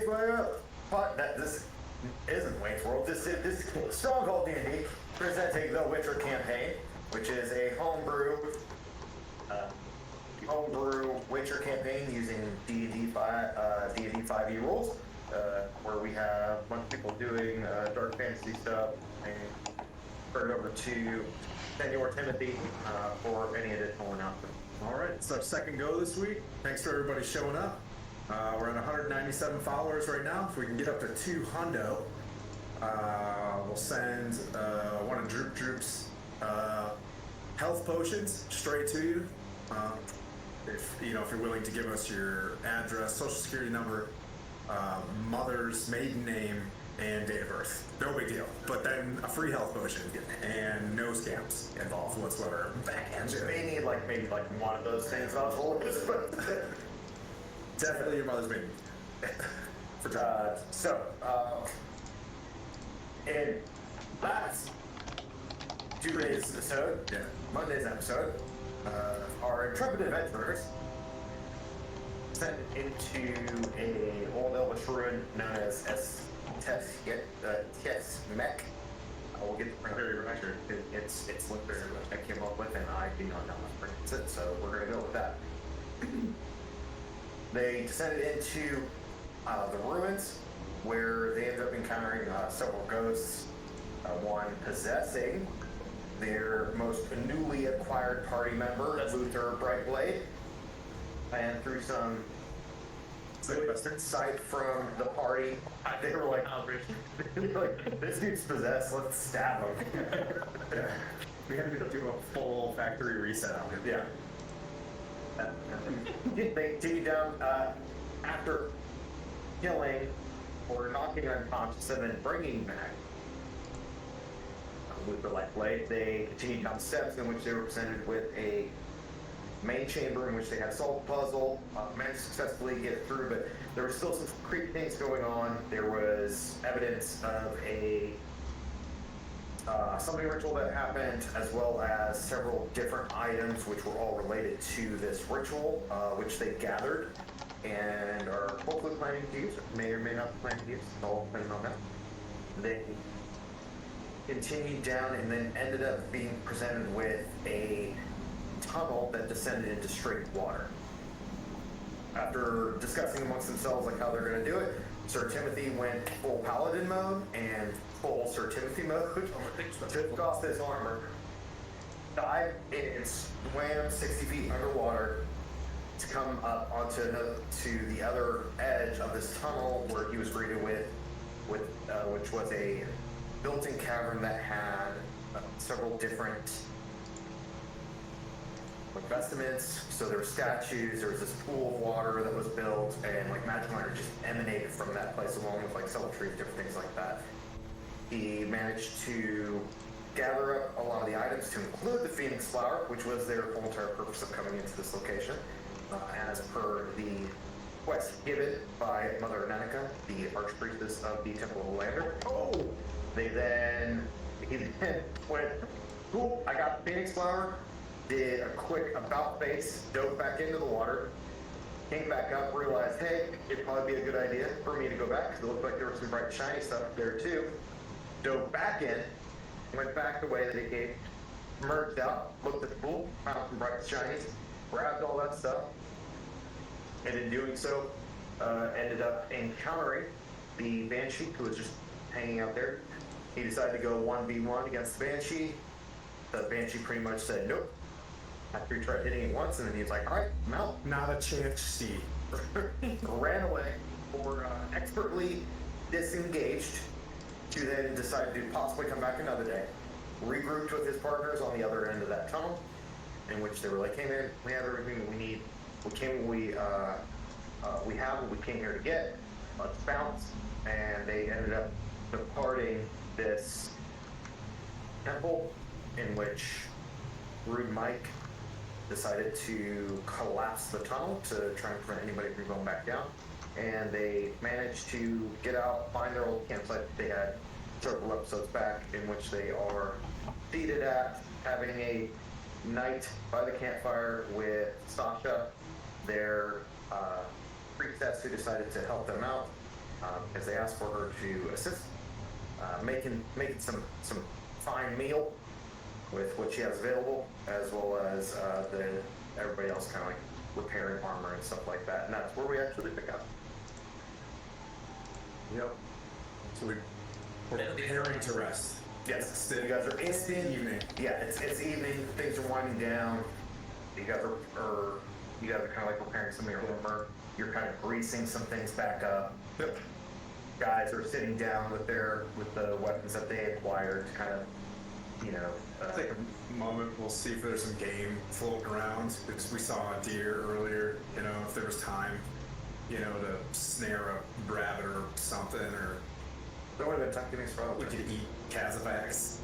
Waits this isn't Waits World. This is Stronghold D&D presenting the Witcher campaign, which is a homebrew Witcher campaign using D&D 5e rules, where we have a bunch of people doing dark fantasy stuff, and turn it over to Senor Timothy for any additional announcements. All right, it's our second go this week. Thanks for everybody showing up. We're at 197 followers right now. If we can get up to 200, we'll send one of Droop's health potions straight to you. If you're willing to give us your address, social security number, mother's maiden name, and date of birth. No big deal. But then a free health potion and no scams involved whatsoever. Backhand. Maybe maybe one of those things on holders, but definitely your mother's maiden. In last Tuesday's episode, Monday's episode, our intrepid adventurers sent into a old elvish ruin known as Tesmek. I will get the pronunciation. It's what I came up with, and I do not know how to pronounce it, so we're going to go with that. They descended into the ruins, where they ended up encountering several ghosts, one possessing their most newly acquired party member, Luther Brightblade, and through some sight from the party, they were like, this dude's possessed, let's stab him. We had to do a full factory reset on him. Yeah. They take you down after killing or knocking unconscious and then bringing back Luther Brightblade. They continued down steps in which they were presented with a main chamber in which they had solved the puzzle, managed to successfully get through, but there were still some creepy things going on. There was evidence of a summoning ritual that happened, as well as several different items which were all related to this ritual, which they gathered and are hopefully planning to use, or may or may not be planning to use, it's all depending on that. They continued down and then ended up being presented with a tunnel that descended into straight water. After discussing amongst themselves how they're going to do it, Sir Timothy went full paladin mode and full Sir Timothy mode, took off his armor, dived in and swam 60 feet underwater to come up onto the other edge of this tunnel, where he was greeted with which was a built-in cavern that had several different vestments. So there were statues, there was this pool of water that was built, and magic water just emanated from that place, along with several trees, different things like that. He managed to gather up a lot of the items, to include the Phoenix Flower, which was their whole entire purpose of coming into this location, as per the quest given by Mother Nanika, the Archpriestess of the Temple of the Lander. He then went, cool, I got the Phoenix Flower, did a quick about face, dove back into the water, came back up, realized, hey, it'd probably be a good idea for me to go back, because it looked like there was some bright shiny stuff there too. Dove back in, went back the way that it came, merged out, looked at the pool, found some bright shinies, grabbed all that stuff, and in doing so, ended up encountering the Banshee, who was just hanging out there. He decided to go 1v1 against the Banshee. The Banshee pretty much said nope, after he tried hitting it once, and then he's like, all right, I'm out. Not a chance, see. Ran away, or expertly disengaged, to then decide to possibly come back another day. Regrouped with his partners on the other end of that tunnel, in which they were like, hey man, we have everything that we need. We have what we came here to get. Let's bounce. And they ended up departing this temple, in which Rude Mike decided to collapse the tunnel to try and prevent anybody from going back down. And they managed to get out, find their old campsite that they had several episodes back, in which they are seated at, having a night by the campfire with Sasha, their priestess, who decided to help them out. because they asked for her to assist making some fine meal with what she has available, as well as everybody else kind of like repairing armor and stuff like that. And that's where we actually pick up. Yep. So we're preparing to rest. Yes, You guys are in the evening. Yeah, it's evening. Things are winding down. You guys are kind of like preparing some of your armor. You're kind of greasing some things back up. Yep. Guys are sitting down with the weapons that they acquired to kind of, Take a moment. We'll see if there's some game floating around. Because we saw a deer earlier. If there was time, to snare a rabbit or something, or That would have been tough. Give me a throw. we could eat Kazafax.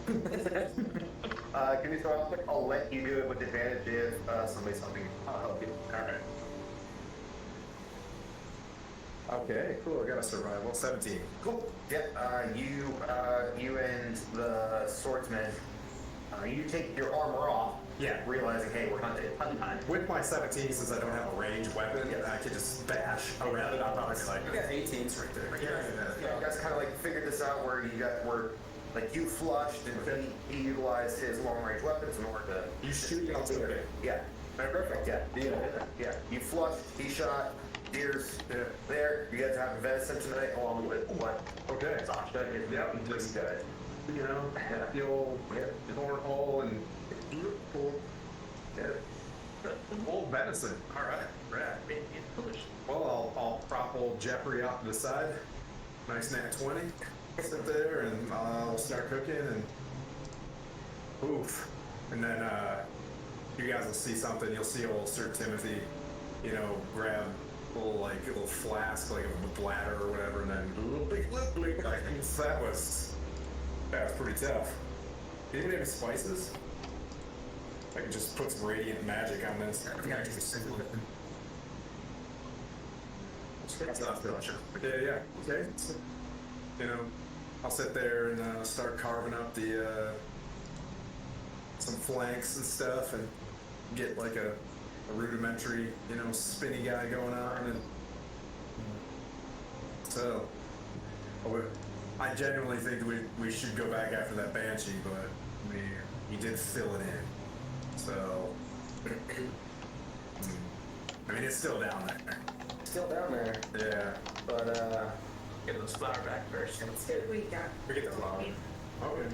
Give me a throw. I'll let you do it with advantage if somebody's helping you. I'll help you. All right. Okay, cool. I got a survival 17. Cool. Yep. You and the swordsman, you take your armor off. Yeah. Realizing, hey, we're hunting time. With my 17, since I don't have a ranged weapon, I could just bash around it. I'm not like, You got 18s right there. Yeah, you guys kind of like figured this out where you flushed and he utilized his long range weapons in order to. you shoot, I'll do it. Yeah. Perfect. Yeah. Yeah. You flushed. He shot. Deer's there. You guys are having venison tonight, along with what? Okay. Sasha is just good. The old cornhole and old venison. All right, rad. Well, I'll prop old Jeffrey out to the side. Nice nat 20. Sit there and I'll start cooking and oof. And then you guys will see something. You'll see old Sir Timothy, grab a little flask, like a bladder or whatever, and then bleak. That was pretty tough. Anybody have any spices? I can just put some radiant magic on this. I think I just single it. That's not sure. Yeah. Okay. I'll sit there and start carving up the some flanks and stuff, and get like a rudimentary, spinny guy going on, and so I genuinely think we should go back after that banshee, but he did fill it in, so I mean it's still down there. Still down there, Yeah, but Get those flower back first. Let's see what we got. we get the flower. Okay,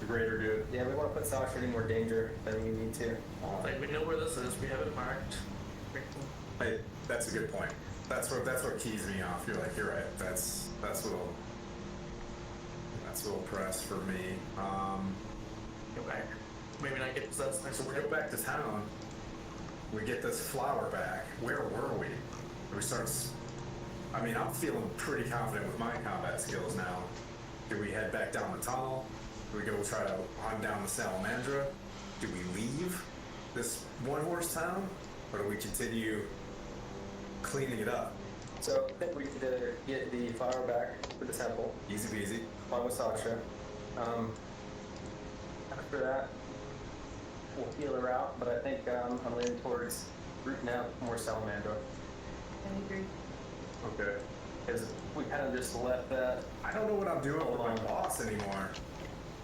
the greater good. yeah, we want to put Sasha in more danger than we need to. Like we know where this is. We have it marked. Hey, that's a good point. That's what keys me off. You're right. That's what'll press for me. Go back. Maybe not get possessed next So we week. go back to town. We get this flower back. Where were we? We start. I'm feeling pretty confident with my combat skills now. Do we head back down the tunnel? Do we go try to hunt down the Salamandra? Do we leave this one-horse town, or do we continue cleaning it up? So I think we could either get the flower back for the temple, Easy peasy. along with Sasha. After that, we'll heal her out, but I think I'm leaning towards rooting out more Salamandra. I agree. Okay. Because we kind of just let that. I don't know what I'm doing with my boss anymore.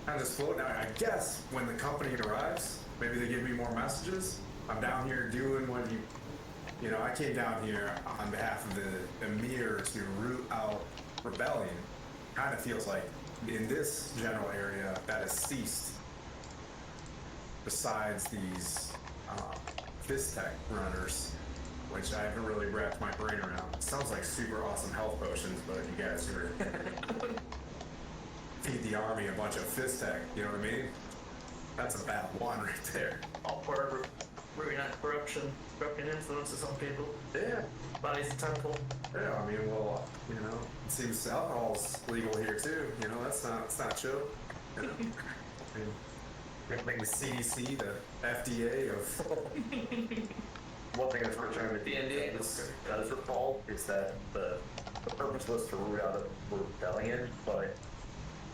I'm just floating out. I guess when the company arrives, maybe they give me more messages. I'm down here doing what I came down here on behalf of the Emir to root out rebellion. Kind of feels like in this general area that has ceased. Besides these fist tech runners, which I haven't really wrapped my brain around. Sounds like super awesome health potions, but you guys are feed the army a bunch of fist tech, you know what I mean? That's a bad one right there. All part of rooting out corruption influences on people. Yeah. Bodies a temple. Yeah, it seems alcohol's legal here too, that's not chill. Like the CDC, the FDA of One thing that's worth trying to The NDA does recall is that the purpose was to root out a rebellion, but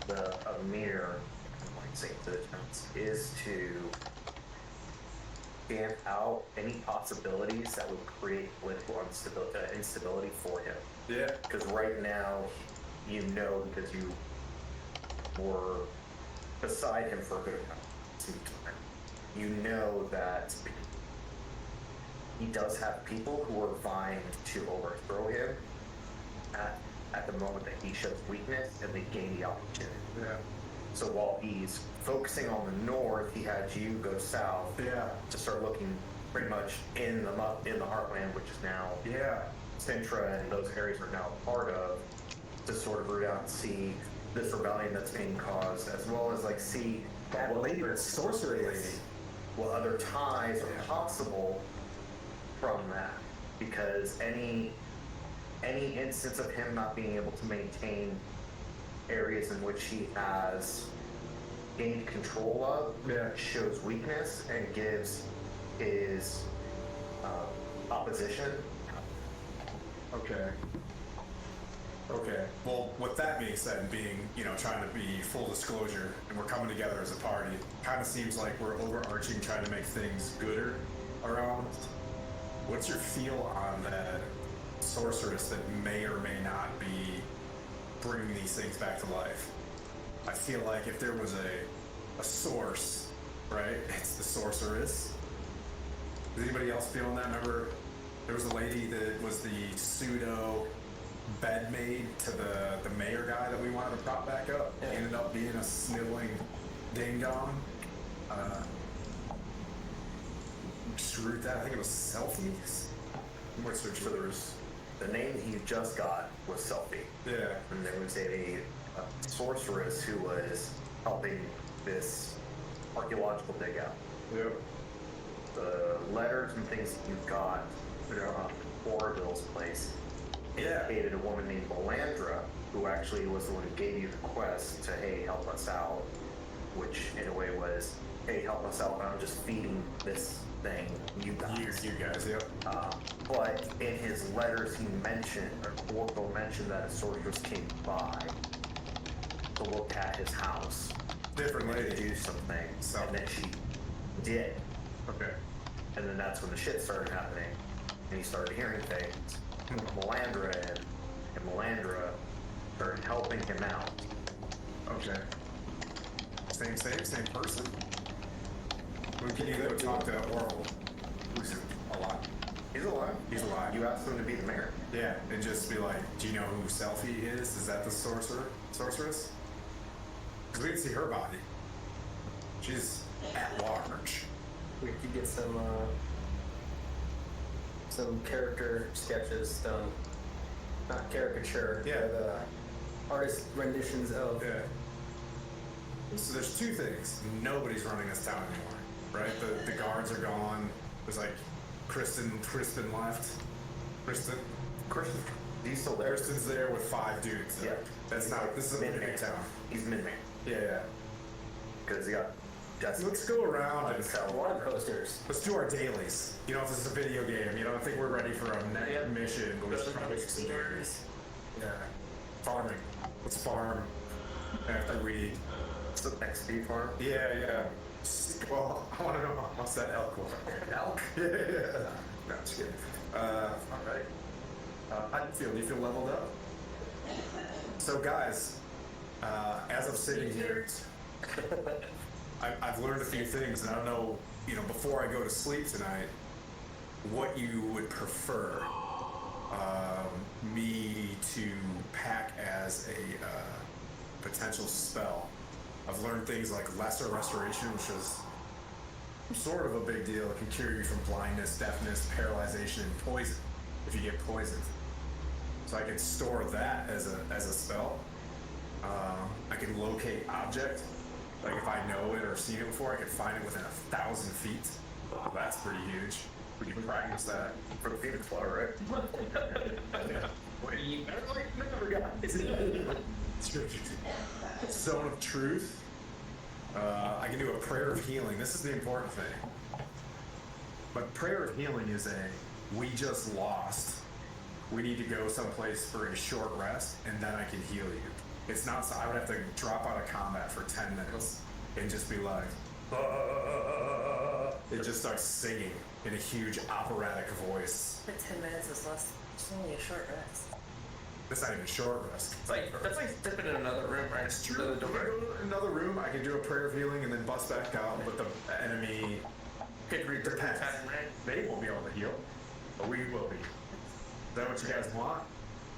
the Amir, like saying to the defense, is to scan out any possibilities that would create political instability for him. Yeah. Because right now, you know, because you were beside him for a good time, you know that he does have people who are vying to overthrow him at the moment that he shows weakness and they gain the opportunity. Yeah. So while he's focusing on the north, he had you go south Yeah. to start looking pretty much in the heartland, which is now Yeah. Sintra, and those areas are now part of, to sort of root out and see this rebellion that's being caused, as well as like see That lady, that sorcery lady. what other ties are possible from that, because any instance of him not being able to maintain areas in which he has gained control of Yeah. shows weakness and gives his opposition. Okay. Okay. Well, with that being said, being, trying to be full disclosure, and we're coming together as a party, kind of seems like we're overarching trying to make things gooder around. What's your feel on that sorceress that may or may not be bringing these things back to life? I feel like if there was a source, right, it's the sorceress. Is anybody else feeling that? Remember, there was a lady that was the pseudo bed maid to the mayor guy that we wanted to prop back up. Yeah. Ended up being a sniveling ding dong. Screwed that. I think it was Selfies. What search So there was the name that you just got was Selfie, Yeah. and there was a sorceress who was helping this archaeological dig out. Yep. The letters and things that you got that are on Orville's place Yeah. indicated a woman named Melandra, who actually was the one who gave you the quest to, hey, help us out, which in a way was, hey, help us out, I'm just feeding this thing, you guys. You guys, yep. But in his letters, he mentioned, or Orville mentioned that a sorceress came by to look at his house Different and to lady. do some things, So- and then she did. Okay. And then that's when the shit started happening, and he started hearing things. Melandra and Melandra started helping him out. Okay. Same person. We can either talk to Orville, who's alive. He's alive. He's alive. You asked him to be the mayor. Yeah, and just be like, do you know who Selfie is? Is that the sorceress? Because we didn't see her body. She's at large. We could get some character sketches done. Not caricature, Yeah. but artist renditions of. Yeah. So there's two things. Nobody's running this town anymore, right? The guards are gone. There's like Crispin left. Kristen, He's still there. Kristen's there with 5 dudes. Yeah. That's not. This is a Mid-man. big town. He's mid-man. Yeah. Because he got desperate. Let's go around and Wanted posters. let's do our dailies. If this is a video game, I think we're ready for a next mission, but we should probably do some dailies. Yeah. Farming. Let's farm after we. What's the XP farm? Yeah. Well, I want to know what's that elk was. Elk? Yeah. No, just kidding. All right. How do you feel? Do you feel leveled up? So, guys, as I'm sitting here, I've learned a few things, and I don't know, before I go to sleep tonight, what you would prefer me to pack as a potential spell. I've learned things like Lesser Restoration, which is sort of a big deal. It can cure you from blindness, deafness, paralyzation, and poison if you get poisoned. So I can store that as a spell. I can locate object. Like if I know it or seen it before, I can find it within 1,000 feet. That's pretty huge. We can practice that. For the Phoenix Flower, right? Wait, you better never got Zone of Truth. I can do a prayer of healing. This is the important thing. But prayer of healing is we just lost. We need to go someplace for a short rest, and then I can heal you. It's not so I would have to drop out of combat for 10 minutes and just be like, it just starts singing in a huge operatic voice. But 10 minutes is less. It's only a short rest. That's not even a short rest. It's like, that's like stepping in another room, right? It's True. the We door. go to another room. I can do a prayer of healing and then bust back out. But the enemy, Could read the Depends. pattern, right? they won't be able to heal, but we will be. Is that what you guys want?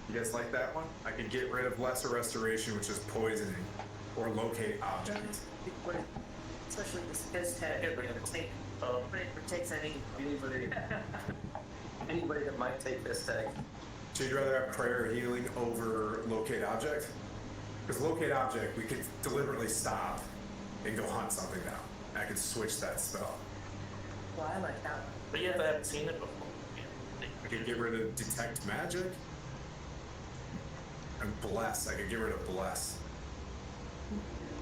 You guys like that one? I could get rid of lesser restoration, which is poisoning, or locate object. Especially this fizz tag. Everybody has a take. Oh, It protects Anybody that might take this tag. So you'd rather have prayer or healing over locate object? Because locate object, we could deliberately stop and go hunt something down. I could switch that spell. Well, I like that one. but yeah, I haven't seen it before. I could get rid of detect magic. And bless. I could get rid of bless.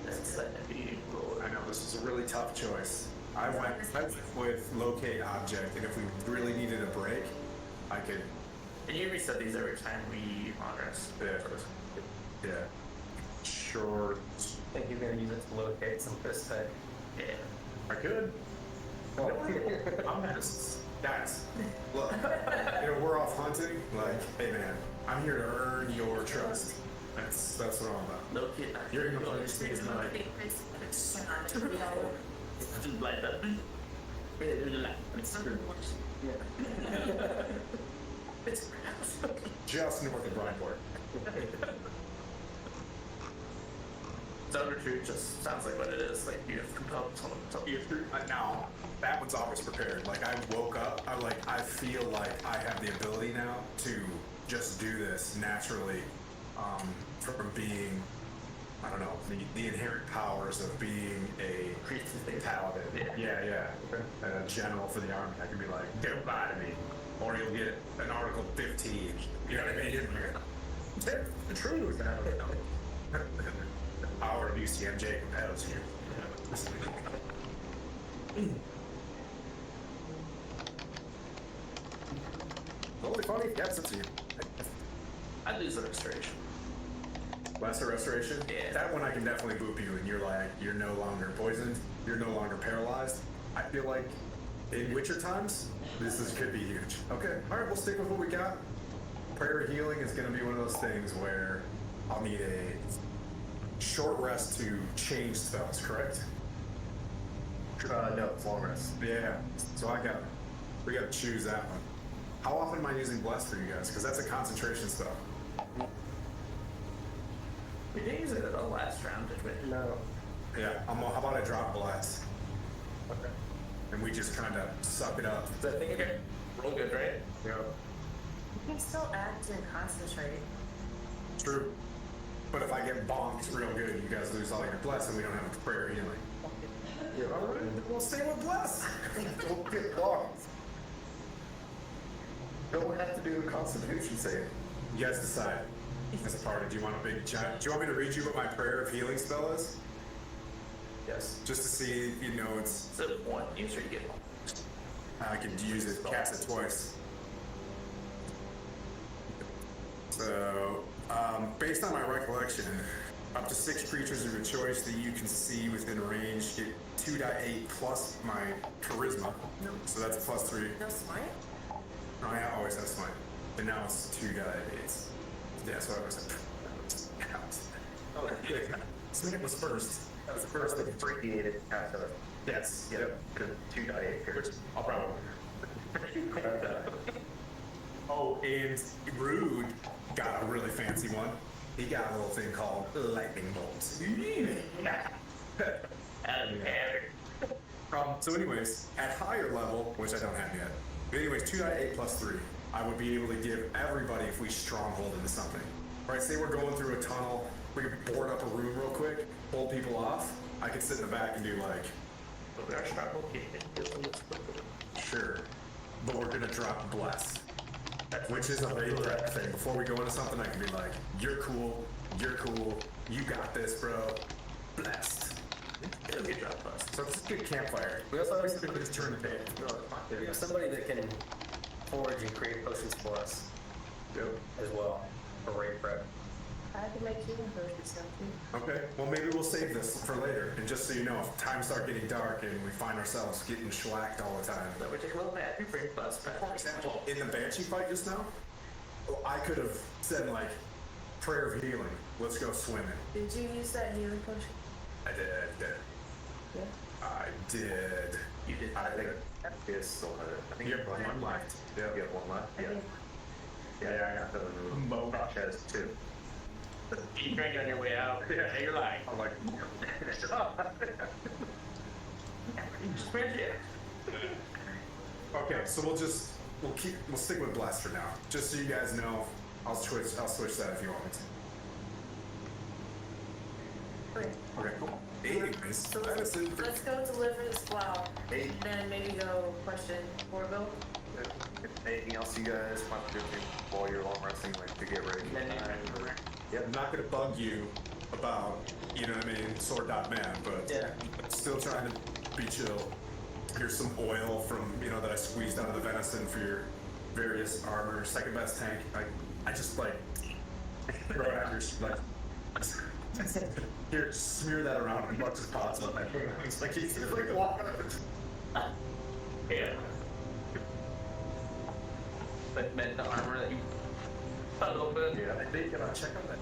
That's that be roll. I know this is a really tough choice. I went with locate object, and if we really needed a break, I could. And you reset these every time we progress. Yeah. Sure. I think you're gonna use it to locate some fist tag. Yeah. I could. I'm just guys. Look, we're off hunting. Like, hey man, I'm here to earn your trust. That's what I'm about. No kid. You're gonna understand I my. think it's like, Just like that. It's not it's Just north of Bryantport. Thunder Truth just sounds like what it is. Like you have compelled someone to you through. Now, that one's always prepared. Like, I woke up, I feel like I have the ability now to just do this naturally, from being, I don't know, the inherent powers of being a paladin. Yeah. A general for the army. I can be like, don't lie to me, or you'll get an Article 15. You know what I mean? The truth. The power of UCMJ compels you. Totally funny. Yeah, it's up to you. I lose the restoration. Lesser restoration? Yeah. That one I can definitely boop you and you're no longer poisoned. You're no longer paralyzed. I feel like in Witcher times, could be huge. Okay. Alright, we'll stick with what we got. Prayer healing is gonna be one of those things where I'll need a short rest to change spells, correct? No, it's long rest. Yeah. So we gotta choose that one. How often am I using bless for you guys? Because that's a concentration spell. We didn't use it at the last round, did we? No. Yeah. How about I drop bless? Okay. And we just kind of suck it up. So I think Okay. Roll good, right? Yeah. You can still add to concentrate. True. But if I get bonked real good, you guys lose all your bless and we don't have a prayer healing. Yeah. All right, we'll stay with bless. Don't get lost. Don't have to do a constitution save. You guys decide. As a party, do you want a big giant? Do you want me to read you what my prayer of healing spell is? Yes. Just to see, it's. So one user you get one. I could use it, cast it twice. So, based on my recollection, up to 6 creatures of your choice that you can see within range get 2.8 plus my charisma. No. So that's a +3. No smite? No, I always have smite. And now it's 2.8. Yeah, so I was Oh, good. Smite was first. That was the first thing. 3d8 cast of it. Yes. Yep. 2.8 here. I'll probably. Oh, and Rude got a really fancy one. He got a little thing called lightning bolts. So anyways, at higher level, which I don't have yet, but anyways, 2.8 plus 3, I would be able to give everybody if we stronghold into something. Right, say we're going through a tunnel, we could board up a room real quick, hold people off, I could sit in the back and do like, But we are struggle. sure, but we're gonna drop bless. Which is a very direct thing. Before we go into something, I can be like, you're cool, you got this, bro, blessed. It'll be drop us. So it's a good campfire. We also have Basically, just turn the page. We have somebody that can forge and create potions for us Yep. as well for raid prep. I can make you and post stuff too. Okay, well, maybe we'll save this for later. And just so you know, if times start getting dark and we find ourselves getting shellacked all the time. That would take a little bit. You bring bus back. For example, in the Banshee fight just now, I could have said, like, prayer of healing. Let's go swimming. Did you use that healing potion? I did. Yeah. I did. You did. I think it's still had it. I think You have one left. You have one left? I Yeah. think Yeah, I got the Mo. Rosh has two. You drank it on your way out. Yeah, you're lying. I'm like, Just finish it. Okay, so we'll stick with Blast for now. Just so you guys know, I'll switch that if you want me okay. to. Okay, cool. Anyways, So let's let's go deliver this flower. Hey. And then maybe go question Orville. anything else you guys want to do while you're long resting, like to get ready? Then you I'm not gonna bug you about, you know what I mean, sword.man, but Yeah. still trying to be chill. Here's some oil from, that I squeezed out of the venison for your various armor. Second best tank. I just like throw it at your here, smear that around as much as possible. It's like he's like walking up. Yeah. But meant the armor that you cut open. Yeah. I think check on that.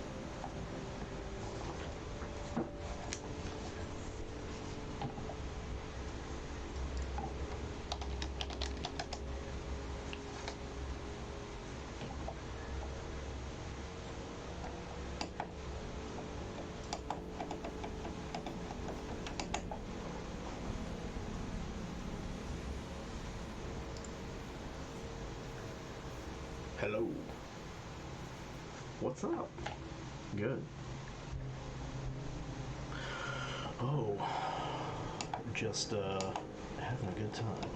Hello. What's up? Good. Oh, just having a good time.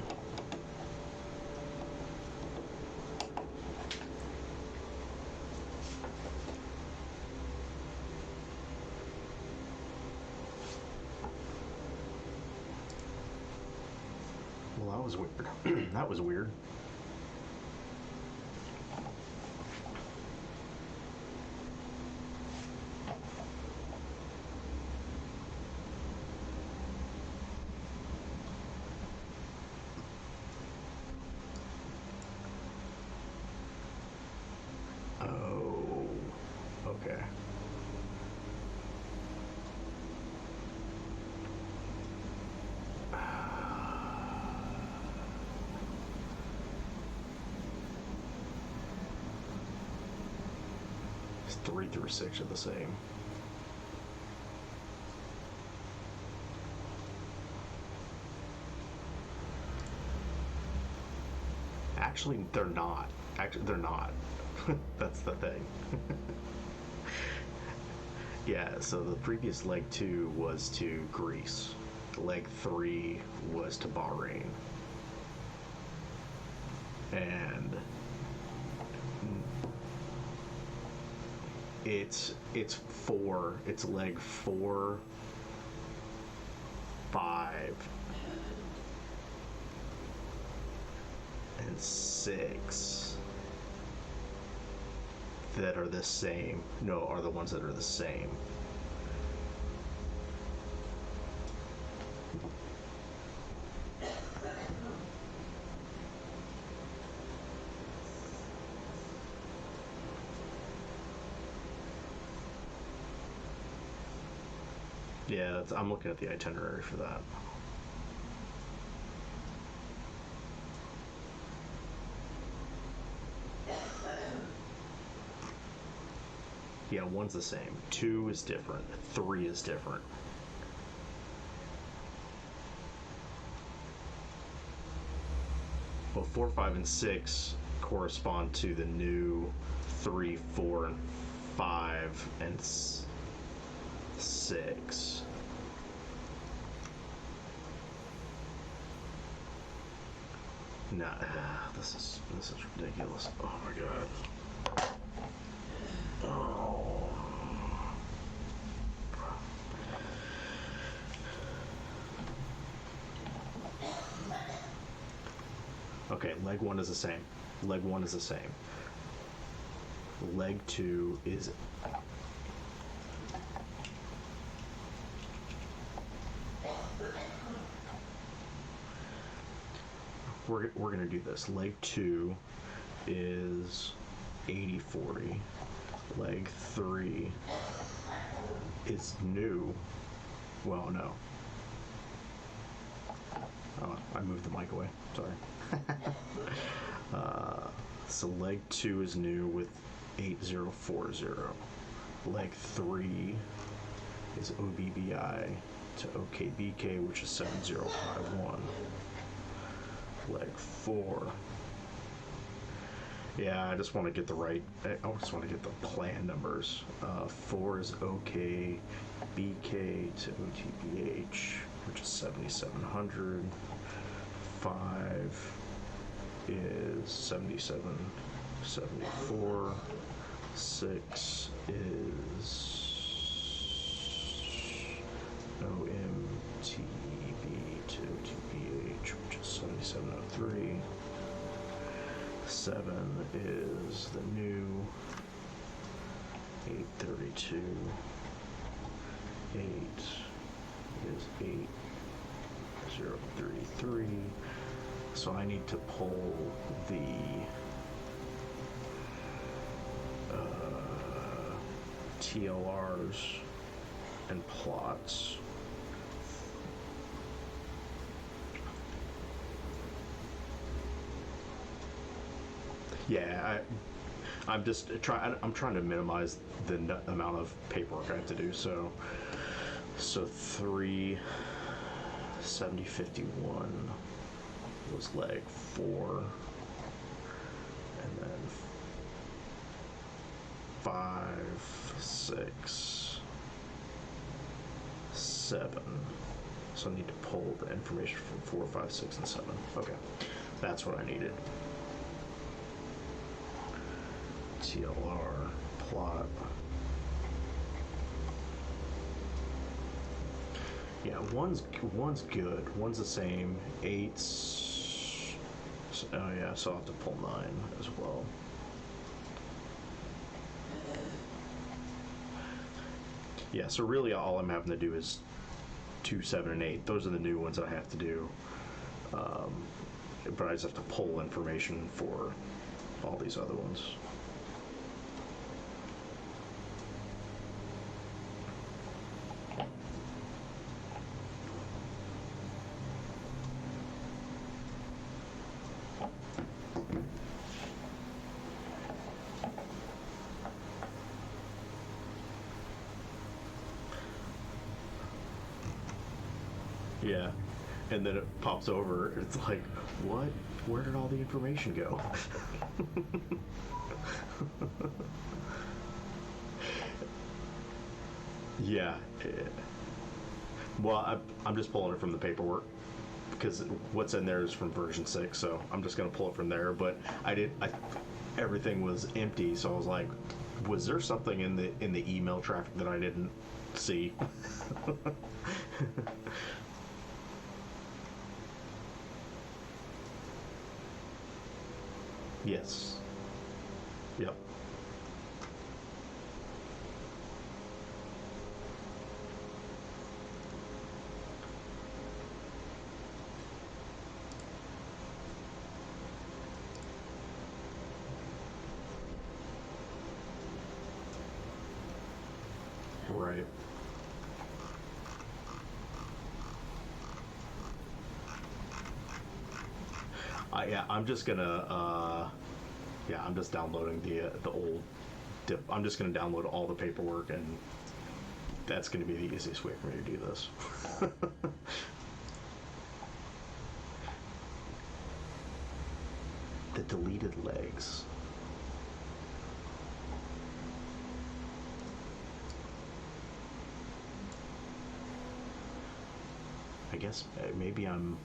Well, that was weird. That was weird. Oh, okay. It's 3 through 6 are the same. Actually, they're not. Actually, they're not. That's the thing. Yeah, so the previous leg 2 was to Greece. Leg 3 was to Bahrain. And it's leg 4, 5, and 6 that are the same. No, are the ones that are the same. Yeah, I'm looking at the itinerary for that. Yeah, 1's the same. 2 is different. 3 is different. Well, 4, 5, and 6 correspond to the new 3, 4, and 5, and 6. Nah, this is ridiculous. Oh my god. Oh. Okay, leg 1 is the same. Leg 1 is the same. Leg 2 is We're gonna do this. Leg 2 is 80/40. Leg 3 is new. Well, no. Oh, I moved the mic away. Sorry. So leg 2 is new with 8040. Leg 3 is OBBI to OKBK, which is 7051. Leg 4. Yeah, I just want to get the right. I just want to get the plan numbers. 4 is OKBK to OTBH, which is 7700. 5 is 7774. 6 is OMTB to OTBH, which is 7703. 7 is the new 832. 8 is 8033. So I need to pull the TLRs and plots. Yeah, I'm just trying. I'm trying to minimize the amount of paperwork I have to do. So 37051 was leg 4, and then 5, 6, 7. So I need to pull the information from 4, 5, 6, and 7. Okay, that's what I needed. TLR plot. Yeah, one's good. One's the same. 8's. Oh yeah, so I'll have to pull 9 as well. Yeah, so really all I'm having to do is 2, 7, and 8. Those are the new ones that I have to do. But I just have to pull information for all these other ones. Yeah, and then it pops over. It's like, what? Where did all the information go? Yeah. Well, I'm just pulling it from the paperwork because what's in there is from version 6, so I'm just gonna pull it from there. But everything was empty, so I was like, was there something in the email traffic that I didn't see? Yes. Yep. Right. I'm just gonna I'm just downloading the old dip. I'm just gonna download all the paperwork, and that's gonna be the easiest way for me to do this. The deleted legs. I guess maybe I'm.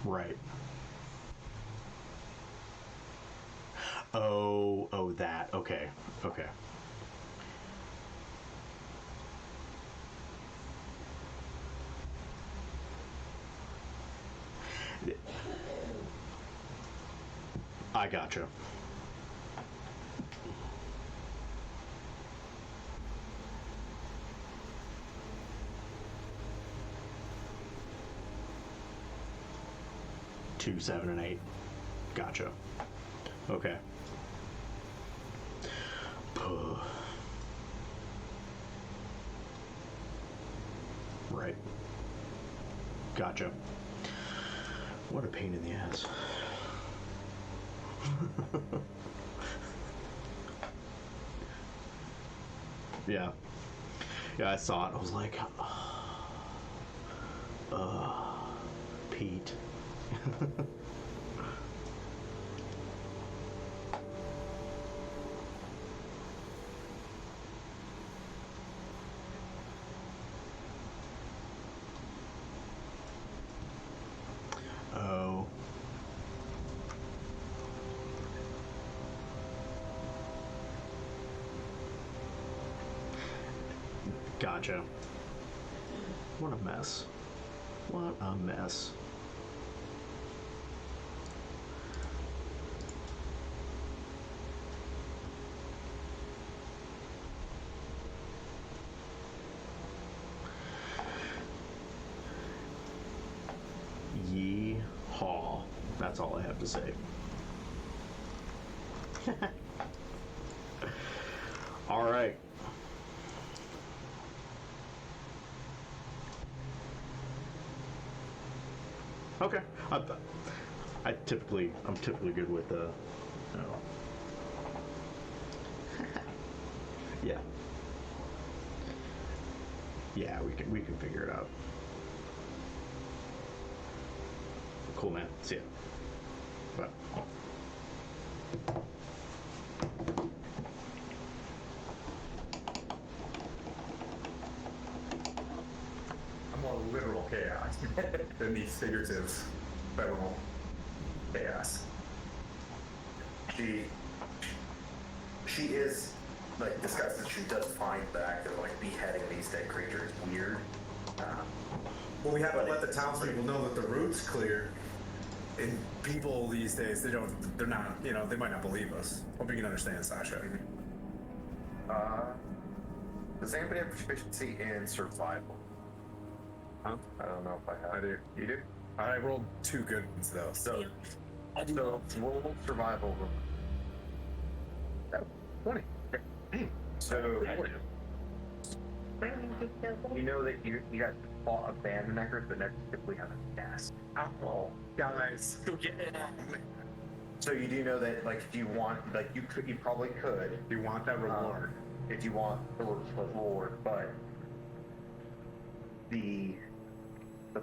Right. Oh, that. Okay. Okay. I gotcha. Two, 7, and 8. Gotcha. Okay. Right. Gotcha. What a pain in the ass. Yeah. Yeah, I saw it. I was like, Pete. Oh. Gotcha. What a mess. What a mess. Yee-haw. That's all I have to say. All right. Okay. I'm typically good with you know. Yeah. Yeah, we can figure it out. Cool, man. See ya. Bye. I'm more literal chaos than these figurative federal chaos. She is like disgusted. She does find the act of like beheading these dead creatures weird. Well, we have to let the townspeople know that the route's clear. And people these days, they're not, they might not believe us. Hope you can understand, Sasha. Does anybody have proficiency in survival? Huh? I don't know if I have. I do. You do? I rolled 2 good ones though. So, roll survival. Oh, 20. So, you know that you got fought abandoned neckers, but neckers typically have a gas. Oh, guys. So you do know that, like, if you want, like, you probably could. If you want that reward. If you want the reward, but the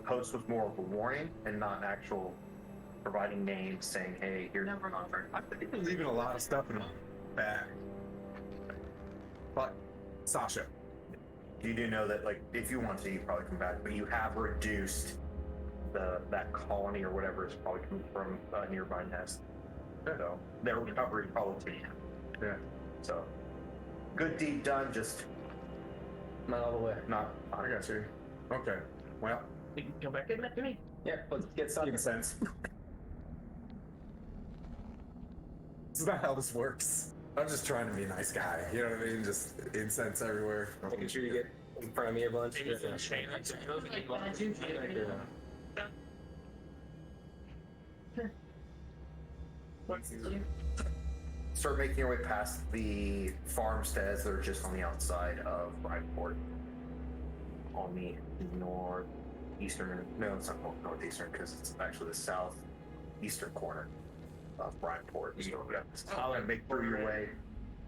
post was more of a warning and not an actual providing names saying, hey, here's Number offer. I think they're leaving a lot of stuff in a bag. But, Sasha, you do know that, like, if you want to, you probably come back, but you have reduced that colony or whatever is probably coming from a nearby nest. So their recovery probably yeah. so good deed done, just Not all the way. not. I got you. Okay. Well, You can come back in that to me. Yeah, let's get started. makes sense. This is not how this works. I'm just trying to be a nice guy. You know what I mean? Just incense everywhere. Making sure you get in front of me a bunch. Maybe it's in a chain. Start making your way past the farmsteads that are just on the outside of Brideport. On the northeastern, no, it's not northeastern because it's actually the southeastern corner of Brideport. You make through your way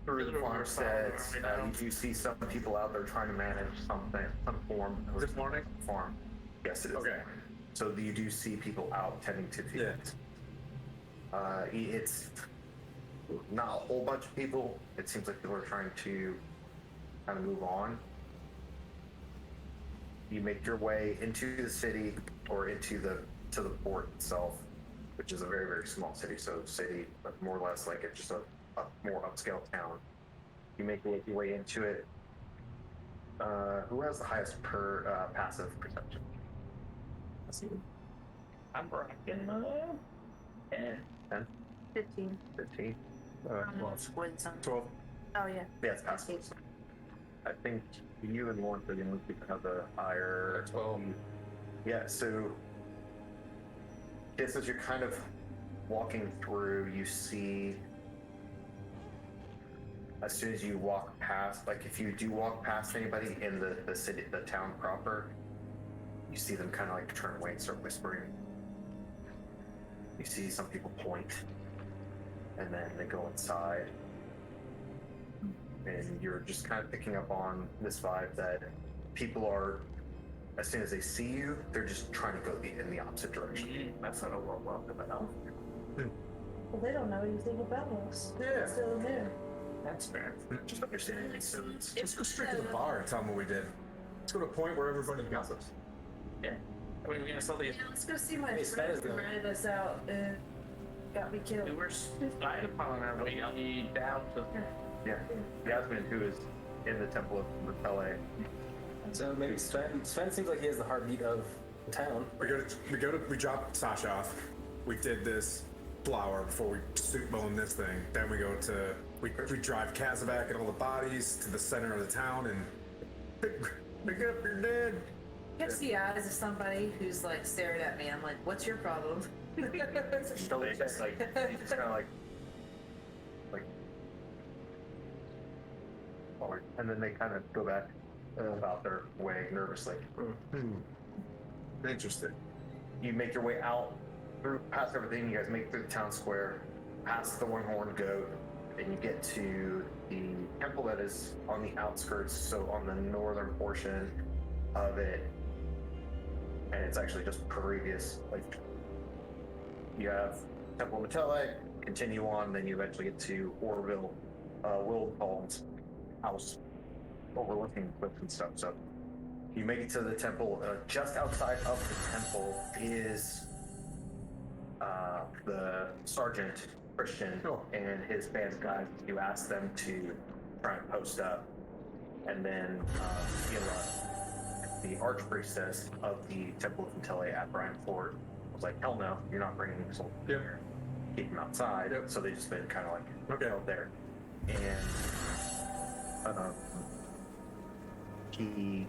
through the farmsteads. You do see some people out there trying to manage some form. Is it morning? Farm. Yes, it is. Okay. So you do see people out tending to fields. It's not a whole bunch of people. It seems like people are trying to kind of move on. You make your way into the city or to the port itself. which is a very, very small city. So city, but more or less like it's just a more upscale town. You make your way into it. Who has the highest passive perception? Let's see. I'm rocking 10. 10, 15. 15. Win some. 12. Oh, yeah. Yeah, it's passive. I think you and Lawrence are the only people have the higher. 12. Yeah, so just as you're kind of walking through, you see as soon as you walk past, like if you do walk past anybody in the city, the town proper, you see them kind of like turn away and start whispering. You see some people point, and then they go inside. And you're just kind of picking up on this vibe that people are, as soon as they see you, they're just trying to go in the opposite direction. That's not a world welcome at all. Well, they don't know anything about us. Yeah. Still new. That's fair. Just understanding these things. Let's go straight to the bar and tell them what we did. Let's go to a point where everybody gossips. Yeah. I mean, we're gonna sell these. Yeah, let's go see my Hey, friend Spaz who going. ratted us out and got me killed. We were spied upon our way down to. Yeah. Yasmin, who is in the Temple of Repelle. So maybe Sven seems like he has the heartbeat of the town. We drop Sasha off. We did this flower before we soup bone this thing. Then we go to we drive Kazavak and all the bodies to the center of the town and pick up your dead. Catch the eyes of somebody who's like staring at me. I'm like, what's your problem? So they just like, they just kind of like, forward. And then they kind of go back about their way nervously. Interesting. You make your way out through past everything. You guys make it through the town square, past the one-horned goat, and you get to the temple that is on the outskirts, so on the northern portion of it. And it's actually just previous, like you have Temple of Metelle, continue on, then you eventually get to Orville, Wilden's house overlooking cliffs and stuff. So you make it to the temple. Just outside of the temple is the sergeant Christian and his band of guys. You ask them to try and post up, and then the archpriestess of the Temple of Metelle at Brian Fort was like, "Hell no, you're not bringing soldiers here. Keep them outside." So they just been kind of like held there, and he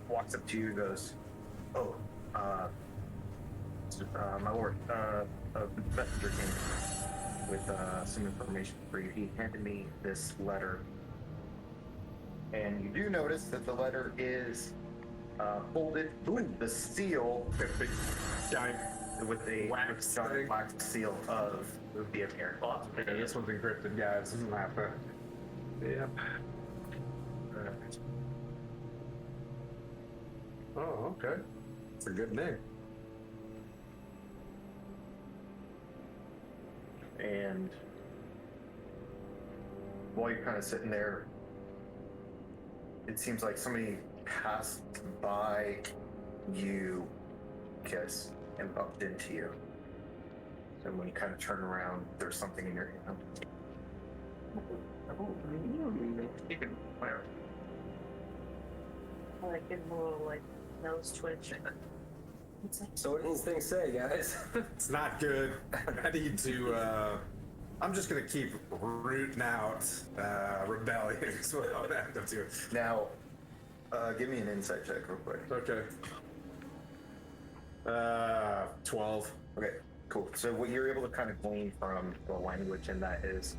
walks up to you and goes, "Oh, my lord, a messenger came with some information for you. He handed me this letter, and you do notice that the letter is folded with the seal, Giant with a wax giant thing. wax seal of the Amir. Yeah, this one's encrypted, guys. This is not the. Yep. Oh, okay. It's a good name. And while you're kind of sitting there, it seems like somebody passed by you, Kiss, and bumped into you. And when you kind of turn around, there's something in your hand. You can wear. I like give him a little like nose twitch. It's like, So what do these things say, guys? It's not good. I need to. I'm just gonna keep rooting out rebellion. Is what I'm gonna have to do. Now, give me an insight check real quick. Okay. 12. Okay, cool. So what you're able to kind of glean from the language in that is,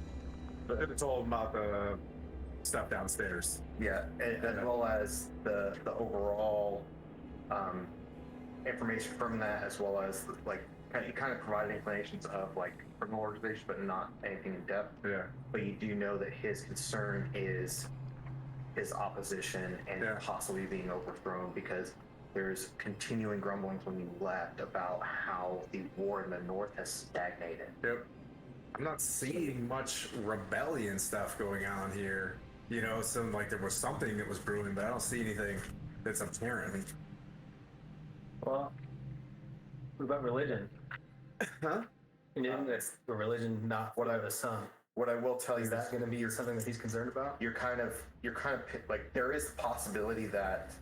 It's all about the stuff downstairs. yeah, as well as the overall information from that, as well as like you kind of provide explanations of like criminal organization, but not anything in depth. Yeah. But you do know that his concern is his opposition and Yeah. possibly being overthrown, because there's continuing grumblings when you left about how the war in the north has stagnated. Yep. I'm not seeing much rebellion stuff going on here. You know, some like there was something that was brewing, but I don't see anything that's apparent. Well, what about religion? Huh? And that's a religion not what I the son. What I will tell you Is that going to be something that he's concerned about? you're kind of like there is the possibility that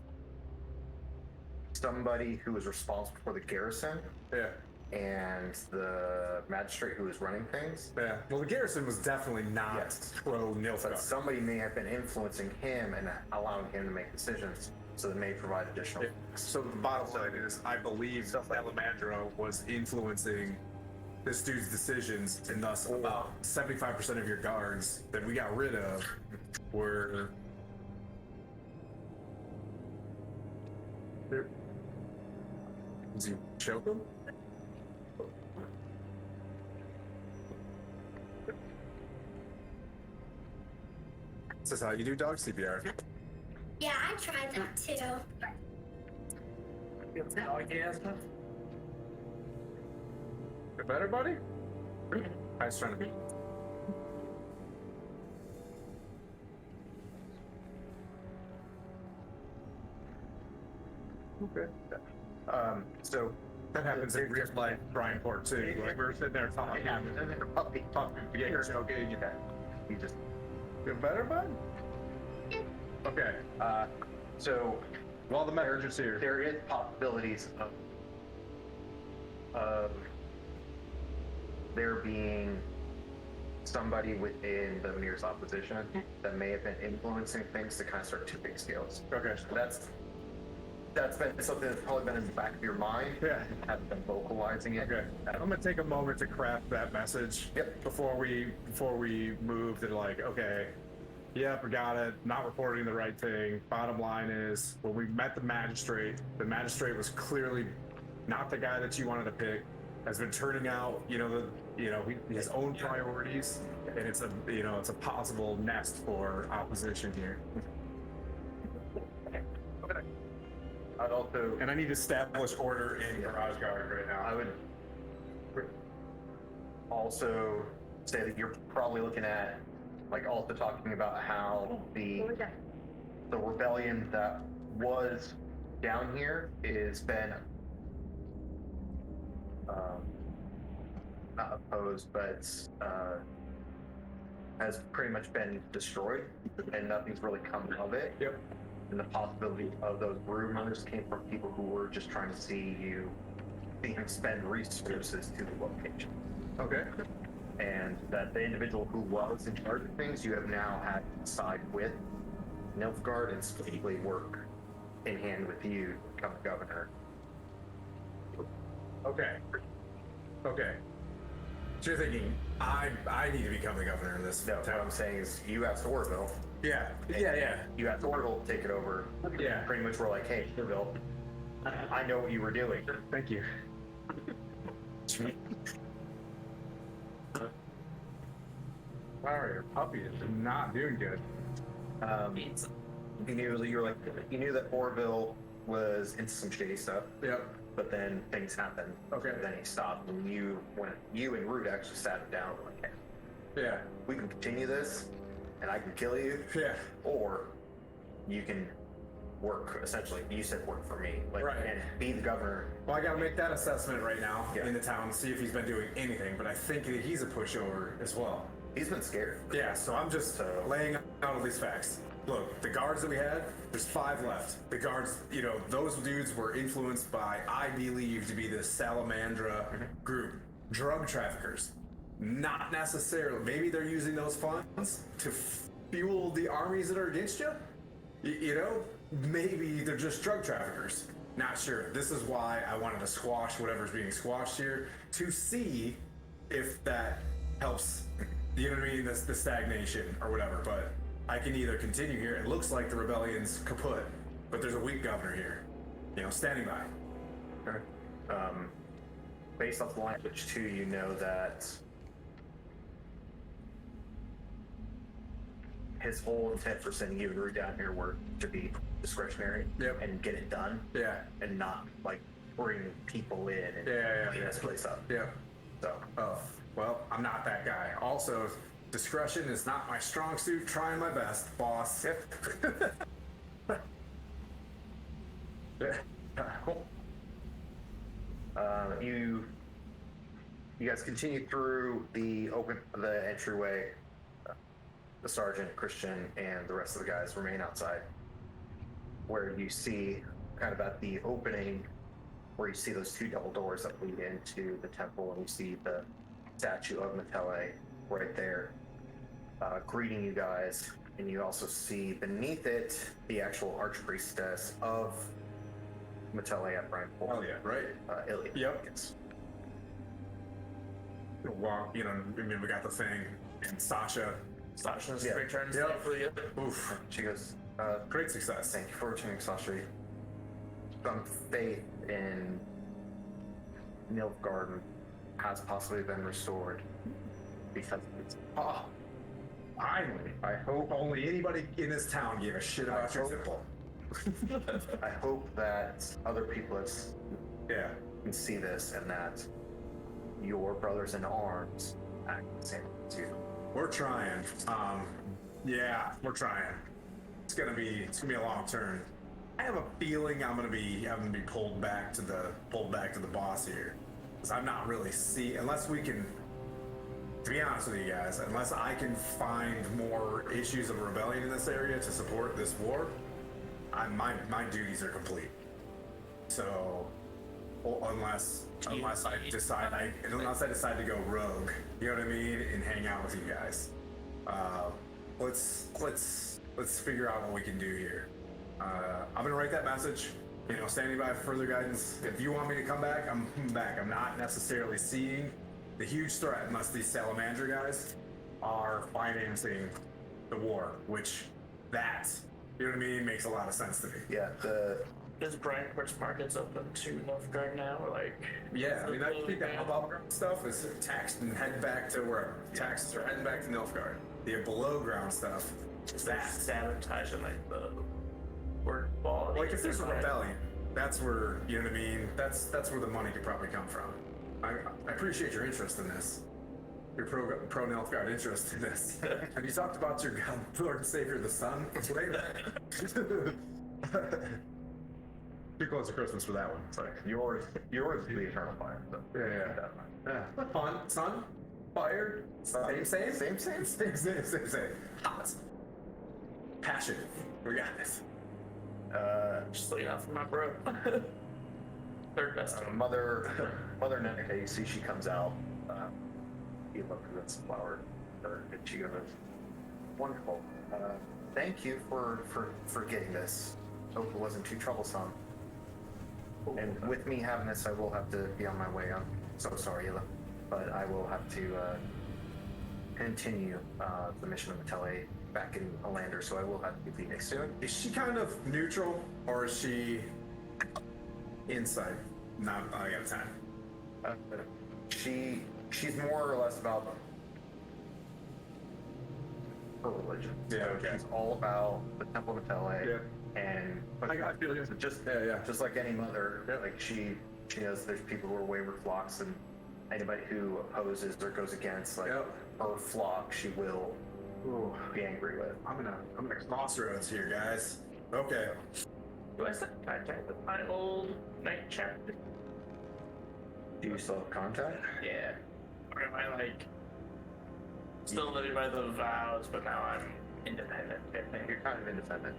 somebody who is responsible for the garrison Yeah. and the magistrate who is running things, Yeah. Well, the garrison was definitely not Yes. pro but Nilfgaard. somebody may have been influencing him and allowing him to make decisions, so they may provide additional. So the bottom line is, I believe Salamandra was influencing this dude's decisions, and thus about 75% of your guards that we got rid of were. Did you choke him? This is how you do dog CPR. Yeah, I tried that too. Feel better, buddy? I was trying to be. Okay. So That happens in real life, Brian Port too. Like we're sitting there talking, you're joking. he just Feel better, bud? Okay. so Well, the marriage is here. there is possibilities of there being somebody within the Veneer's opposition that may have been influencing things to kind of start tipping scales. Okay. So that's been something that's probably been in the back of your mind. Yeah. You haven't been vocalizing it. Okay. I'm gonna take a moment to craft that message. Yep. Before we move to like, okay, yep, we got it. Not reporting the right thing. Bottom line is, when we met the magistrate was clearly not the guy that you wanted to pick. Has been turning out, his own priorities, and it's a possible nest for opposition here. I'd also, And I need to establish order in Garage Guard right now. I would also say that you're probably looking at, like, also talking about how the rebellion that was down here is been not opposed, but has pretty much been destroyed, and nothing's really come of it. Yep. And the possibility of those rumors came from people who were just trying to see him spend resources to the location. Okay. And that the individual who was in charge of things, you have now had to side with Nilfgaard and specifically work in hand with you to become governor. Okay. Okay. So you're thinking I need to become the governor of this No, what town? I'm saying is you asked Orville. Yeah. Yeah. You asked Orville to take it over. Yeah. Pretty much we're like, hey, Orville, I know what you were doing. Thank you. Wow, your puppy is not doing good. You knew that Orville was into some shady stuff, Yep. but then things happened. Okay. Then he stopped, and you and Root actually sat him down. Like, hey, Yeah. we can continue this, and I can kill you, Yeah. or you can work. Essentially, you said work for me, like, Right. and be the governor. Well, I gotta make that assessment right now Yeah. in the town, see if he's been doing anything, but I think that he's a pushover as well. He's been scared. Yeah, so I'm just laying out all these facts. Look, the guards that we had, there's 5 left. The guards, those dudes were influenced by, I believe, to be the Salamandra group. Drug traffickers. Not necessarily. Maybe they're using those funds to fuel the armies that are against you. Maybe they're just drug traffickers. Not sure. This is why I wanted to squash whatever's being squashed here, to see if that helps, the stagnation or whatever. But I can either continue here. It looks like the rebellion's kaput, but there's a weak governor here, standing by. Okay. Based off the language too, you know that his whole intent for sending you and Root down here were to be discretionary. Yep. And get it done. Yeah. And not like bring people in and Yeah. clean this place up. Yeah. So Oh, well, I'm not that guy. Also, discretion is not my strong suit. Trying my best, boss. cool. you guys continue through the entryway. The sergeant, Christian, and the rest of the guys remain outside, where you see kind of at the opening, where you see those two double doors that lead into the temple, and you see the statue of Metele right there, greeting you guys. And you also see beneath it the actual archpriestess of Metele at Brightpool. Oh yeah, right. Ilya. Yep. Yes. Well, you know, I mean, we got the thing, and Sasha. Sasha's Yeah. returns Yep. for you. Oof, She goes, great success. thank you for returning, Sasha. Some faith in Nilfgaard has possibly been restored because it's. Oh, finally. I hope only anybody in this town gave a shit about your temple. I hope that other people Yeah. can see this and that your brothers in arms act the same as you. We're trying. Yeah, we're trying. It's gonna be a long turn. I have a feeling I'm gonna be pulled back to the boss here, because I'm not really unless we can. To be honest with you guys, unless I can find more issues of rebellion in this area to support this war, my duties are complete. So, unless I decide to go rogue, you know what I mean, and hang out with you guys. Let's figure out what we can do here. I'm gonna write that message. You know, standing by for further guidance. If you want me to come back, I'm back. I'm not necessarily seeing the huge threat unless these salamander guys are financing the war, which you know what I mean, makes a lot of sense to me. Yeah, Is Brianport's markets open to Nilfgaard now? Or like, Yeah, I mean, I think that above ground stuff is taxed and head back to wherever. Taxes are heading back to Nilfgaard. The below ground stuff is that. sabotaging like the work quality. Like if there's a rebellion, that's where, you know what I mean. That's where the money could probably come from. I appreciate your interest in this. Your pro Nilfgaard interest in this. Have you talked about your God, Lord and Savior, the Sun? Too close to Christmas for that one. sorry. Yours is the eternal fire. So. Yeah. Fun, sun, fire, same. Hot. Passion. We got this. Just looking out for my bro. Third best. Mother Neneke, you see she comes out. You look at this flower, and she goes, "Wonderful. Thank you for getting this. Hope it wasn't too troublesome. And with me having this, I will have to be on my way. I'm so sorry, Hila, but I will have to continue the mission of Metele back in Alander, so I will have to be leaving soon." Is she kind of neutral, or is she inside? Not out of time. She's more or less about her religion. Yeah, So okay. She's all about the Temple of Metele, and I feel you. just like any mother, like she knows there's people who are wayward flocks, and anybody who opposes or goes against like her flock, she will be angry with. I'm gonna crossroads here, guys. Okay. Do I still have contact with my old night chapter? Do you still have contact? Yeah. Or am I like still living by the vows, but now I'm independent? I think. You're kind of independent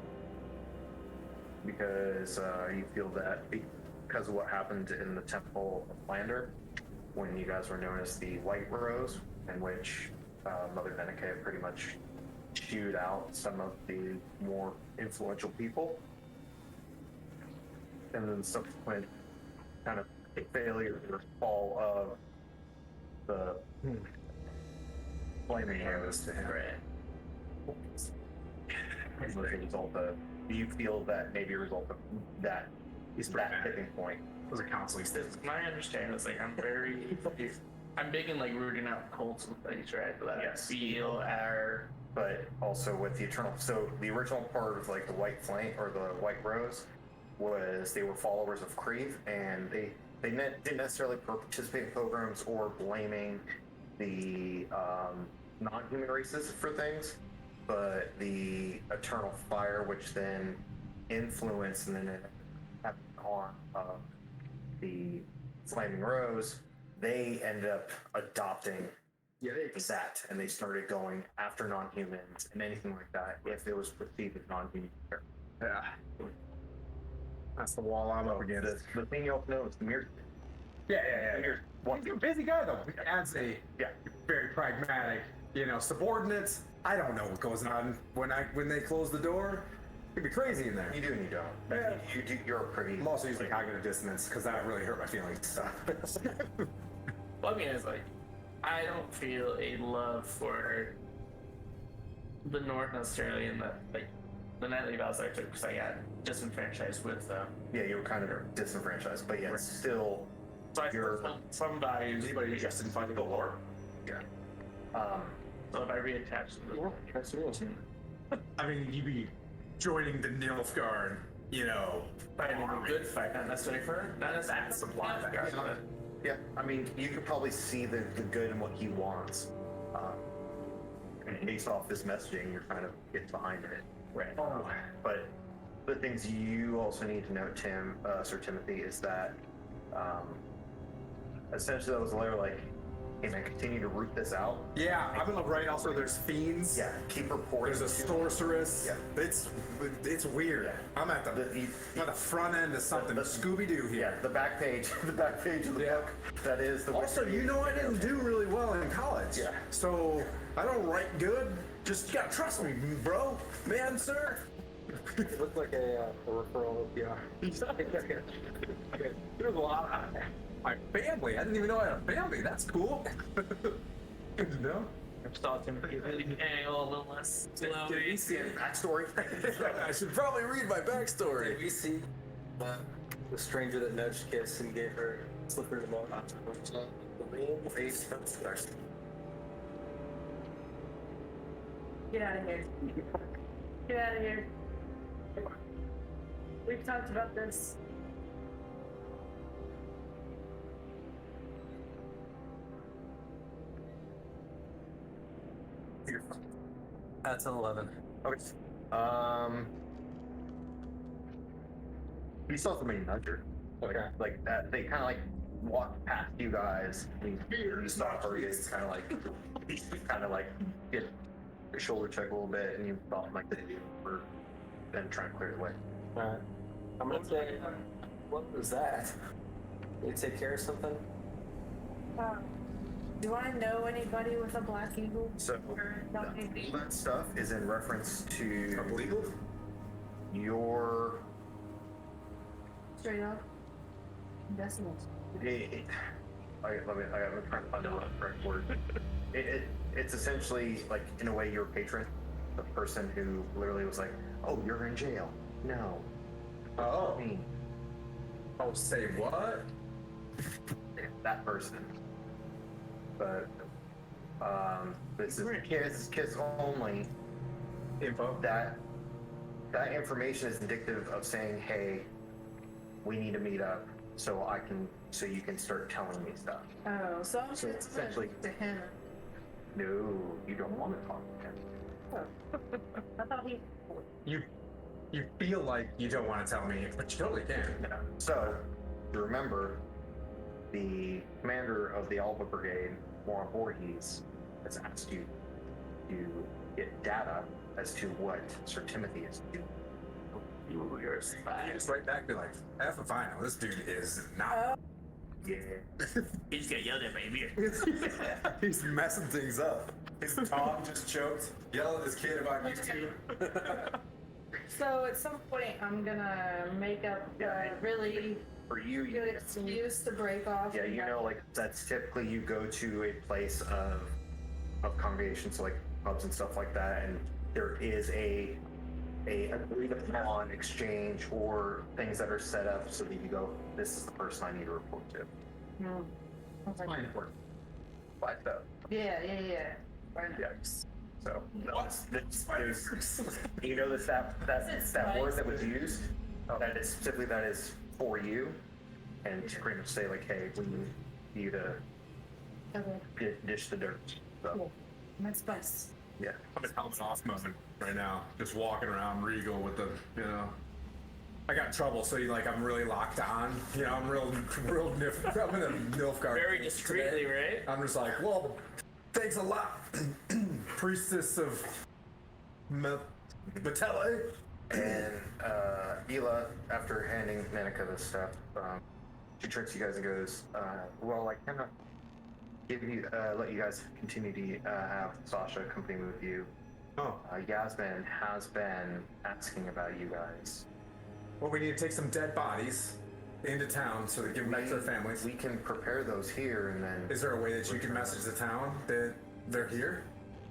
because you feel that because of what happened in the Temple of Lander when you guys were known as the White Rose, in which Mother Beneke pretty much chewed out some of the more influential people, and then subsequent kind of failure or fall of the Flaming Arrows to him. As a result of, do you feel that maybe a result of that tipping point? It was a counseling stint. My understanding is like I'm big in like rooting out cults and things, right? That Yes. feel our But also with the Eternal, so the original part of like the White Flame or the White Rose was they were followers of Creve, and they didn't necessarily participate in pogroms or blaming the non-human races for things, but the Eternal Fire, which then influenced and then it happened on the Flaming Rose, they ended up adopting that, and they started going after non-humans and anything like that if it was perceived as non-human. Yeah. That's the wall I'm up against. The thing you also know is the mirror. Yeah. He's a busy guy though. As a very pragmatic, subordinates. I don't know what goes on when they close the door. It'd be crazy in there. You do and you don't. Yeah. You're pretty. I'm also using cognitive dissonance because that really hurt my feelings. Well, I mean, it's like, I don't feel a love for the North necessarily in that, like, the nightly vows I took because I got disenfranchised with them. Yeah, you were kind of disenfranchised, but yeah, still. So I You're- feel some values. Anybody interested in finding the lore? Yeah. So if I reattach them, I mean, you'd be joining the Nilfgaard, fighting a good fight, not necessarily for, not necessarily That's some line back. Yeah, I mean, you could probably see the good in what he wants. And based off this messaging, you're kind of get behind it. Right. But the things you also need to know, Sir Timothy, is that essentially that was a layer like, hey man, continue to root this out. Yeah, I'm gonna write also there's fiends. Yeah, keep reporting. There's a to- sorceress. Yeah. It's weird. Yeah. I'm at the front end of something. the- Scooby Doo here. Yeah, the back page of the book. That is the. Also, I didn't do really well in college. Yeah. So I don't write good. Just you gotta trust me, bro, man, sir. It looked like a referral. Yeah. There's a lot of my family. I didn't even know I had a family. That's cool. Good to know. Start to really a little less slow. Did we see any backstory? I should probably read my backstory. Did we see the stranger that nudged Kiss and gave her slippers and all? The real face. Get out of here. Get out of here. We've talked about this. That's an 11. Okay. You saw somebody nudge her. Like that. They kind of like walked past you guys. And you stop her. You kind of like get your shoulder check a little bit, and you thought like they were then trying to clear the way. Alright. I'm gonna say, what was that? Did you take care of something? Do I know anybody with a black eagle? So Or all something? that stuff is in reference to Legal? your. Straight up. Decimals. I I'm trying to find the correct word. It's essentially like in a way your patron, the person who literally was like, "Oh, you're in jail." No. Oh. Me. Oh, say what? That person. But this is kids only. Info. That information is indicative of saying, "Hey, we need to meet up so you can start telling me stuff." Oh, so I'm So just essentially- to him. No, you don't want to talk to him. Oh. I thought he. You feel like you don't want to tell me, but you totally can. Yeah. So, you remember, the commander of the Alba Brigade, Warren Voorhees, has asked you to get data as to what Sir Timothy is doing. You're a spy. Just right back, be like, F if I know, this dude is not. Yeah. He just got yelled at by a beer. He's messing things up. His Tom just choked, yelled at his kid about YouTube. So at some point, I'm gonna make up a really For you, good excuse to break off. yeah, you know, like that's typically you go to a place of congregation, so like pubs and stuff like that, and there is a agreed upon exchange or things that are set up so that you go, this is the person I need to report to. Hmm. I was like, Important. But yeah. Why not? yeah. So there's you know that word that was used, that is typically that is for you, and to pretty much say like, hey, we need you to Okay, dish the dirt. So cool. That's best. yeah. I'm in helmet off mode right now, just walking around regal with the, I got in trouble, so I'm really locked on. You know, I'm I'm in a Nilfgaard. Very discreetly, right? I'm just like, well, thanks a lot, priestess of Matele. And Ela, after handing Nanika this stuff, she tricks you guys and goes, well, I cannot give you, let you guys continue to have Sasha accompany with you. Oh, Yasmin has been asking about you guys. well, we need to take some dead bodies into town so they give them back to their families. We can prepare those here, and then Is there a way that you can message the town that they're here?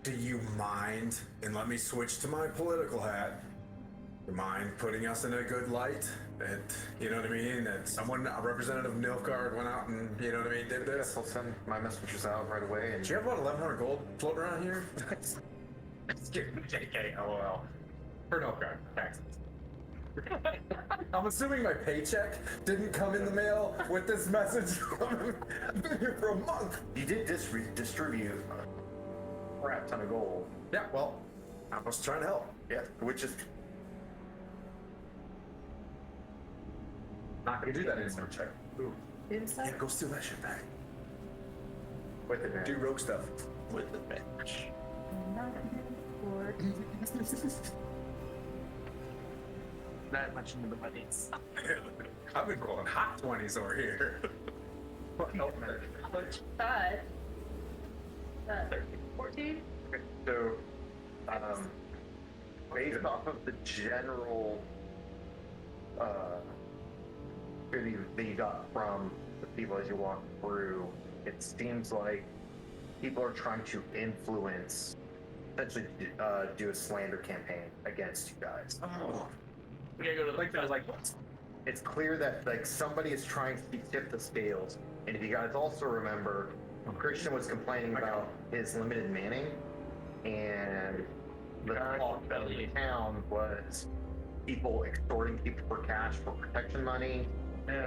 Do you mind? And let me switch to my political hat. Do you mind putting us in a good light? That, you know what I mean? That someone, a representative of Nilfgaard, went out and, you know what I mean, did this. I'll send my messengers out right away. And Do you have about 1,100 gold floating around here? JK, LOL. For Nilfgaard, taxes. I'm assuming my paycheck didn't come in the mail with this message. I've been here for a month. You did distribute a crap ton of gold. Yeah, well, I was trying to help. Yeah, which is Not gonna do that anymore, check. Ooh. Yeah, Inside? go steal that shit back. with it. Do rogue stuff. With the bench. Not for Not much into the monies. I've been rolling hot 20s over here. But 14? So, based off of the general feeling that you got from the people as you walk through, it seems like people are trying to influence, essentially do a slander campaign against you guys. Oh. We gotta go to the what? It's clear that like somebody is trying to tip the scales, and if you guys also remember, Christian was complaining about his limited manning, and the talk in town was people extorting people for cash for protection money, and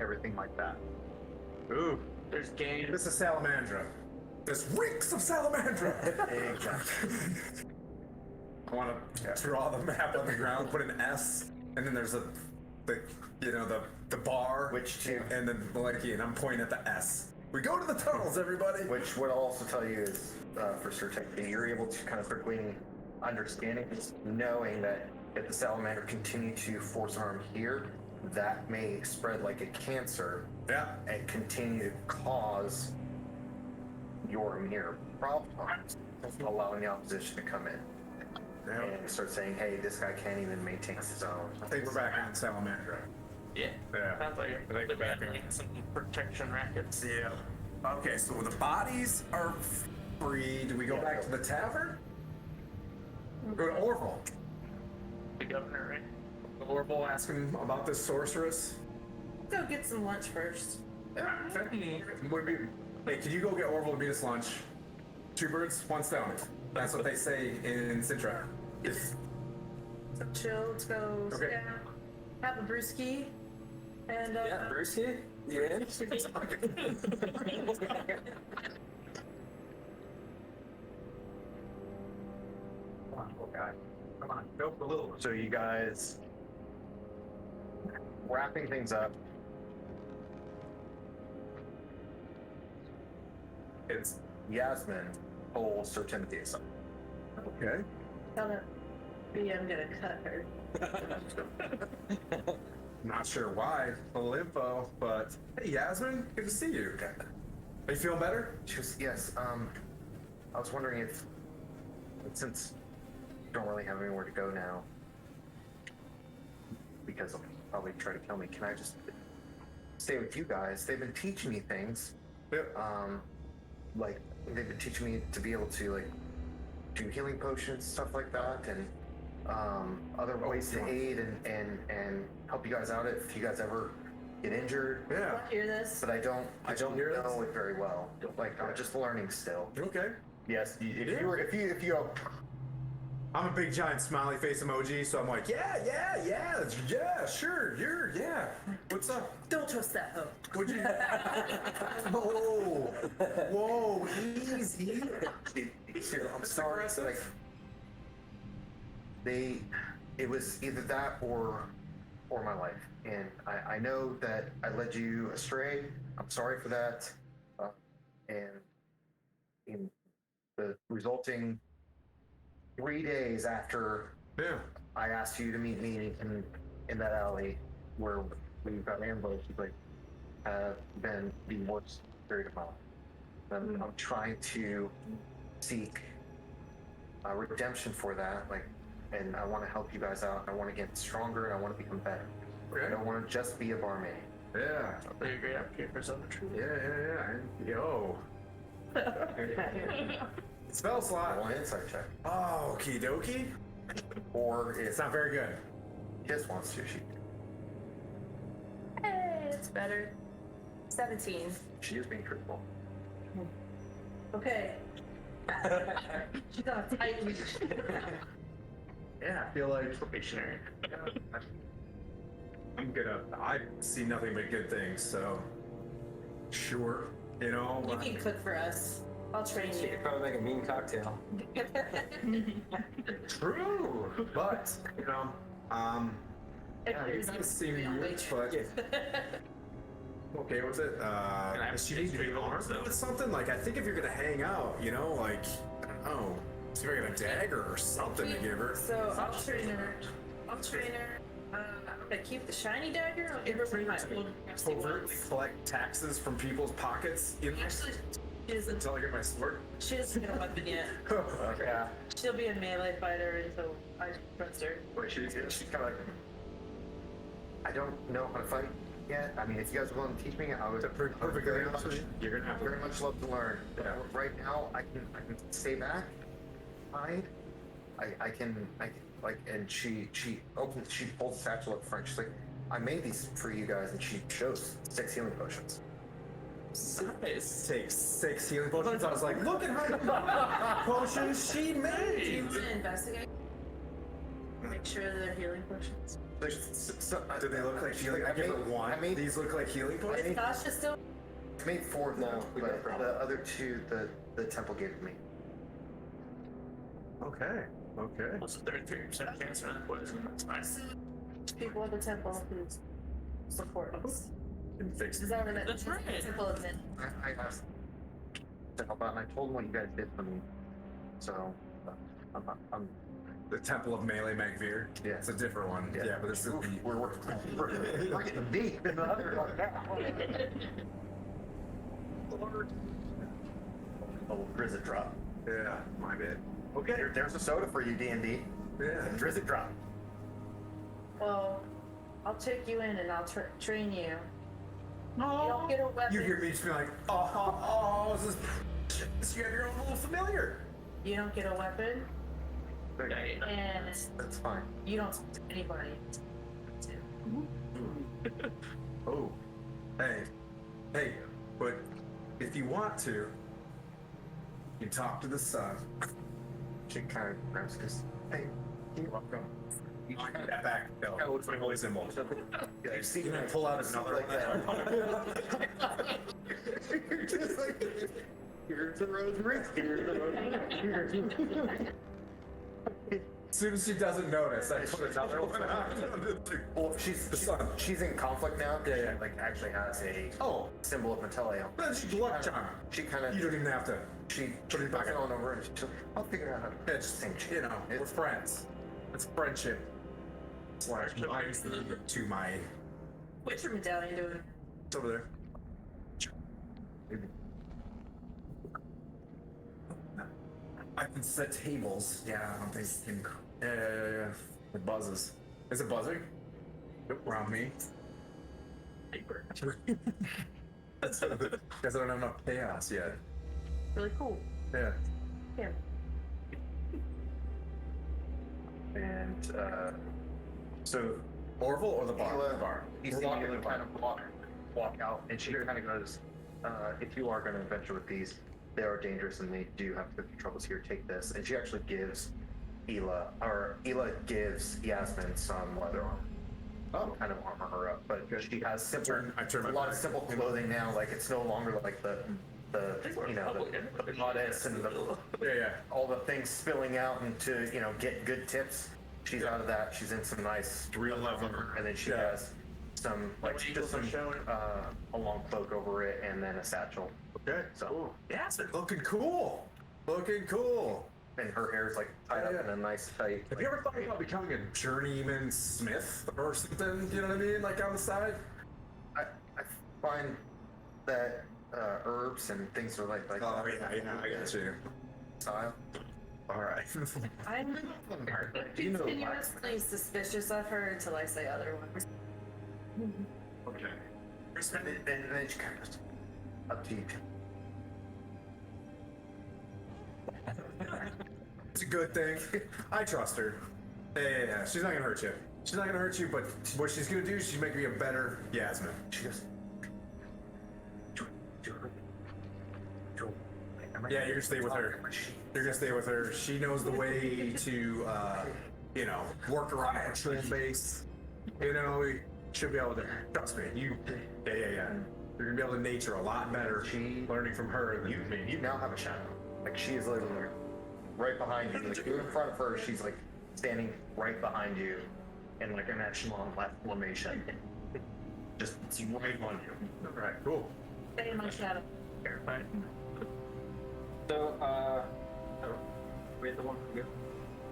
everything like that. Ooh. There's games. This is Salamandra. This reeks of Salamandra. Exactly. I want to draw the map on the ground, put an S, and then there's the bar, Which too. and then Maleki, and I'm pointing at the S. We go to the tunnels, everybody. Which what I'll also tell you is, for certain, you're able to kind of quickly understanding, just knowing that if the salamander continue to force arm here, that may spread like a cancer Yeah. and continue to cause your mere problems, allowing the opposition to come in Yeah. and start saying, hey, this guy can't even maintain his own. I think we're back on Salamandra. Yeah. Yeah. Sounds like I think they're we're back battling some protection rackets. Yeah. Okay, so the bodies are free. Do we go back to the tavern? Go to Orville. The governor, right? Orville, ask him about this sorceress. Go get some lunch first. Would be, hey, can you go get Orville to meet us lunch? 2 birds, 1 stone. That's what they say in Sintra. If So chill, let's go sit Okay. down, have a brewski, and Brewski? You in? Come on, little guy. Come on, go for a little one. So you guys wrapping things up. It's Yasmin pulls Sir Timothy aside. Okay. tell her, B, I'm gonna cut her. Not sure why. Full info, but hey, Yasmin, good to see you. Are you feeling better? She goes, yes, I was wondering if, since you don't really have anywhere to go now, because they'll probably try to kill me, can I just stay with you guys? They've been teaching me things. Yep. Like, they've been teaching me to be able to, like, do healing potions, stuff like that, and other ways to aid and help you guys out if you guys ever get injured. Yeah. Hear this? But I don't hear this? know it very well. Like, I'm just learning still. Okay. Yes, if you I'm a big giant smiley face emoji, so I'm like, yeah, sure, yeah. What's up? Don't trust that hoe. What'd you? Whoa, easy. I'm sorry, so, like, it was either that or for my life, and I know that I led you astray. I'm sorry for that, and in the resulting 3 days after Yeah. I asked you to meet me in that alley where we got ambushed, like have been the worst period of my life. I'm trying to seek redemption for that, like, and I want to help you guys out. I want to get stronger and I want to become better. Okay. I don't want to just be a barmaid. Yeah. Pretty great opportunity for some truth. Yeah. Yo. Spell I slot. want an insight check. Oh, okie dokie. Or if It's not very good. Kiss wants to, Hey, it's better. 17. she is being truthful. Okay. She's on a tight leash. Yeah, I feel like Probationary. I see nothing but good things, so sure, you know. You can cook for us. I'll train She you. could probably make a mean cocktail. True, but you know, yeah, you guys seem weird, but okay with it. Does she need to be armed with something? Like, I think if you're gonna hang out, you know, like, I don't know, see if I get a dagger or something to give her. So I'll train her. I'm gonna keep the shiny dagger. I'll give her my old rusty Overtly ones. collect taxes from people's pockets, you know, Actually, she doesn't. until I get my sword. She doesn't get a weapon yet. Yeah. She'll be a melee fighter until I trust her. But she's kind of like, I don't know how to fight yet. I mean, if you guys are willing to teach me, I would Perfectly very honest much, with you, you're gonna have to. very much love to learn. Yeah. Right now, I can stay back, hide. I can like, and she pulls the satchel up front. She's like, I made these for you guys, and she shows 6 healing potions. Nice. Take 6 healing potions. I was like, look at how many potions she Do made. you want to investigate? Make sure they're healing potions. Do they look like healing? I give her one. These look like healing Is potions. Tasha still? I made 4 of them, No, we got a but problem. the other 2 the temple gave me. Okay. Okay. What's the 33% chance of poison? That's nice. People at the temple who support us. Can fix Is that what it That's right. Temple of Min. I asked to help out, and I told them what you guys did for me. So, I'm the Temple of Melee Magvir. Yeah. It's a different one. Yeah, but this is the. we're getting deep in the other one now. Oh, Drizzt drop. Yeah, my bad. Okay, there's a soda for you, D&D. Yeah. Drizzt drop. Well, I'll take you in and I'll train you. No. You don't get a weapon. You hear me just be like, oh, this is. You have your own little familiar. You don't get a weapon, and That's fine. you don't talk to anybody. Oh, hey, but if you want to, you can talk to the sun. She kind of grabs his. Hey, you're welcome. You I get that back. No, Kinda looks like holy symbol. Yeah, you see You him can pull out another like that. You're just like, here's the rosary. Here's the rosary. As soon as she doesn't notice, I put another one on. Well, she's in conflict now. Yeah. She, like, actually has a Oh, symbol of Metellio. then she's luck charm. She kind of You don't even have to. she Put it puts back it on over and she's like, I'll figure out how to It's sing. you know, we're friends. It's friendship. Slash binds to my. What's your medallion doing? It's over there. I can set tables. Yeah, I don't think it can. Yeah. It buzzes. Is it buzzing? Around me. Paper. Because I don't have enough chaos yet. Really cool. Yeah. Here. And so Orville or the bar? Hila, The bar. you see Hila kind of walk out, and she kind of goes, if you are going to venture with these, they are dangerous and they do have a few troubles here. Take this. And she actually gives Hila gives Yasmin some leather armor. Oh. Kind of armor her up, but she has simple, I turn my a lot of back. simple clothing now. Like, it's no longer like the bodice and Yeah. all the things spilling out into, get good tips. She's out of that. She's in some nice Real leather. and then she Yeah. has some like What just eagles some are showing? a long cloak over it, and then a satchel. Okay. So Yeah, it's looking cool. Looking cool. and her hair's like tied up in a nice tight. Have you ever thought about becoming a journeyman smith or something? You know what I mean? Like on the side? I find that herbs and things are like Oh, yeah, I got you. style. All right. I'm You know, continuously suspicious of her until I say otherwise. Okay. and then she kind of goes, up to you. It's a good thing. I trust her. Yeah. She's not gonna hurt you. She's not gonna hurt you, but what she's gonna do is she's make you a better Yasmin. She goes, Yeah, you're gonna stay with her. You're gonna stay with her. She knows the way to, work around a patrol base. You know, we should be able to. Trust me. Yeah. You're gonna be able to nature a lot better. Learning from her than me. you now have a shadow. Like she is literally right behind you. Like you're in front of her. She's like standing right behind you in like an echelon formation. Just it's right on you. All right. Cool. Stay in my shadow. Terrified. So, we the one for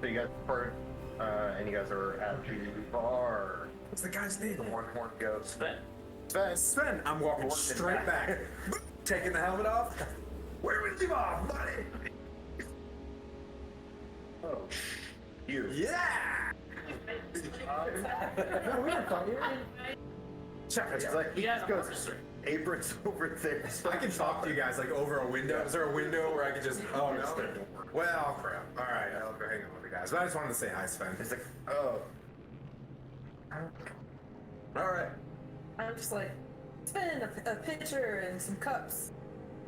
So you guys part, and you guys are at the bar. What's the guy's name? The one horn goes. But Sven. Sven. I'm walking Working straight back. back. Taking the helmet off. Where do we leave off, buddy? Oh, you. Yeah. No, we didn't come here. Check it It's out. like he yeah, just goes. Apron's over there. I can talk to you guys like over a window. Is there a window where I can just? Oh no. Well, crap. All right, I'll go hang out with you guys. But I just wanted to say hi, Sven. He's like, oh. All right. I'm just like, spin a pitcher and some cups.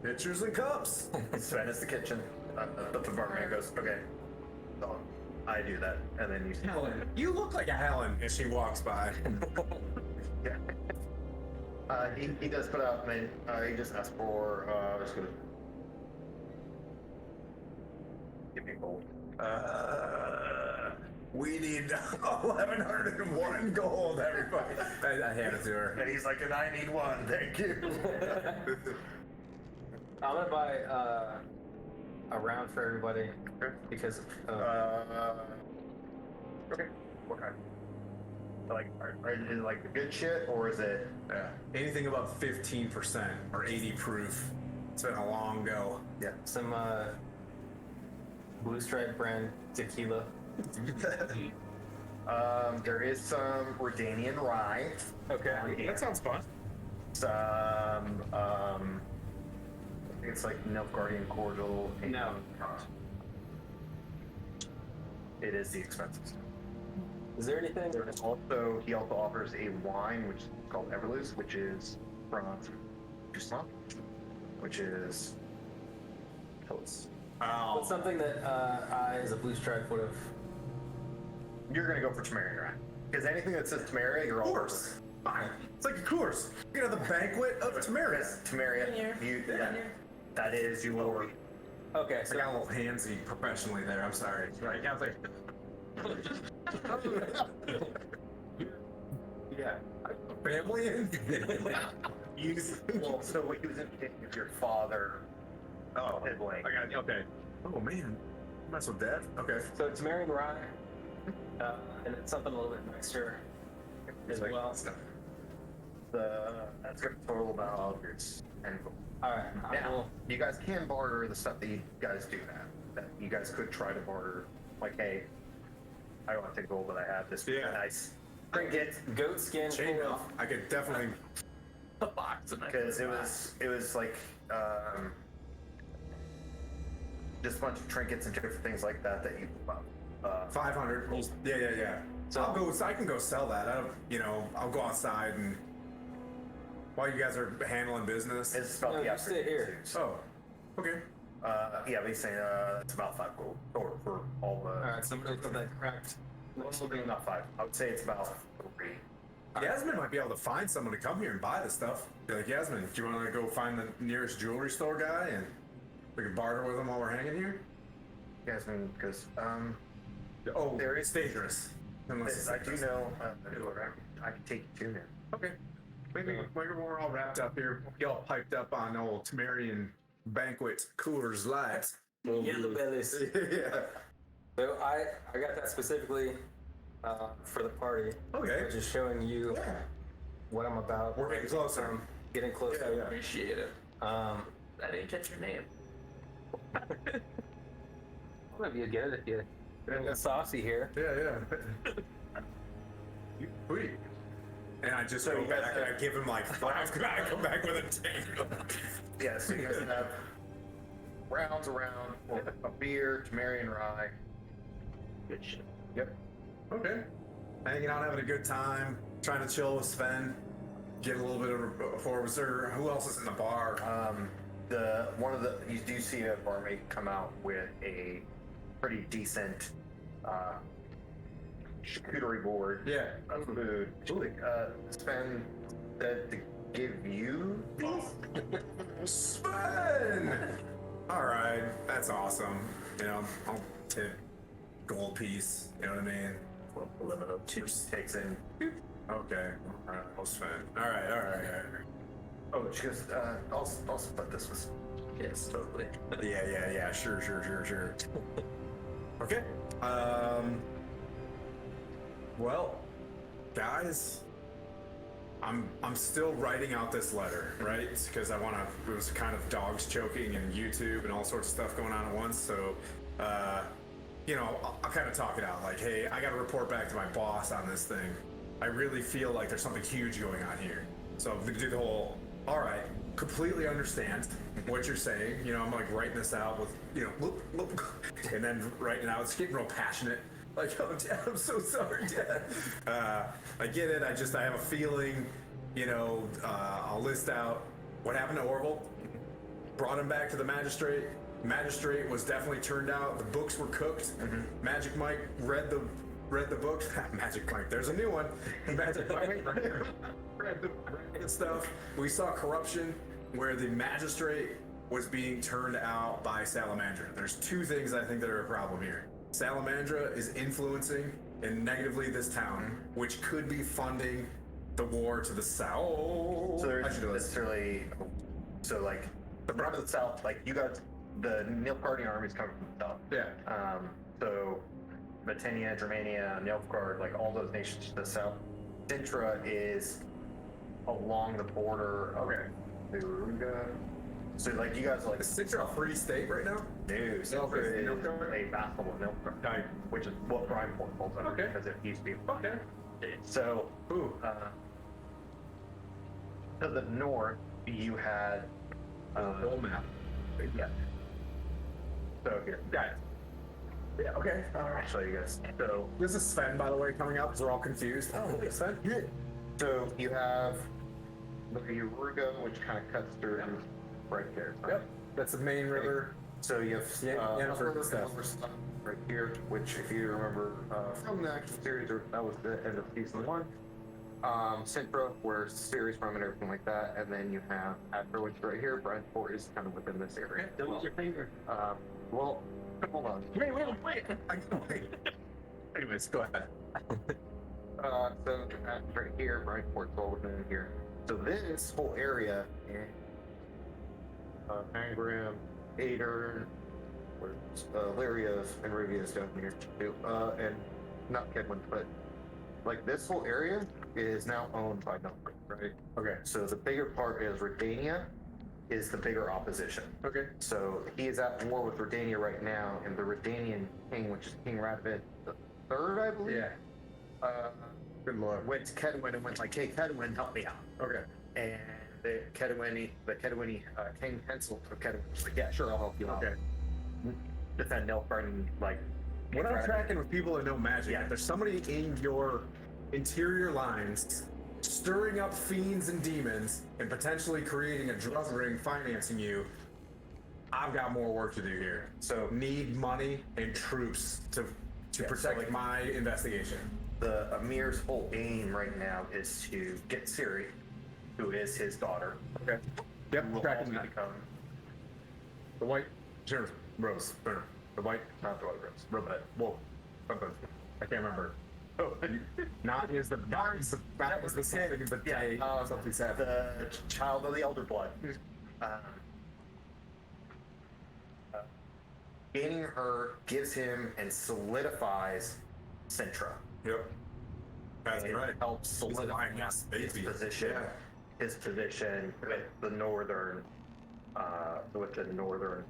Pictures and cups. Sven is the kitchen. But the barman goes, okay. So I do that, and then you. Helen, you look like a Helen as she walks by. Yeah. He does put out, and he just asks for, just gonna give me gold. We need 1,101 gold, everybody. I hand it to her. And he's like, and I need one, thank you. I'm gonna buy a round for everybody because Okay. What kind? Like, is it like the good shit, or is it? Yeah. Anything above 15% or 80 proof. It's been a long go. Yeah. some Blue Stripe brand tequila. There is some Redanian rye. Okay. That sounds fun. Some, I think it's like Nilfgaardian cordial. No. It is the expensive stuff. Is there anything? He also offers a wine which is called Everluce, which is from Juslan, which is What's Oh. something that I, as a Blue Stripe, would have. you're gonna go for Temeria, right? Because anything that says Temeria, you're all Course. Fine. It's like a course. You know the banquet of Temeria. Temeria, Here. yeah, that is your. Okay, I so got a little handsy professionally there. I'm sorry. Right. I was like, yeah. family in. Well, so he was in with your father. Oh, Sibling. I got okay. Oh man, mess with dad. Okay. So it's Tamarian rye, and it's something a little bit nicer as Like, well. That's gonna total about it's 10 gold. All right. I Now, will. you guys can barter the stuff that you guys do have. That you guys could try to barter, like, hey, I don't want to take gold, but I have this Yeah. nice trinket. Goat skin. Chain off. I could definitely. a box of Because it was like just a bunch of trinkets and different things like that that you 500. Yeah. So- I'll go. I can go sell that. I don't. I'll go outside and while you guys are handling business. it's about No, the you effort sit here. too, so, Oh. Okay. yeah, but he's saying it's about 5 gold for all the. All right. So I'm gonna put that correct. Not 5. I would say it's about 3. Yasmin might be able to find someone to come here and buy the stuff. Be like, Yasmin, do you want to go find the nearest jewelry store guy and we can barter with him while we're hanging here? Yasmin goes, Oh, There it's dangerous. Unless it's I do dangerous. know. I can take you to there. Okay. Maybe when we're all wrapped up here, we'll be all piped up on old Temerian banquet Coors Light. Yellow bellies. Yeah. So I got that specifically for the party. Okay. Just showing you what I'm about. We're getting closer. Getting closer. Yeah. Appreciate it. I didn't catch your name. Maybe you get it if you're a little saucy here. Yeah. Sweet. And I just go you guys back and I give him like 5 and I come back with a 10. Yeah, so you guys have rounds around, a beer, Tamarian rye. Good shit. Yep. Okay. Hanging out, having a good time, trying to chill with Sven. Get a little bit of rapport. Was there, who else is in the bar? You do see a barmaid come out with a pretty decent charcuterie board Yeah. of food. Sven said to give you these. Sven! Alright, that's awesome. You know, I'll tip gold piece, you know what I mean? Just takes in. Okay. Alright, I'll Sven. Alright. Oh, she goes, I'll split this with. Yes, totally. Yeah, sure. Okay. Well, guys, I'm still writing out this letter, right? Because it was kind of dogs choking and YouTube and all sorts of stuff going on at once. So, I'll kind of talk it out. Like, hey, I got to report back to my boss on this thing. I really feel like there's something huge going on here. So I'm gonna do the whole, all right, completely understand what you're saying. I'm like writing this out with, whoop, and then writing it out. It's getting real passionate. Like, oh, Dad, I'm so sorry, Dad. I get it. I have a feeling, I'll list out what happened to Orville, brought him back to the magistrate. Magistrate was definitely turned out. The books were cooked. Magic Mike read the books. Magic Mike, there's a new one. Magic Mike read the stuff. We saw corruption where the magistrate was being turned out by Salamandra. There's 2 things I think that are a problem here. Salamandra is influencing and negatively this town, which could be funding the war to the south. So there's I should do this. necessarily, so like the part of the south, like you got the Nilfgaardian armies coming from the south. Yeah. So Britannia, Germania, Nilfgaard, like all those nations to the south. Sintra is along the border of Uruga. So like you guys are like Is Sintra a free state right now? No, Sintra is a vassal of Nilfgaard, which is what Brimeport falls under because it used to be. Okay. So, to the north, you had Whole map. yeah. So here, Got it. Yeah, okay. all right. So you guys, so This is Sven, by the way, coming out because we're all confused. Oh, hey, Sven. Yeah. so you have the Uruga, which kind of cuts through right there. Yep. That's the main river. So you have Yennefer stuff. right here, which if you remember from the actual series, that was the end of season 1. Sintra, where Ceres from and everything like that, and then you have after which right here, Brentford is kind of within this area. That was your favorite. Well, hold on. Wait. I can wait. Anyways, go ahead. So right here, Brentford's all within here. So this whole area, Angram, Ader, where's Larios and Rubius down here too, and not Kedwin, but like this whole area is now owned by Nilfgaard, right? Okay. So the bigger part is Redania is the bigger opposition. Okay. So he is at war with Redania right now, and the Redanian king, which is King Radvid III, I believe. Yeah. Good lord. Went to Kedwin and went like, "Hey, Kedwin, help me out." Okay. And the Kedwini King Pencil of Kedwin was like, "Yeah, sure, I'll help you out." Okay. Defend Nilfgaard and like. When I'm tracking with people that know magic, Yeah. if there's somebody in your interior lines stirring up fiends and demons and potentially creating a drug ring financing you, I've got more work to do here. So need money and troops to protect like- my investigation. The Amir's whole aim right now is to get Ciri, who is his daughter. Okay. who Yep. will Tracking also that. become The white. Sure. Rose. The white. not the white rose, but well, something. I can't remember. Oh, not is the something the day something said. The child of the elder blood. Gaining her gives him and solidifies Sintra. Yep. That's It right. helps solidify Yes, his baby. position. Yeah. His position with the northern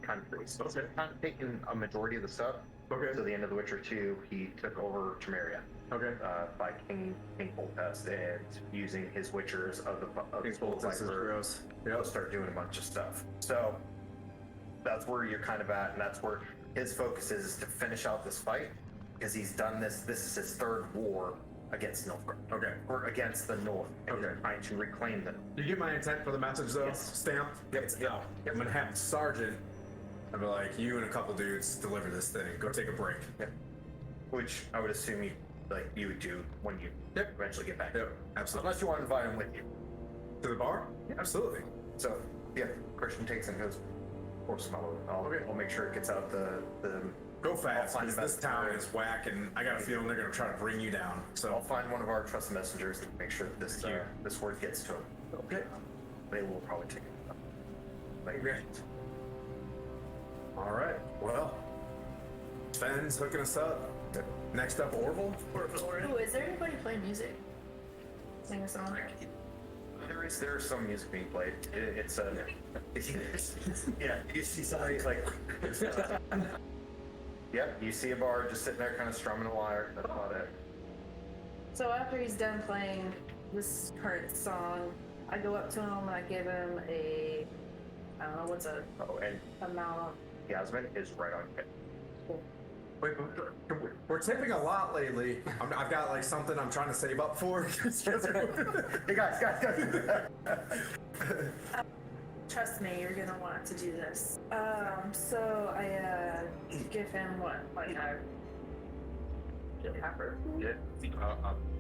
countries. Okay. Kind of taking a majority of the stuff. Okay. So the end of The Witcher 2, he took over Temeria. Okay. By King Foltest and using his Witchers of King Foltest is gross. Yep. Start doing a bunch of stuff. So that's where you're kind of at, and that's where his focus is to finish out this fight, because he's done this. This is his third war against Nilfgaard. Okay. Or against the North. And Okay. he's trying to reclaim them. You get my intent for the message though? Yes. Stamped? Yep. Yep. I'm gonna have the sergeant. I'll be like, you and a couple dudes deliver this thing. Go take a break. Yep. Which I would assume you would do when you Yep. eventually get back. Yep. Absolutely. Unless you want to invite him with you. To the bar? Yeah. Absolutely. So yeah, Christian takes and goes. Force him out. I'll make sure it gets out the Go fast, I'll find because the this best town time. is whack, and I got a feeling they're gonna try to bring you down. I'll So find one of our trusted messengers and make sure that this Thank you. this word gets to him. okay. They will probably take it up. Like, Great. All right. Well, Sven's hooking us up. Next up, Orville. Ooh, is there anybody playing music? Sing a song. there's some music being played. It's a yeah. You see somebody like yep. You see a bard just sitting there, kind of strumming a lyre. That's about it. So after he's done playing this current song, I go up to him and I give him a, I don't know, what's a Oh, and amount. Yasmin is right on it. Wait, we're tipping a lot lately. I've got like something I'm trying to save up for. Hey guys. Trust me, you're gonna want to do this. So I give him what, like a copper? Yeah.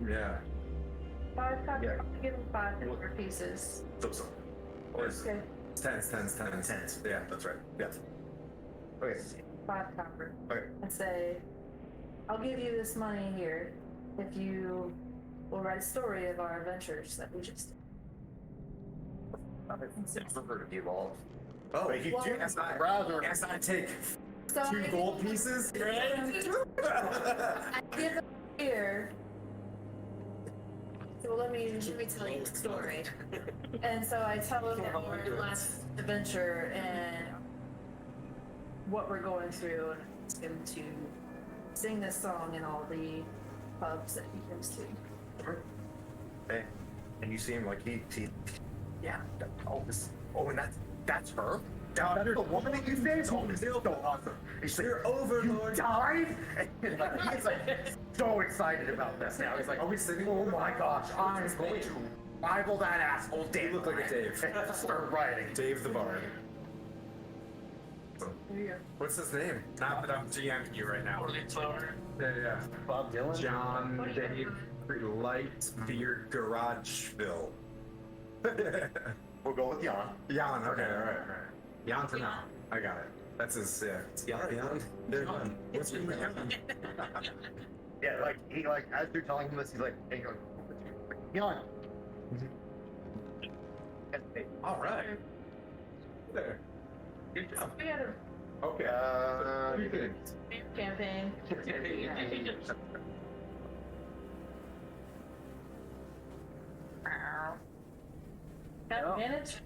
Yeah. 5 copper. Yeah. I give him 5 copper pieces. So. Okay, Tens. Yeah, that's right. Yeah. Okay. 5 copper. Okay. And say, I'll give you this money here if you will write a story of our adventures that we just did. I've never heard of you all. Oh, But you Well, do yes, I rather. Yes, I take So 2 gold pieces. I give him here. So let me tell you the story. And so I tell him our last adventure and what we're going through, and ask him to sing this song in all the pubs that he goes to. And you see him like he yeah. And that's her. That's the woman that you saved. Oh, this is so awesome. He's like, You're overlord. You died. And like, he's like so excited about this now. He's like, Are we singing? oh my gosh, I'm going to rival that asshole Dave. You look like a Dave. And start writing. Dave the Bard. There you go. What's his name? Not that I'm GMing you right now. Yeah. Bob Dylan? John Dave Lightbeard Garageville. We'll go with Jan. Jan, okay, alright. Jan for now. I got it. That's his, yeah. It's Jan. What's your name? Yeah, like he like as you're telling him this, he's like, hey, Jan. Alright. There. We had a Okay. You can. campaign. Got advantage?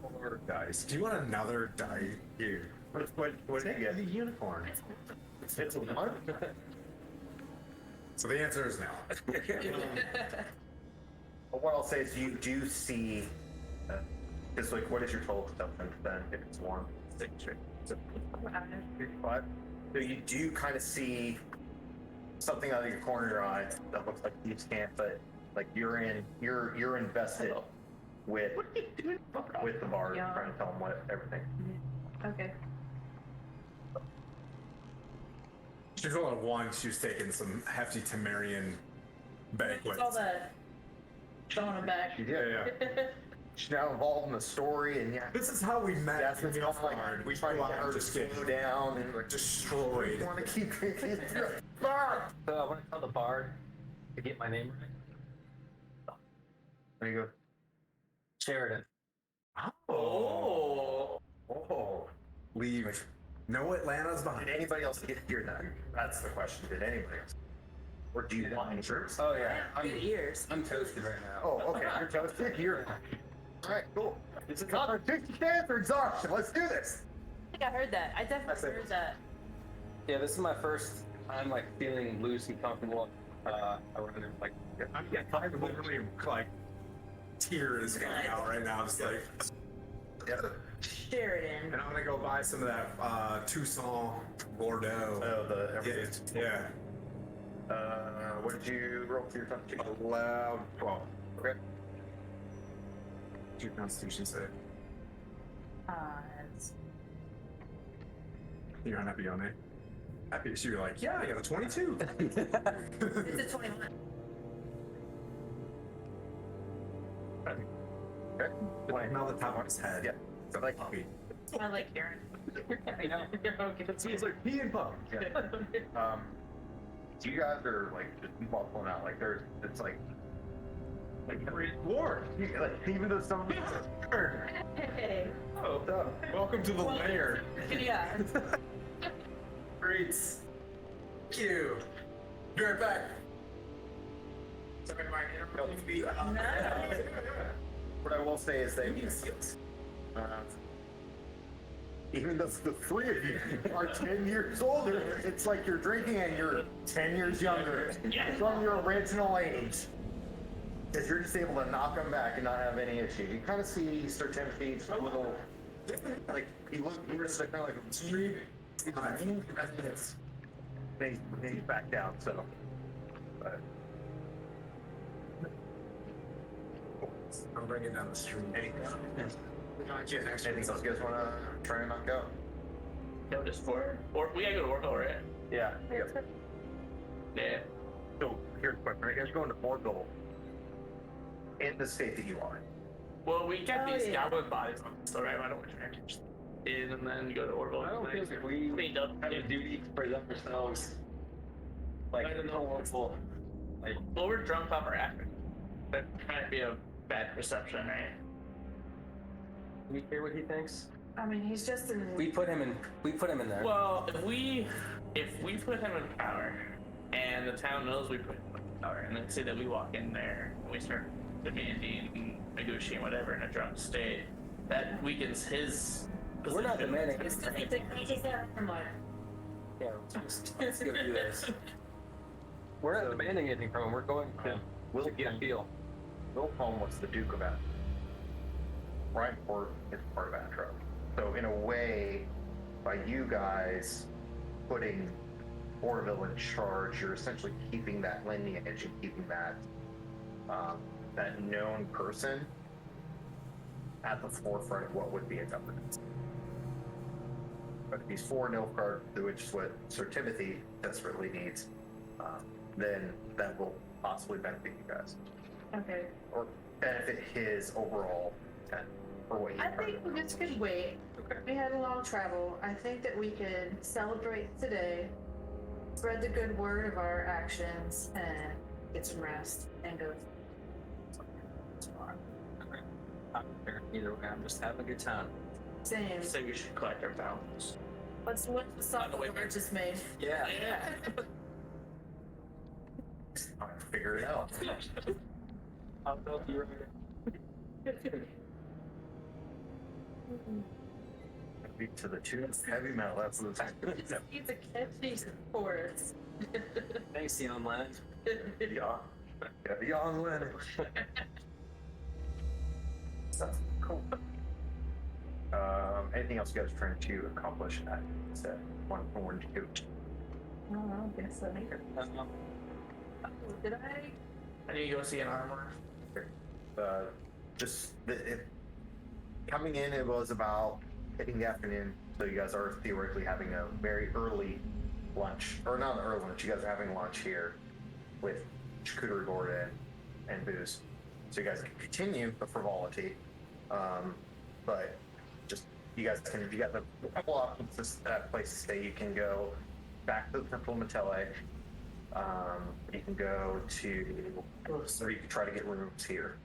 More dice. Do you want another die here? What did you get? The unicorn. It's a one. So the answer is no. But what I'll say is you do see, it's like, what is your total stuff then? If it's 1, 6, 5. So you do kind of see something out of your corner of your eye that looks like thieves can't, but like you're invested with the bard, Yeah. trying to tell him everything. Okay. She's only 1. She was taking some hefty Temerian banquets. It's all that throwing him back. Yeah. she's now involved in the story, and yeah, This is how we met. that's what's off like. guard. We try to get her to just get slow down and like destroyed. want to keep drinking. So I want to tell the bard to get my name right. There you Sheridan. Oh. Oh. Leave. No Atlanta's go. behind. Did anybody else get here then? That's the question. Did anybody else? Or do you want insurance? Oh yeah. Good ears. I'm toasted right now. Oh, okay. You're toasted. You're. All right, cool. This is our 50 chance for exhaustion. Let's do this. I think I heard that. I definitely heard that. Yeah, this is my first time like feeling loose and comfortable around him. Like I'm literally like tears coming out right now. Just like, Yeah. Sheridan. and I'm gonna go buy some of that Tucson Bordeaux. Oh, the Yeah. what did you roll for your constitution? Allowed 12. Okay. What's your constitution say? It's You're unhappy on it. Happy. So you're like, yeah, I got a 22. it's a 21. Okay. Like, now the top of his head. Yeah. So like, I like Aaron. I know. He's like, pee and puff. so you guys are like just buckling out. Like there's, it's like Lord. like even though some of them are Hey. Oh, welcome to the lair. Yeah. Great. Thank you. Be right back. Sorry, my No. What I will say is that even though the three of you are 10 years older, it's like you're drinking and you're 10 years younger from your original age. Because you're just able to knock them back and not have any issue. You kind of see Sir Timothy a little, like, he was kind of like a street. Then he's back down, so. But, I'm bringing down the street. anything else you guys want to try and knock out? No, just for or we gotta go to Orville, right? Yeah. Yeah. So here's the question: are you guys going to Orville in the state that you are? Well, we got Oh, these yeah. goblin bodies on, so right? Why don't we try to just in and then go to Orville? I don't think we cleaned up. have a duty to present ourselves like I don't know. normal. Like Well, we're drunk off our after. That might be a bad perception, right? we hear what he thinks. I mean, he's just in. We put him in there. Well, if we put him in power, and the town knows we put him in power, and then say that we walk in there and we start demanding, negotiating, whatever in a drunk state, that weakens his. We're not position. demanding. It's because he thinks that from what? Yeah, let's go do this. We're not demanding anything from him. We're going to get a feel. Wilhelm was the Duke of Antwerp. Rheinport is part of Antwerp. So in a way, by you guys putting Orville in charge, you're essentially keeping that lineage and keeping that that known person at the forefront of what would be a government. But if he's for Nilfgaard, which is what Sir Timothy desperately needs, then that will possibly benefit you guys. Okay. Or benefit his overall intent for what he's I trying think to do. this could wait. We had a long travel. I think that we could celebrate today, spread the good word of our actions, and get some rest and go tomorrow. I don't care either way. I'm just having a good time. Same. So we should collect our balance. What's the song the way we just made? Yeah. I'll figure it out. I'll help you right. Beat to the tune of heavy metal. That's the He's a catchy chorus. Thanks, young lad. yeah. Heavy on Lennon. That's cool. Anything else you guys are trying to accomplish at that one to do? Oh, I guess so. Did I? I need to go see an armor. Coming in, it was about hitting the afternoon, so you guys are theoretically having a very early lunch, or not an early lunch. You guys are having lunch here with charcuterie board and booze, so you guys can continue the frivolity But just you guys can, you got a couple options. This place to stay. You can go back to the Temple of Metele. You can go to, or you can try to get rooms here.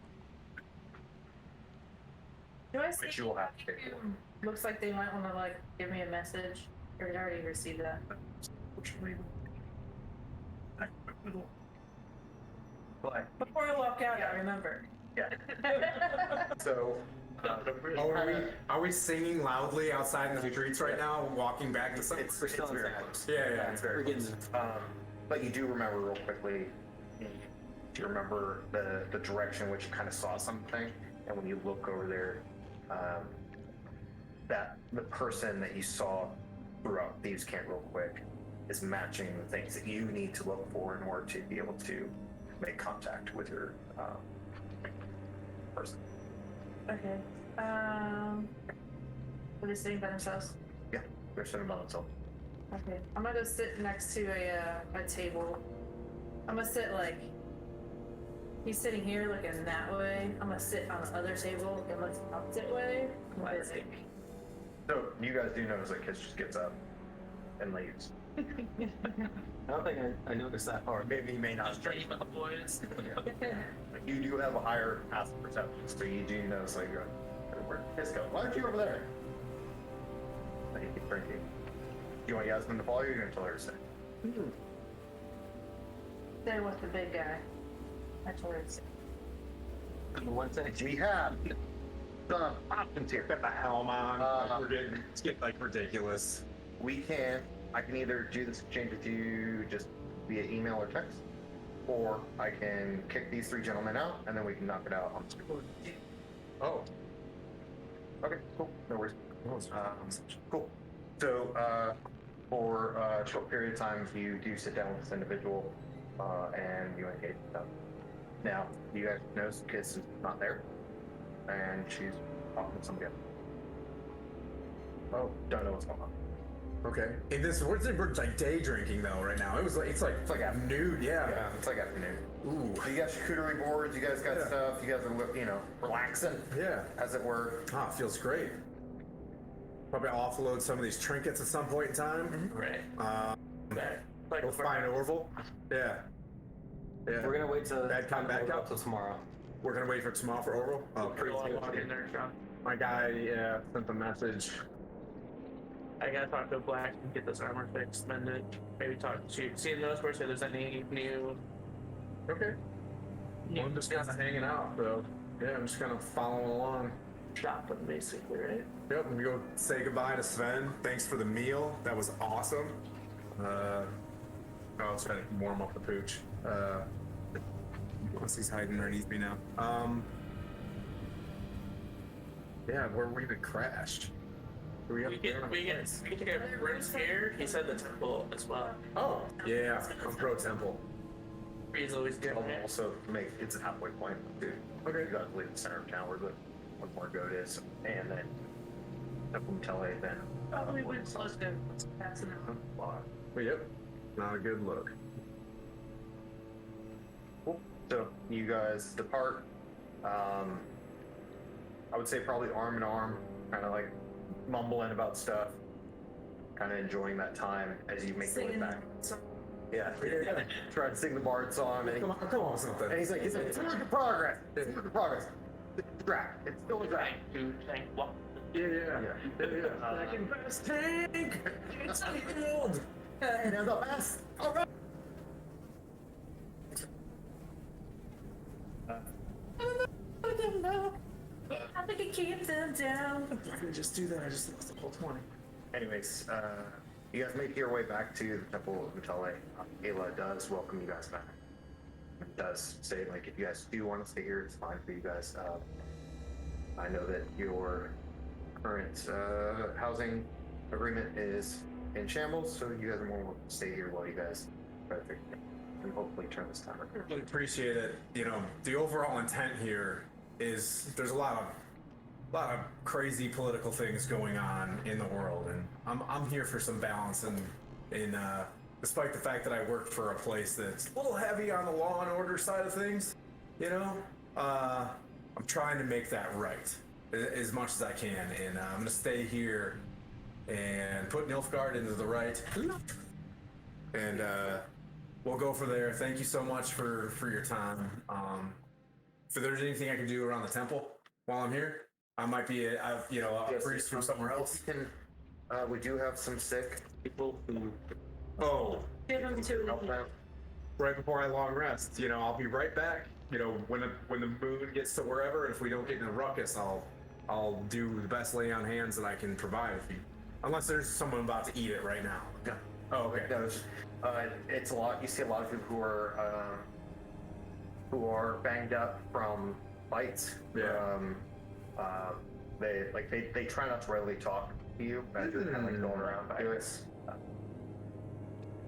Do I see? Which you will have to pay for. Looks like they might want to like give me a message. Or did I already received that? But Before I walk out, I remember. yeah. So Are we singing loudly outside in the streets right now, walking back to something? it's still very inside. close. Yeah, It's very We're getting close. But you do remember real quickly. Do you remember the direction which you kind of saw something, and when you look over there, that the person that you saw throughout Thieves' Camp real quick is matching the things that you need to look for in order to be able to make contact with your person. Okay. Are they sitting by themselves? Yeah, they're sitting by themselves. Okay. I'm gonna go sit next to a table. I'm gonna sit like he's sitting here looking that way. I'm gonna sit on the other table and look the opposite way. So you guys do notice that Kiss just gets up and leaves. I don't think I noticed that part. Maybe he may not. Straight up, boys. You do have a higher passive perception, so you do notice like where'd Kiss go? Why aren't you over there? Like you keep drinking. Do you want Yasmin to follow you? Or you're gonna tell her to stay. Stay with the big guy. I told her to sit. One thing. We have some options here. Get the helm on. Uh, It's getting like ridiculous. I can either do this exchange with you just via email or text, or I can kick these three gentlemen out and then we can knock it out on Discord. Oh. Okay, cool. No worries. Cool. So, for a short period of time, you do sit down with this individual and you engage with them. Now, you guys notice Kiss is not there, and she's talking to somebody else. Oh, don't know what's going on. Okay. In this, we're like day drinking though right now. It's like afternoon. Yeah. Yeah, it's like afternoon. Ooh. So you got charcuterie boards, you guys got Yeah. stuff, you guys are, relaxing, Yeah. as it were. Ah, it feels great. Probably offload some of these trinkets at some point in time. Right. Like We'll find Orville. Yeah. Yeah. We're gonna wait till Bad cop, bad cop. till tomorrow. We're gonna wait for tomorrow for Orville. Oh, Pretty long walk in there, Sean. my guy, sent a message. I gotta talk to Black and get this armor fixed, mended. Maybe talk to see the notes where say there's any new. Okay. Well, I'm just kind of hanging out, so yeah, I'm just kind of following along. Shopping, basically, right? Yep, let me go say goodbye to Sven. Thanks for the meal. That was awesome. I was trying to warm up the pooch. Unless he's hiding underneath me now. Yeah, where we even crashed. Do we have We get rooms here. He said the temple as well. Oh, yeah, I'm pro temple. He's always good. It'll also it's a halfway point, dude. Okay. You gotta leave the center of town where the one more goat is, and then Temple Tele, then. Probably went close to passing out. But yep, not a good look. Cool. So you guys depart. I would say probably arm in arm, kind of like mumbling about stuff, kind of enjoying that time as you make your way Singing back. some Yeah. Try to sing the Bard song, and, Come on, something. and he's like, it's a work in progress. It's a work in progress. It's a drag. It's still a drag. Thank what? Yeah. Second best tank. It's killed. And the best. All right. I think it keeps them down. I can just do that. I just lost the whole 20. Anyways, you guys make your way back to the Temple of Metele. Ayla does welcome you guys back. It does say, like, if you guys do want to stay here, it's fine for you guys. I know that your current housing agreement is in shambles, so you guys are more welcome to stay here while you guys try to figure it out and hopefully turn this time around. Really appreciate it. You know, the overall intent here is there's a lot of crazy political things going on in the world, and I'm here for some balance. And despite the fact that I work for a place that's a little heavy on the law and order side of things, you know, I'm trying to make that right. as much as I can, and I'm gonna stay here and put Nilfgaard into the right, and we'll go for there. Thank you so much for your time. If there's anything I can do around the temple while I'm here, I might be a priest from somewhere else. We do have some sick people who Oh, Give them to help out. right before I long rest, I'll be right back. When the moon gets to wherever, if we don't get in a ruckus, I'll do the best lay on hands that I can provide. Unless there's someone about to eat it right now. Yeah. Oh, okay. No, it's a lot. You see a lot of people who are banged up from fights. Yeah. They try not to readily talk to you as you're kind of like going around back.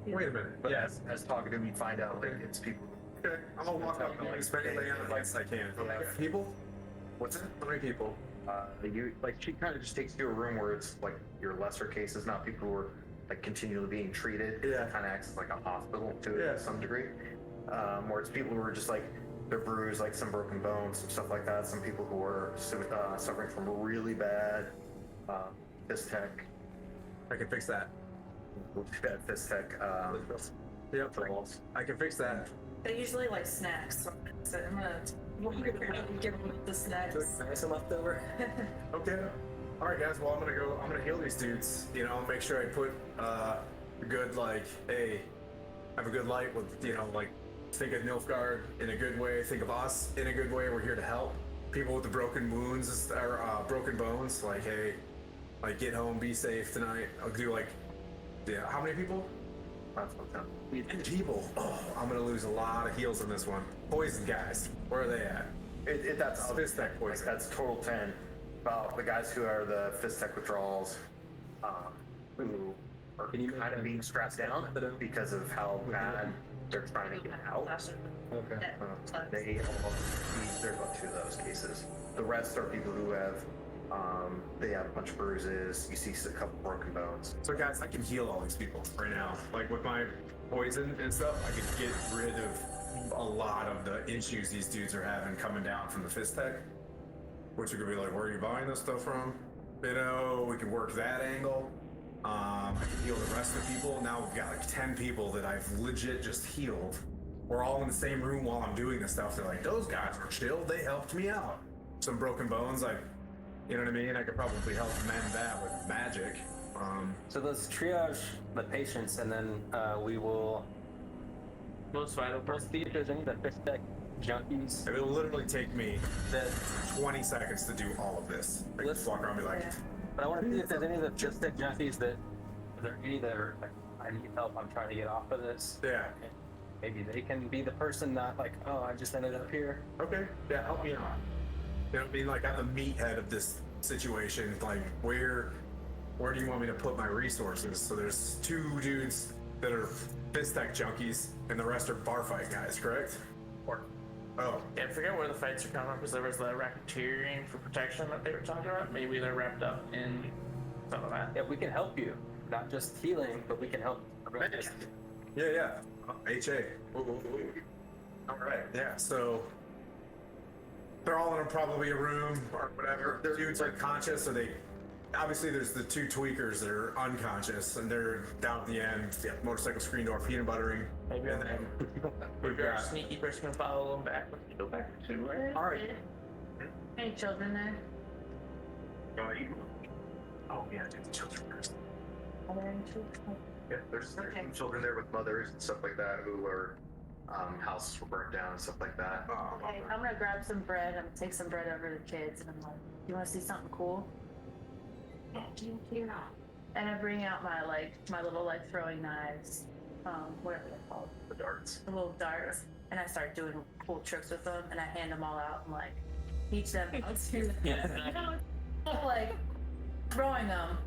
Wait a minute. But Yeah. as talking to them, you find out like it's people. Okay. I'm gonna walk up and as many lay on hands as I can. People? What's it? How many people? She kind of just takes you to a room where it's like your lesser cases, not people who are like continually being treated. Yeah. It kind of acts as like a hospital to some degree. Where it's people who are just like they're bruised, like some broken bones, some stuff like that. Some people who are suffering from really bad fist tech. I can fix that. Bad fist tech. Yep. Troubles. I can fix that. They usually like snacks. So I'm gonna give them the snacks. Some leftover. Okay. All right, guys. Well, I'm gonna heal these dudes. Make sure I put a good have a good light with think of Nilfgaard in a good way. Think of us in a good way. We're here to help people with the broken wounds or broken bones. Like, hey, get home, be safe tonight. I'll do how many people? That's what's up. 10 people. Oh, I'm gonna lose a lot of heals in this one. Poison guys. Where are they at? That's Fist tech poison. That's total 10. About the guys who are the fist tech withdrawals, who are kind of being strapped down because of how bad they're trying to get out. Okay. There's about 2 of those cases. The rest are people who have, they have a bunch of bruises. You see a couple broken bones. So guys, I can heal all these people right now. With my poison and stuff, I can get rid of a lot of the issues these dudes are having coming down from the fist tech. Which you could be like, where are you buying this stuff from? We can work that angle. I can heal the rest of the people. Now we've got 10 people that I've legit just healed. We're all in the same room while I'm doing this stuff. They're like, those guys were chill. They helped me out. Some broken bones, you know what I mean? I could probably help mend that with magic. So let's triage the patients, and then we will. Most vital We'll person. see if there's any of the fish tech junkies. It'll literally take me 20 seconds to do all of this. I can just walk around and be like, But I want to see if there's any of the fish tech junkies that. Are there any that are like, I need help, I'm trying to get off of this? yeah. And maybe they can be the person, not like, oh, I just ended up here. Okay, yeah, help me out. You know what I mean? I'm the meathead of this situation. Where do you want me to put my resources? So there's 2 dudes that are fist tech junkies, and the rest are bar fight guys, correct? Oh, Yeah, I forget where the fights are coming from because there was the racketeering for protection that they were talking about. Maybe they're wrapped up in some of that. Yeah, we can help you. Not just healing, but we can help. yeah. HA. All right, yeah. So they're all in probably a room or whatever. The dudes are conscious, so obviously there's the 2 tweakers that are unconscious, and they're down at the end. Yeah, motorcycle screen door, peanut buttering. Maybe And then we've You're a got. sneaky person can follow them back when you go back to where? All right. Any children there? Oh yeah, do the children first. Are there any children? Yeah, there's Okay. some children there with mothers and stuff like that who are houses were burnt down and stuff like that. Okay, I'm gonna grab some bread. I'm gonna take some bread over to the kids, and I'm like, "You want to see something cool?" Yeah. And I bring out my little throwing knives, whatever they're called, The darts. the little darts, and I start doing cool tricks with them, and I hand them all out and teach them how to, throwing them,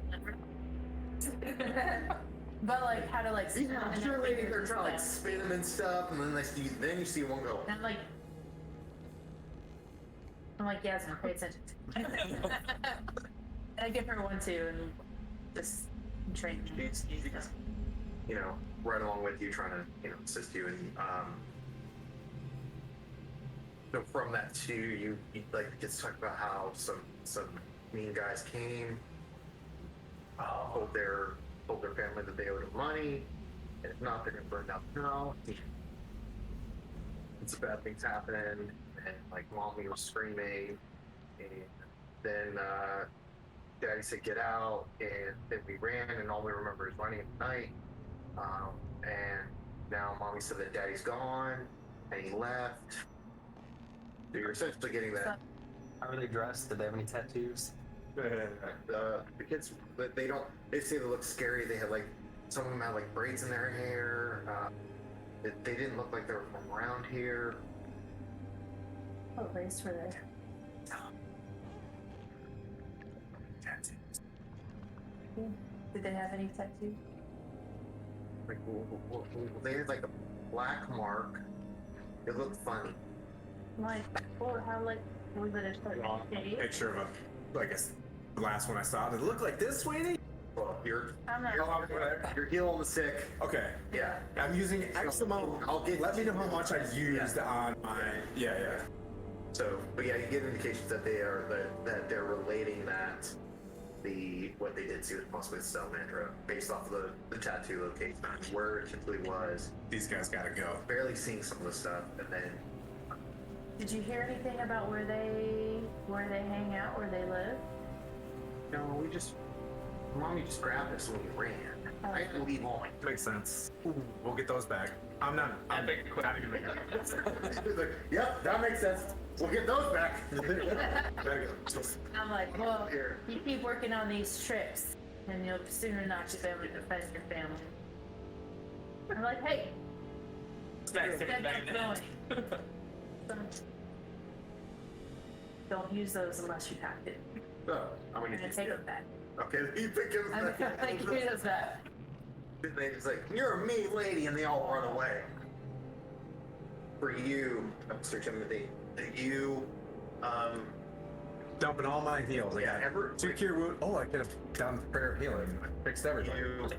but how to Yeah, surely they're trying to spin them and stuff, and then you see one go. And I'm like, Yasmin, pay attention. And I give her one too, and just train me. She's right along with you, trying to assist you, and So from that too, you like the kids talk about how some mean guys came, told their family that they owed them money, and if not, they're gonna burn down the house. And some bad things happened, and like mommy was screaming, and then daddy said get out, and then we ran, and all we remember is running at night. And now mommy said that daddy's gone, and he left. So you're essentially getting that. How are they dressed? Did they have any tattoos? The kids, they say they look scary. They had like, some of them had like braids in their hair. They didn't look like they were from around here. What race were they? Did they have any tattoos? Like, they had like a black mark. It looked funny. Like, or how, like, was it a certain shade? Picture of a, I guess, the last one I saw. Did it look like this, Sweetie? Well, you're I'm not healing the sick. Okay. Yeah. I'm using X amount. Let me know how much I used on my. Yeah. So, but yeah, you get indications that that they're relating that what they did see was possibly the Salamandra based off of the tattoo location, where it typically was. These guys gotta go. Barely seeing some of the stuff, and then Did you hear anything about where they hang out, where they live? no, mommy just grabbed us when we ran. I had to leave all my. Makes sense. Ooh, we'll get those back. I'm not Epic not even making Yep, that makes sense. We'll get those back. I'm like, well, Here. you keep working on these tricks, and you'll sooner or not be able to defend your family. I'm like, hey, Smack get back going. Don't use those unless you have to. Oh, I'm I'm gonna take them back. Okay, you pick him. I'm gonna take those back. They just like, you're a mean lady, and they all run away. For you, Mr. Timothy, you, dumping all my heals. Yeah, ever- 2 cure wound. Oh, I could have done prayer healing. Fixed everything.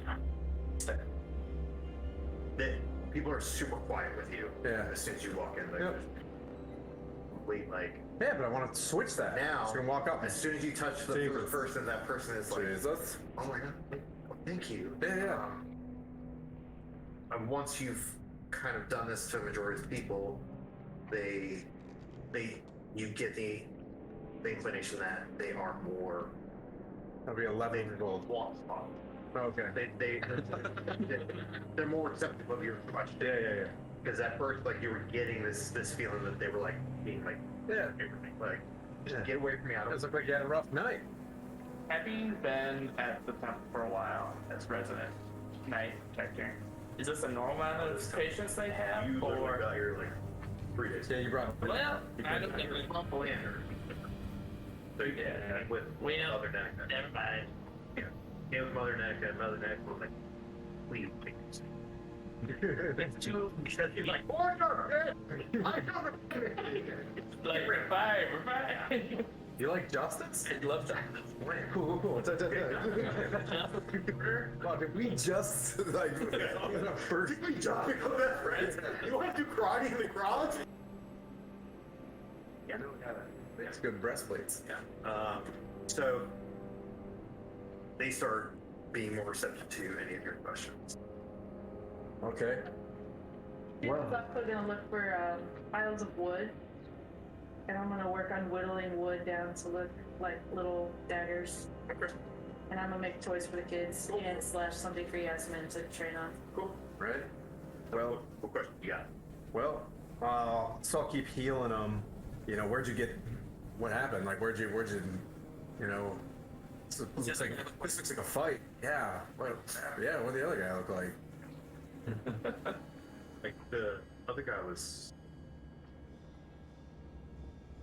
that people are super quiet with you. Yeah. As soon as you walk in, like, Yep. complete like. Yeah, but I want to switch that. Now, Just gonna walk up. as soon as you touch the Jesus. first person, that person is like, Jesus. oh my god, thank you. Yeah. And once you've kind of done this to a majority of people, you get the inclination that they are more. That'll be 11 years old. Want Okay. they're more receptive of your question. Yeah. Because at first, like, you were getting this feeling that they were like being like, Yeah. like, just get away from me. I It don't. looked like you had a rough night. Having been at the temple for a while as resident night protector, is this a normal amount of patients they have, You literally or? got here like 3 days. Yeah, you brought. Well, I don't think we bump in. So you Yeah. with We know. Mother Nenica. Never mind. Yeah, with Mother Nenica, and Mother Nenica was like, please take this. It's too Because he's like, order! I don't like revive. You like justice? I'd love that. Wow, did we just like first? Did we just become best friends? You want to do karate in the garage? Yeah, no, we got it. It's good breastplates. Yeah. So they start being more receptive to any of your questions. Okay. I'm also gonna look for piles of wood, and I'm gonna work on whittling wood down to look like little daggers. Okay. And I'm gonna make toys for the kids and slash something for Yasmin to train on. Cool. Right. Well, what question you got? Well, so I'll keep healing them. You know, where'd you get? What happened? Like, where'd you? You know, this looks like a fight. Yeah. What? Yeah. What did the other guy look like? Like the other guy was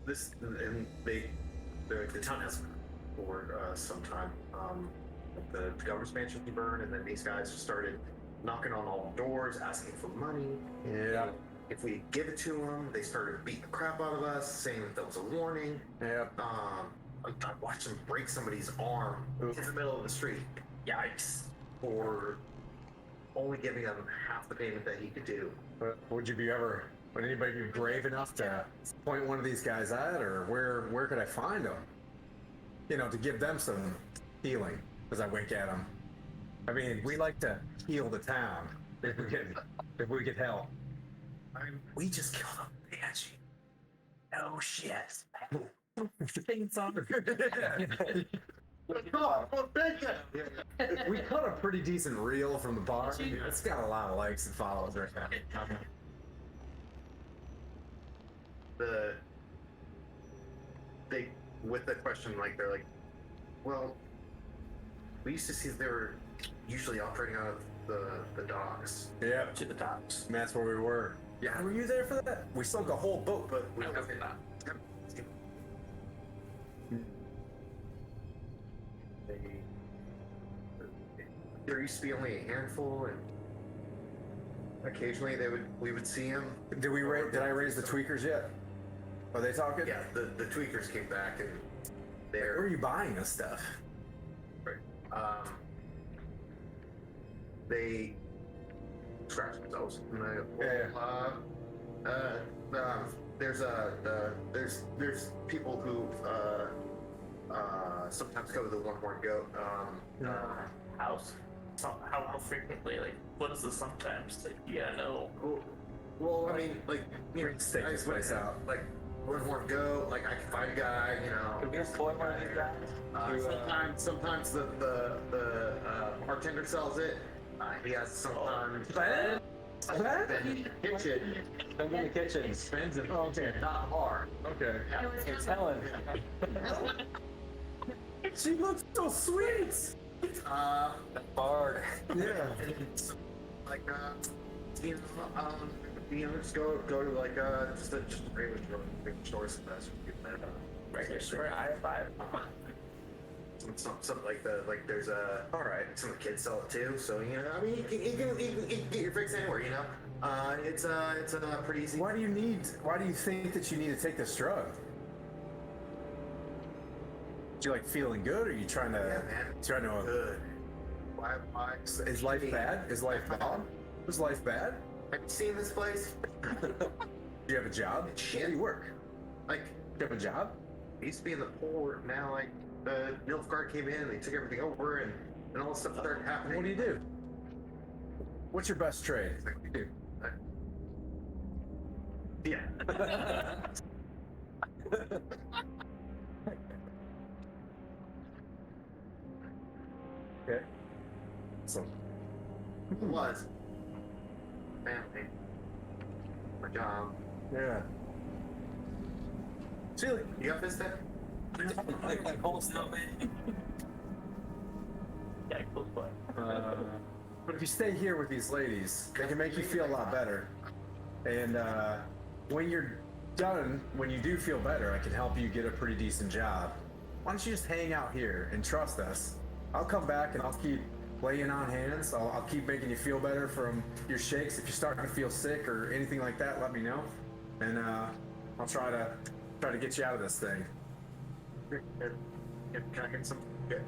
this, and the town has for some time. The governor's mansion burned, and then these guys started knocking on all the doors, asking for money. Yeah. If we give it to them, they started beating the crap out of us, saying that that was a warning. Yeah. I watched them break somebody's arm Oof. in the middle of the street. Yikes! For only giving him half the payment that he could do. But would you be ever Would anybody be brave enough to point one of these guys at, or where could I find them? You know, to give them some healing. As I wink at them. I mean, we like to heal the town if we could help. I mean, we just killed a banshee. No shit. We cut a pretty decent reel from the bar. It's got a lot of likes and follows right now. They with the question, like they're like, well, we used to see they were usually operating out of the docks. Yeah, To the docks. and that's where we were. Yeah, were you there for that? We sunk a whole boat, but We No, don't we're not. there used to be only a handful, and occasionally we would see them. did I raise the tweakers yet? Are they talking? Yeah, the tweakers came back, and Where are they're you buying this stuff? they scratch themselves. And there's people who sometimes go to the One Horn Goat. How frequently? Like, what is the sometimes? Like, you gotta know. Well, I mean, like, you know, Stake this place out. like One Horn Goat. Like, I can find a guy, you know. Could we employ one of these guys? Sometimes the bartender sells it. He has sometimes. Ben? Kitchen. Don't go in the kitchen. Expensive. Oh, okay. Not hard. Okay. It's Helen. She looks so sweet. Bard. Yeah. Like just go to like just a regular store. That's Regular store. I have 5. Something like there's a all right. Some of the kids sell it too, so you know. I mean, you can get your fix anywhere, you know. It's pretty easy. Why do you think that you need to take this drug? You like feeling good, or are you trying to? Yeah, man. Trying to. Good. Why? Is life bad? Is life bad? Was life bad? Have you seen this place? Do you have a job? Shit. Where do you work? Like, You have a job? it used to be in the port. Now, like, the milk guard came in and they took everything over, and all this stuff started happening. What do you do? What's your best trade? It's like, dude. Yeah. Okay. So. It was. Family. My job. Yeah. See, like, You got this then? Like whole snowman. Yeah, close by. but if you stay here with these ladies, they can make you feel a lot better. And when you're done, when you do feel better, I can help you get a pretty decent job. Why don't you just hang out here and trust us? I'll come back and I'll keep laying on hands. I'll keep making you feel better from your shakes. If you're starting to feel sick or anything like that, let me know, and I'll try to get you out of this thing. Can I get some?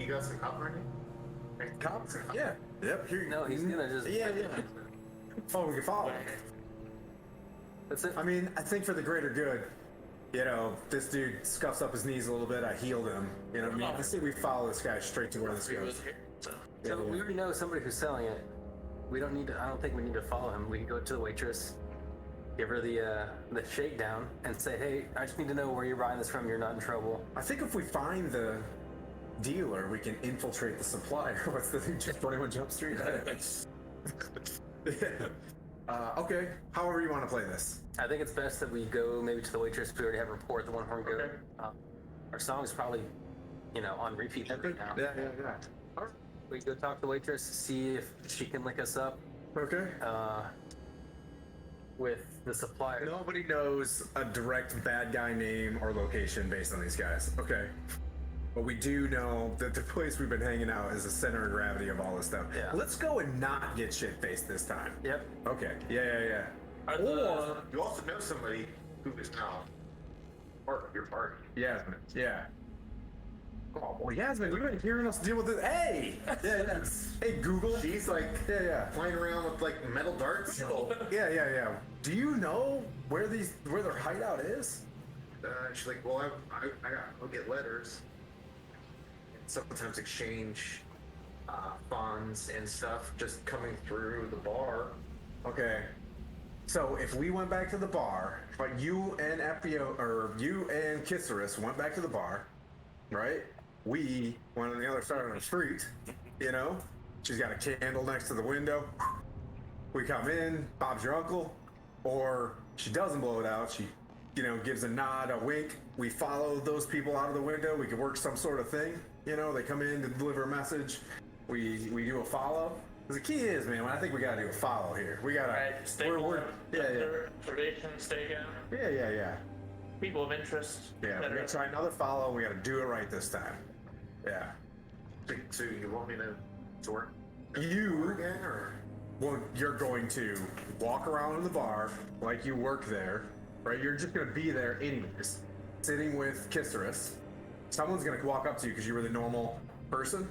You got some copper in it? Cops? Yeah. Yep. Here. No, he's gonna just. Yeah, yeah. Oh, we can follow. That's it. I mean, I think for the greater good, you know, this dude scuffs up his knees a little bit. I healed him. You know what I mean? I think we follow this guy straight to where this goes. So we already know somebody who's selling it. We don't need to. I don't think we need to follow him. We can go to the waitress, give her the shakedown, and say, "Hey, I just need to know where you're buying this from. You're not in trouble." I think if we find the dealer, we can infiltrate the supplier. What's the thing? Just 21 Jump Street? Okay. However you want to play this. I think it's best that we go maybe to the waitress. We already have a rapport at the One Horn Goat. Okay. Our song's probably, on repeat right now. Yeah. We go talk to the waitress, see if she can link us up Okay. with the supplier. Nobody knows a direct bad guy name or location based on these guys. Okay. But we do know that the place we've been hanging out is the center of gravity of all this stuff. Yeah. Let's go and not get shit-faced this time. Yep. Okay. Yeah. Are Or, You also know somebody who is now part of your party. Yasmin. Yeah. Oh, well, Yasmin, you've been hearing us deal with this. Hey! Yeah. Hey, Google. She's like Yeah. playing around with like metal darts. Yeah. do you know where their hideout is? She's like, well, I'll get letters. And sometimes exchange funds and stuff just coming through the bar. Okay. So if we went back to the bar, but you and Epio or you and Kisserus went back to the bar, right? We went on the other side of the street, you know? She's got a candle next to the window. We come in, Bob's your uncle, or she doesn't blow it out. She, you know, gives a nod, a wink. We follow those people out of the window. We can work some sort of thing. You know, they come in to deliver a message. We do a follow. The key is, man, I think we gotta do a follow here. We gotta. Right, stakeholder, observation, stakeout, Yeah. people of interest. Yeah, we're gonna try another follow. We gotta do it right this time. Yeah. So you want me to work You, again, or? well, you're going to walk around in the bar like you work there, right? You're just gonna be there anyways, sitting with Kisserus. Someone's gonna walk up to you because you were the normal person,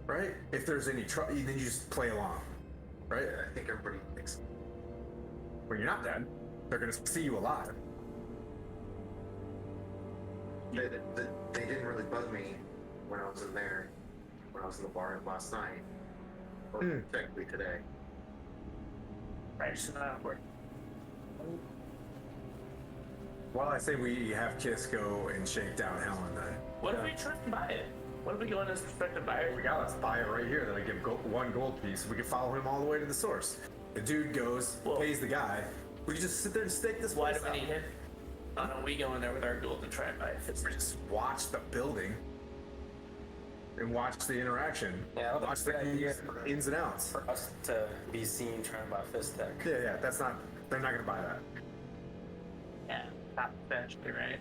right? If there's any trouble, then you just play along, right? Yeah, I think everybody thinks. When you're not dead, they're gonna see you alive. They didn't really bug me when I was in there, when I was in the bar last night, or technically today. Right, so not work. Well, I say we have Kiss go and shake down Helen then. What if we try and buy it? What if we go in as prospective buyers? We got, let's buy it right here. Then I give one gold piece. We can follow him all the way to the source. The dude goes, pays the guy. We can just sit there and stake this Why place do we out. need him? Why don't we go in there with our gold and try and buy it? We just watch the building and watch the interaction. Yeah, I don't watch think the it's a good idea ins and outs. for us to be seen trying to buy Fist Tech. Yeah, that's not. They're not gonna buy that. Yeah, top potentially, right?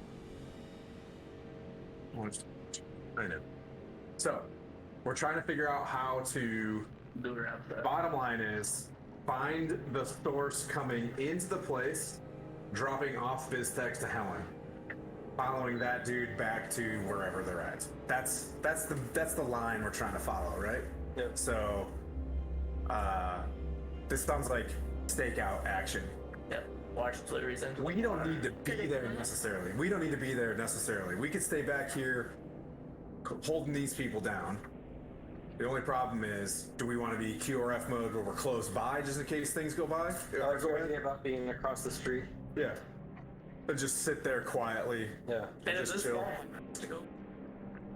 I know. So, we're trying to figure out how to. Do around the Bottom line is find the source coming into the place, dropping off BizTech to Helen, following that dude back to wherever they're at. That's the line we're trying to follow, right? Yep. So, this sounds like stakeout action. yeah. Watch deliveries in. We don't need to be there necessarily. We could stay back here, holding these people down. The only problem is, do we want to be QRF mode where we're close by just in case things go by? I was worried about being across the street. Yeah. And just sit there quietly. Yeah. And if just this chill. guy wants to go,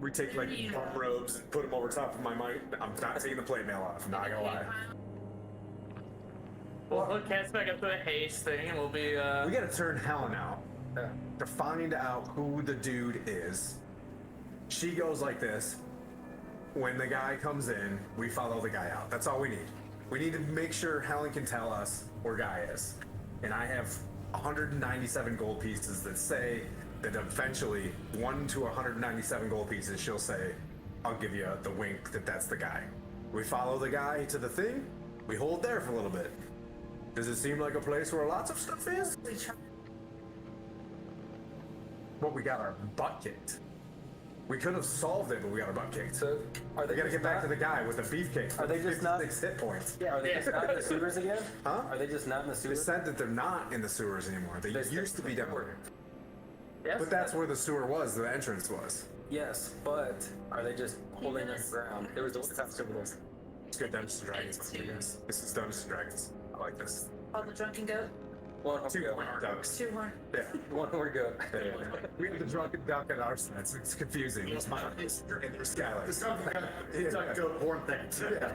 We take like bump robes and put them over top of my mic. I'm not taking the plate mail off. I'm not gonna lie. we'll catch back up to the haste thing, and we'll be. We gotta turn Helen out Yeah. to find out who the dude is. She goes like this. When the guy comes in, we follow the guy out. That's all we need. We need to make sure Helen can tell us where Guy is. And I have 197 gold pieces that say that eventually 1 to 197 gold pieces, she'll say, I'll give you the wink that that's the guy. We follow the guy to the thing. We hold there for a little bit. Does it seem like a place where lots of stuff is? We try. But we got our butt kicked. We could have solved it, but we got our butt kicked. So are they We gotta just get back not- to the guy with the beefcake. Are they just not- 6 hit points. Yeah, are they just not in the sewers again? Huh? Are they just not in the They sewers? said that they're not in the sewers anymore. They They used to be down there. yes, But that's where the sewer was, the entrance was. Yes, but are they just holding Even the a- ground? There was a house over there. It's good Dungeons and Dragons, I guess. This is Dungeons and Dragons. I like this. Called the drunken goat. One horn 2 goat. horned ducks. Two horn. Yeah. One horn goat. Yeah. We have the drunken duck at our side, so it's confusing. It's my and there's Skylar. Yeah. Goat horn things. Yeah.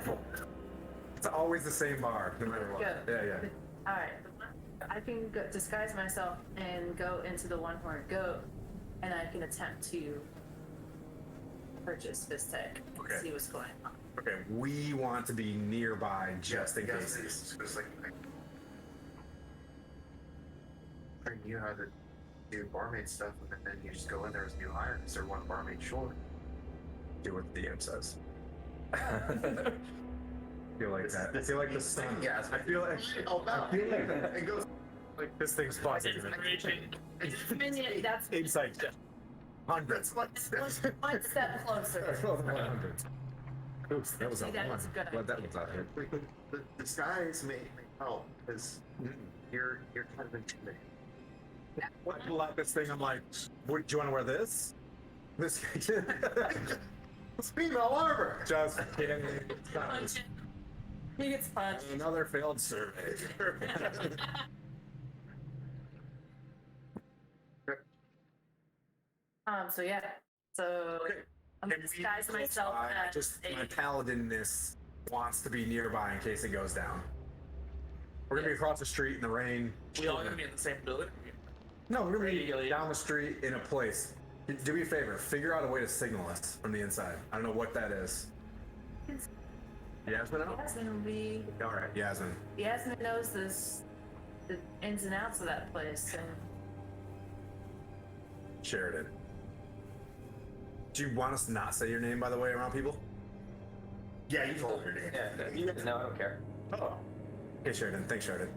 It's always the same bar, no matter what. Good. Yeah. All right. I can disguise myself and go into the one horned goat, and I can attempt to purchase Fist Tech. Okay. See what's going on. Okay, we want to be nearby just in case. It's like I knew how to do barmaid stuff, and then you just go in there as new hire because they're one barmaid short. Do what the DM says. I feel like that. I feel like the sun. Yeah, I feel like that. It goes. Like this thing's positive. Minion, that's Insight check. Hundreds. one step closer. Hundreds. Oops, that was a See, that one. was good. Well, that was not hit. The disguise may help because You're kind of intimidating. I pull out this thing. I'm like, do you want to wear this? This. It's female armor. Just kidding. Punch it. He gets punched. Another failed survey. So yeah. So I'm gonna disguise myself as just my a paladinness wants to be nearby in case it goes down. We're gonna be across the street in the rain. We all gonna be in the same building. No, we're gonna be Regularly. down the street in a place. Do me a favor, figure out a way to signal us from the inside. I don't know what that is. Yasmin out? Yasmin will be. All right, Yasmin. Yasmin knows the ins and outs of that place. And Sheridan. Do you want us to not say your name, by the way, around people? Yeah, you told her name. Yeah, no, I don't care. Oh. Okay, Sheridan. Thanks, Sheridan.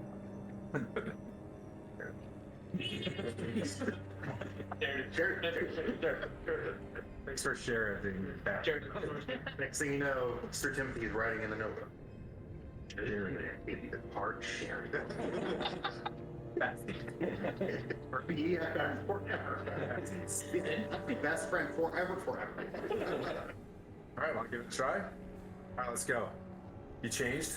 Thanks for sharing. Next thing you know, Sir Timothy is writing in the notebook. Hard sharing. Best friend forever. All right, want to give it a try? All right, let's go. You changed?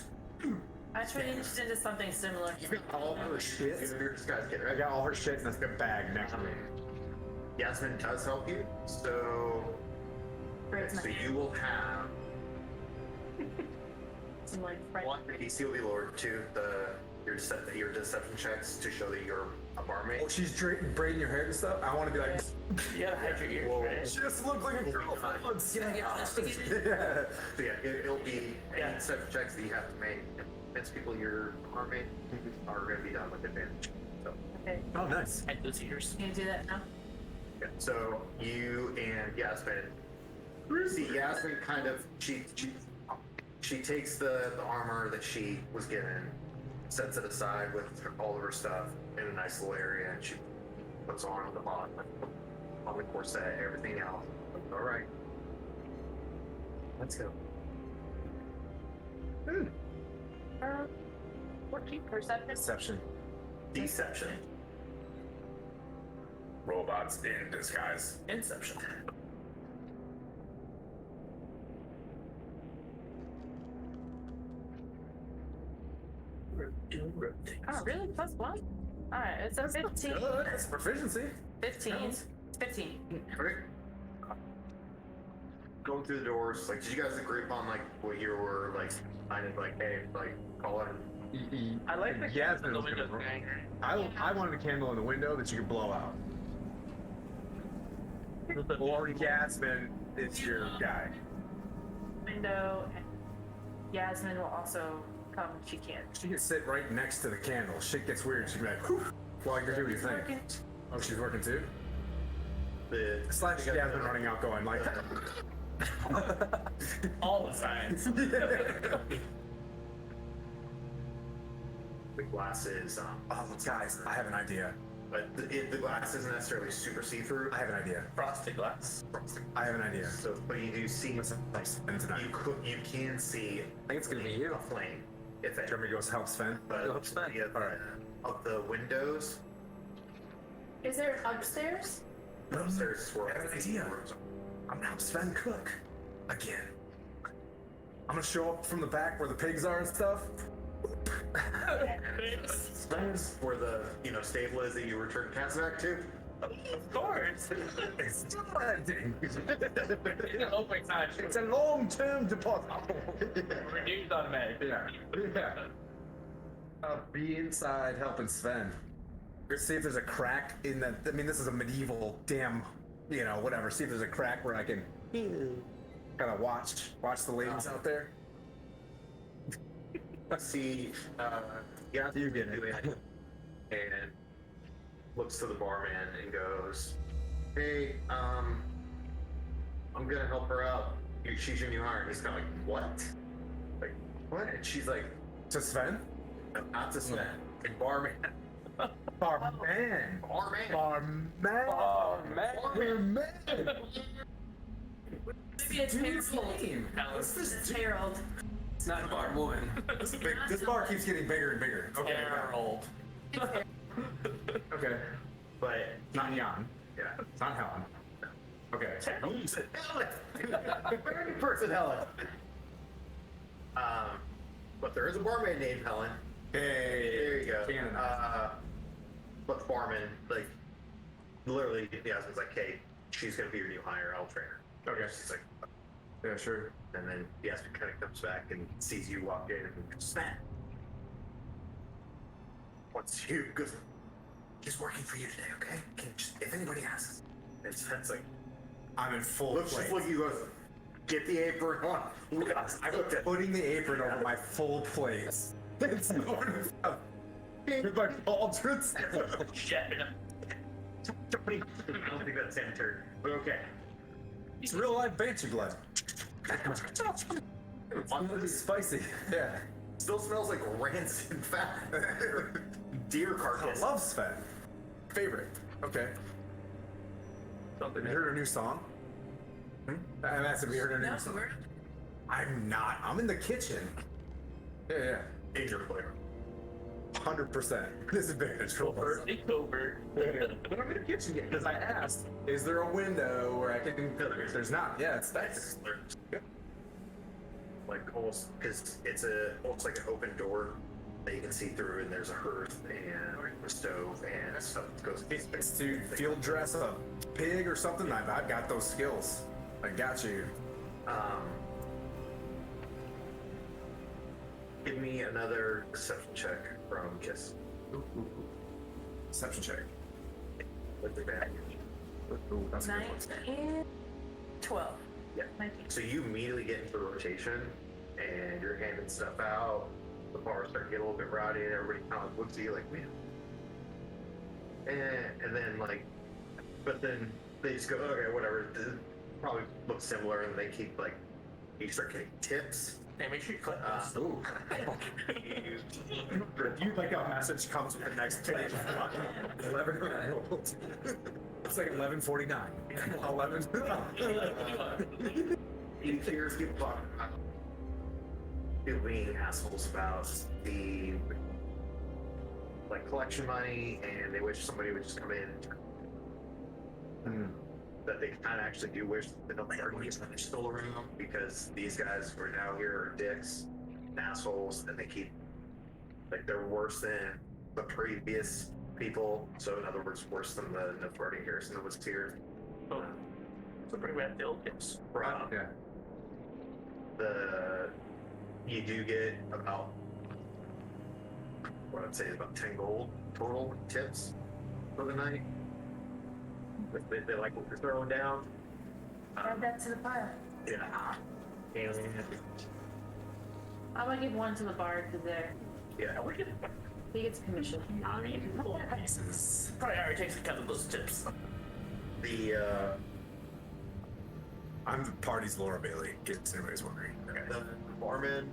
I changed into something similar. All her shit. Your disguise kit, I right? got all her shit in this big bag next to me. Yasmin does help you, so you will have Some like friend. one DC will be lowered to your deception checks to show that you're a barmaid. Oh, she's braiding your hair and stuff? I want to be like, You gotta hide your ears, right? she just looks like a girl. Yeah. So yeah, it'll be any deception checks that you have to make. Convince people you're a barmaid are going to be done with advantage. So, Okay. Oh, nice. Hide those ears. Can you do that now? yeah. So you and Yasmin see Yasmin kind of she takes the armor that she was given, sets it aside with all of her stuff in a nice little area, and she puts on the bottom, on the corset, everything else. All right, let's go. 14 perception. Deception. Deception. Robots in disguise. Inception. Oh, really? Plus one? Alright, it's a 15. Good. That's proficiency. 15. It's 15. Okay. Going through the doors, like, did you guys agree upon like what you were like, kind of like, hey, like, call in? I like the Yasmin the was window gonna- thing. I wanted a candle in the window that you could blow out. Or Yasmin, it's your guy. Window, and Yasmin will also come when she can. She can sit right next to the candle. Shit gets weird. She'd be like, whew, while you're doing your thing. Working. Oh, she's working too? The Slash Yasmin running out going like, All the signs. the glass is oh, guys, I have an idea. but the glass isn't necessarily super see-through. I have an idea. Frosted glass. I have an idea. So, but you do see, And tonight. you can see I think it's gonna be you. a flame, if it. Jeremy goes help Sven. But Go upstairs. the, of the windows Is there upstairs? upstairs is where I have an all the idea. rooms are. I'm now Sven Cook. Again. I'm gonna show up from the back where the pigs are and stuff. That's where the stable is that you return cats back to. Of course. It's still ending. Oh my gosh. It's a long-term deposit. Renewed automatic. Yeah. I'll be inside helping Sven. Let's see if there's a crack in that. I mean, this is a medieval damn, whatever. See if there's a crack where I can kind of watch the ladies out there. See, yeah, You get it. and looks to the barman and goes, "Hey, I'm gonna help her out. She's your new hire." And he's kind of like, "What? Like, what?" And she's like, To Sven? "Not to Sven, a barman." Barman. Barman. Barman. Maybe it's Harold. What's this? It's Harold. It's not a bar woman. This bar keeps getting bigger and bigger. Okay. Harold. Okay. But not Jan. Yeah. It's not Helen. Okay. Very good person, Helen. But there is a barmaid named Helen. Hey. There you go. Canada. But the barman, like, literally, Yasmin's like, hey, she's gonna be your new hire. I'll train her. Okay. She's like, Yeah, sure. and then Yasmin kind of comes back and sees you walk in and snap. What's you? Goes, he's working for you today, okay? Can just, if anybody asks, it's like, I'm in full looks plate. just like you goes, get the apron on. I'm putting the apron over my full plate. It's with my pauldrons. Shit. I don't think that's sanitary, but okay. It's real life banshee blood. It's spicy. Yeah. Still smells like rancid fat. Deer I carcass. love Sven. Favorite. Okay. Something You heard a new song? And that's we heard a new No, song. we're I'm not. I'm in the kitchen. Yeah. Danger flavor. 100%. Disadvantage. covert. Covert. But I'm in the kitchen yet because I asked, is there a window where I can? There's not. Yeah, it's there. Like almost, because it's almost like an open door that you can see through, and there's a hearth and a stove and stuff that goes. It's to field dress a pig or something. I've got those skills. I got you. Give me another deception check from Kiss Deception check. with advantage. Ooh, that's a good one. 19, 12. Yeah. 19. So you immediately get into the rotation, and you're handing stuff out. The bar's starting to get a little bit rowdy, and everybody kind of looks at you like, man. And then like, but then they just go, okay, whatever. This probably looks similar, and they keep like, you start getting tips. Hey, make sure you click this. Ooh. You like a message comes with the next page. 11. It's like 11:49. 11. You hear people talking about being assholes about the like collection money, and they wish somebody would just come in and that they kind of actually do wish that the money is still around, because these guys who are now here are dicks and assholes, and they keep like they're worse than the previous people. So in other words, worse than the Nefertiti Harrison that was here. Oh. So bring back the old tips. Yeah. You do get about what I'd say is about 10 gold total tips for the night. They like what you're throwing down. Add that to the pile. Yeah. And I'm gonna give one to the bard because yeah, we get he gets commission. I mean, probably already takes a cut of those tips. the I'm the party's Laura Bailey, in case anybody's wondering. the barman.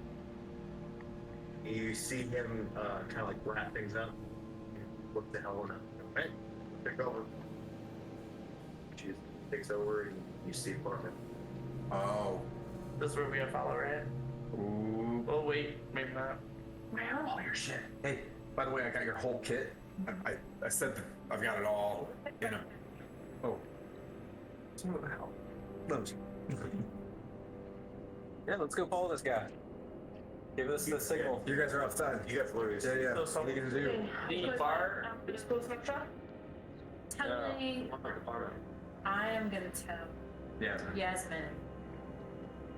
You see him kind of like wrap things up. Look the hell up. Hey, take over. She takes over, and you see the barman. Oh. This is where we have follow, right? Ooh. Oh, wait, maybe not. Man, all your shit. Hey, by the way, I got your whole kit. I said that I've got it all in a. Oh. So how? Yeah, let's go follow this guy. Give us the signal. You guys are outside. You got flurries. Yeah. So What are you gonna do? the bar is close enough shop? Tell me, I am gonna tell Yeah. Yasmin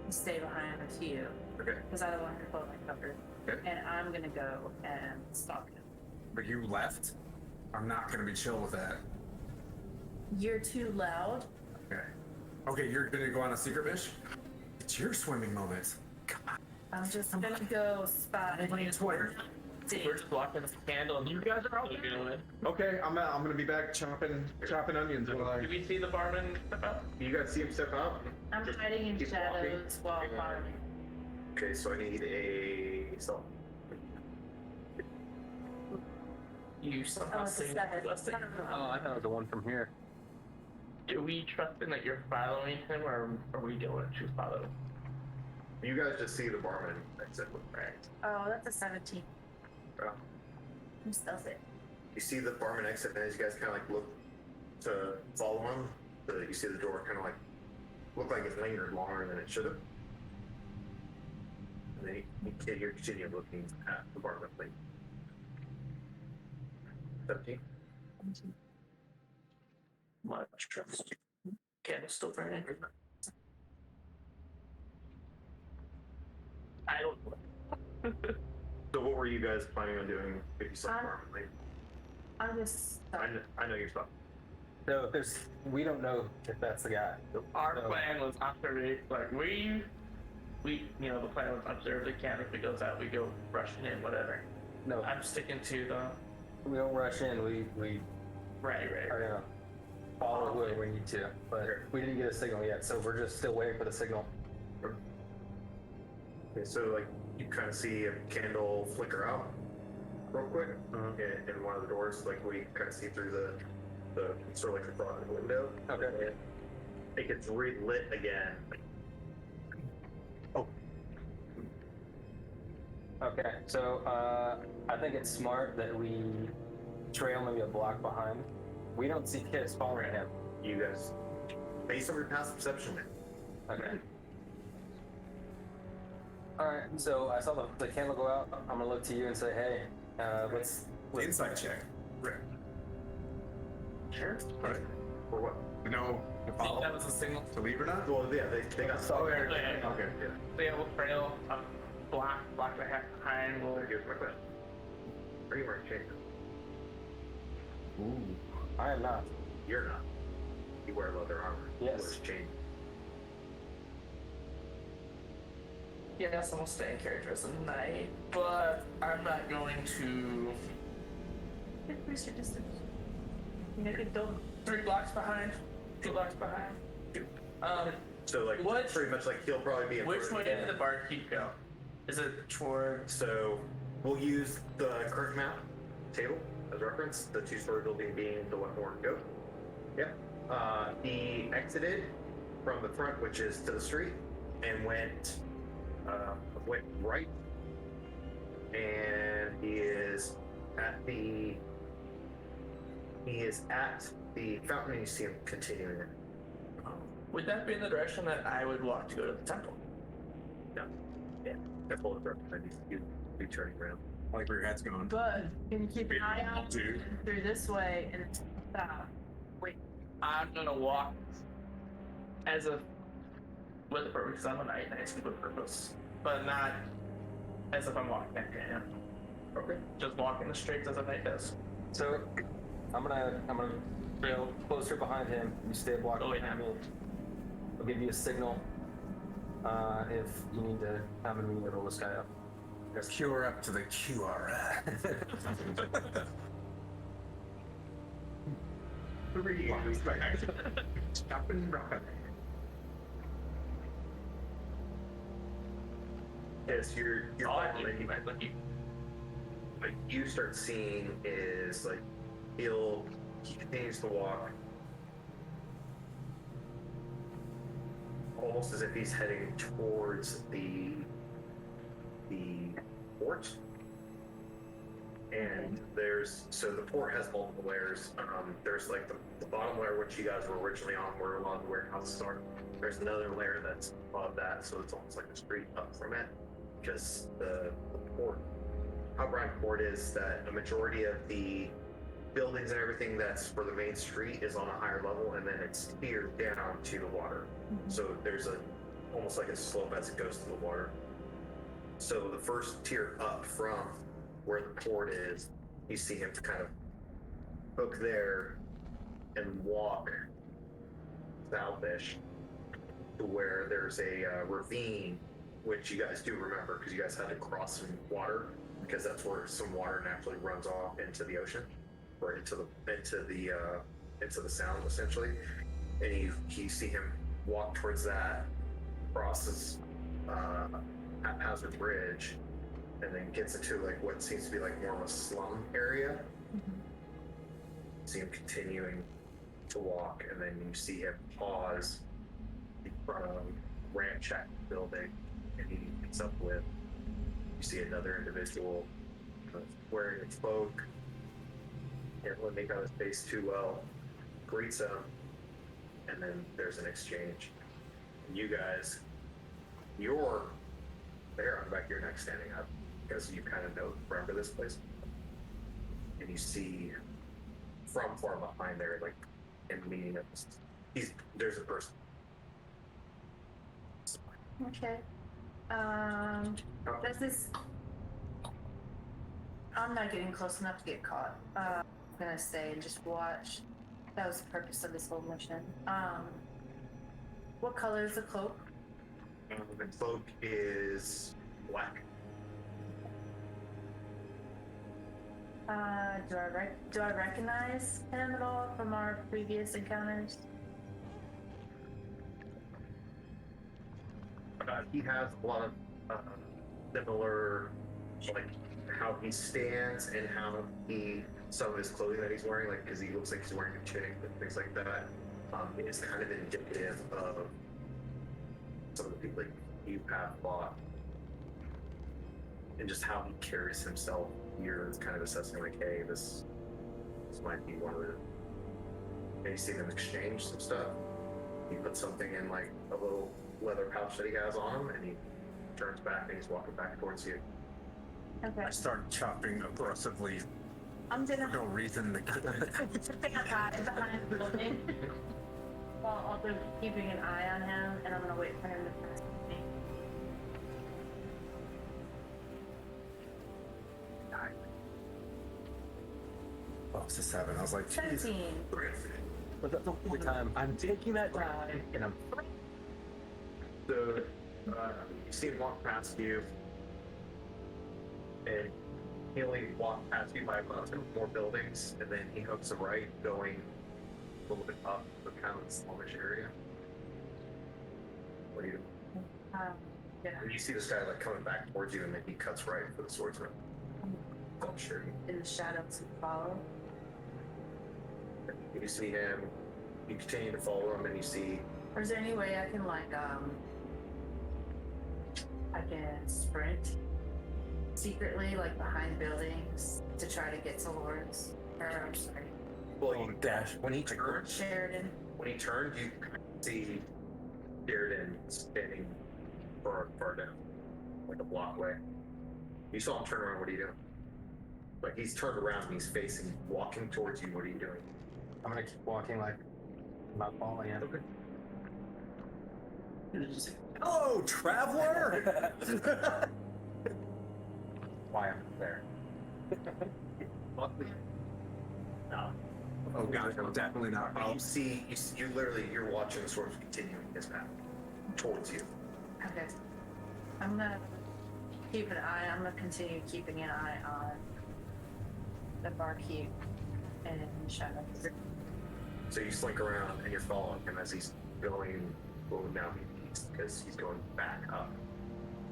to stay behind with you Okay. because I don't want her to pull my cover. Okay. And I'm gonna go and stalk him. But you left? I'm not gonna be chill with that. You're too loud. Okay. Okay, you're gonna go on a secret mission? It's your swimming moment. Come on. I'm just gonna go spot and We're just blocking the candle and you guys are all doing it. Okay, I'm gonna be back chopping onions while I. Do we see the barman step out? You guys see him step out? I'm hiding in Keep shadows while following. Okay, so I need a stealth. You Oh, somehow it's a sing 7. blessing. Oh, I thought it was the one from here. Do we trust in that you're following him, or are we going to follow? You guys just see the barman exit with Frank. Oh, that's a 17. Oh. I'm stealthy. you see the barman exit, and as you guys kind of like look to follow him, you see the door kind of like look like it lingered longer than it should have. And then you continue looking at the barman plate. 17. Much trust. Candle's still burning. I don't know. So what were you guys planning on doing if you saw the barman plate? I'm just. I know your stuff. So there's, we don't know if that's the guy. Our So- plan was after we the plan was observe the camp. If it goes out, we go rushing in, whatever. No, I'm sticking to the we don't rush in. We right. are gonna follow whoever we need to, but we didn't get a signal yet, so we're just still waiting for the signal. Okay, so like you kind of see a candle flicker out real quick in one of the doors, like we kind of see through the sort of like the broad window. Okay. It gets relit again. Okay, so I think it's smart that we trail maybe a block behind. We don't see kids following him. You guys, based on your past perception, man. Okay. All right, so I saw the candle go out. I'm gonna look to you and say, hey, let's Insight check. Sure. All right. For what? You know, I think that was a signal. to leave or not? Well, yeah, they got stuck. Okay. Okay, yeah. They have a trail. Black behind. Will Here's my question. Are you wearing chains? Ooh, I am not. You're not. You wear leather armor. Yes. Where's chain? yes, I'm gonna stay in character as a knight, but I'm not going to. Increase your distance. Make it go 3 blocks behind, 2 blocks behind. So like, What- pretty much like he'll probably be in Which front way of you. did the barkeep go? Is it toward? So we'll use the current map table as reference, the 2-story building being the one more go. Yeah. He exited from the front, which is to the street, and went right. And he is at the fountain, and you see him continuing it. Would that be in the direction that I would walk to go to the temple? No. Yeah. That's all the you'd be turning around. I like where your head's going. But can you keep an eye out Dude. through this way and stop? Wait. I'm gonna walk as a with a purpose. I'm a knight, and I speak with purpose, but not as if I'm walking after him. Okay. Just walking the streets as a knight does. So I'm gonna trail closer behind him. You stay a block Oh, yeah. behind me. I'll give you a signal if you need to come and me roll this guy up. Cure up to the QR. 3 Stop and rock. Yes, you're All I following. do, like you. What you start seeing is like he continues to walk almost as if he's heading towards the port. And the port has multiple layers. There's like the bottom layer, which you guys were originally on, where a lot of the warehouses are. There's another layer that's above that, so it's almost like a street up from it. Because the port, how Bryan Port is that a majority of the buildings and everything that's for the main street is on a higher level, and then it's tiered down to the water. So there's almost like a slope as it goes to the water. So the first tier up from where the port is, you see him kind of hook there and walk southish to where there's a ravine, which you guys do remember because you guys had to cross some water, because that's where some water naturally runs off into the ocean or into the sound essentially. And you see him walk towards that, crosses Haphazard Bridge, and then gets into like what seems to be like more of a slum area. See him continuing to walk, and then you see him pause in front of a ranch shack building, and he meets up with, you see another individual wearing a cloak, can't really make out his face too well. Greets him, and then there's an exchange. And you guys, you're there on the back of your neck standing up because you kind of remember this place. And you see from far behind there, like in the meeting, there's a person. Okay. Does this? I'm not getting close enough to get caught. I'm gonna stay and just watch. That was the purpose of this whole mission. What color is the cloak? The cloak is black. Do I recognize him at all from our previous encounters? He has a lot of similar, like how he stands and how some of his clothing that he's wearing, like because he looks like he's wearing a tunic and things like that, is kind of indicative of some of the people that you have fought, and just how he carries himself. You're kind of assessing like, hey, this might be one of the. And you see them exchange some stuff. He puts something in like a little leather pouch that he has on him, and he turns back and he's walking back towards you. Okay. I start chopping aggressively. I'm gonna. No reason to I'm gonna hide behind the building while also keeping an eye on him, and I'm gonna wait for him to pass me. Oh, it's a 7. I was like, geez. 17. But that's the only time. I'm taking that time, and I'm. So, you see him walk past you, and he only walked past you by about 2 more buildings, and then he hooks a right, going a little bit up the kind of smallish area. What do you do? Yeah. And you see this guy like coming back towards you, and then he cuts right for the swordsman. Oh, sure. In the shadows and follow. You see him. You continue to follow him, and you see. Or is there any way I can I can sprint secretly, like behind buildings, to try to get to Lawrence? Or I'm sorry, Well, you dash. when he turned, Sheridan. you see Sheridan standing far down, like a block away. You saw him turn around. What are you doing? Like he's turned around and he's walking towards you. What are you doing? I'm gonna keep walking like I'm not following him. Okay. Hello, traveler! Why I'm there. Luckily, no. Oh god, no, definitely not. You're watching the swords continuing his path towards you. Okay. I'm gonna continue keeping an eye on the barkeep and shadows. So you slink around and you're following him as he's going down the east, because he's going back up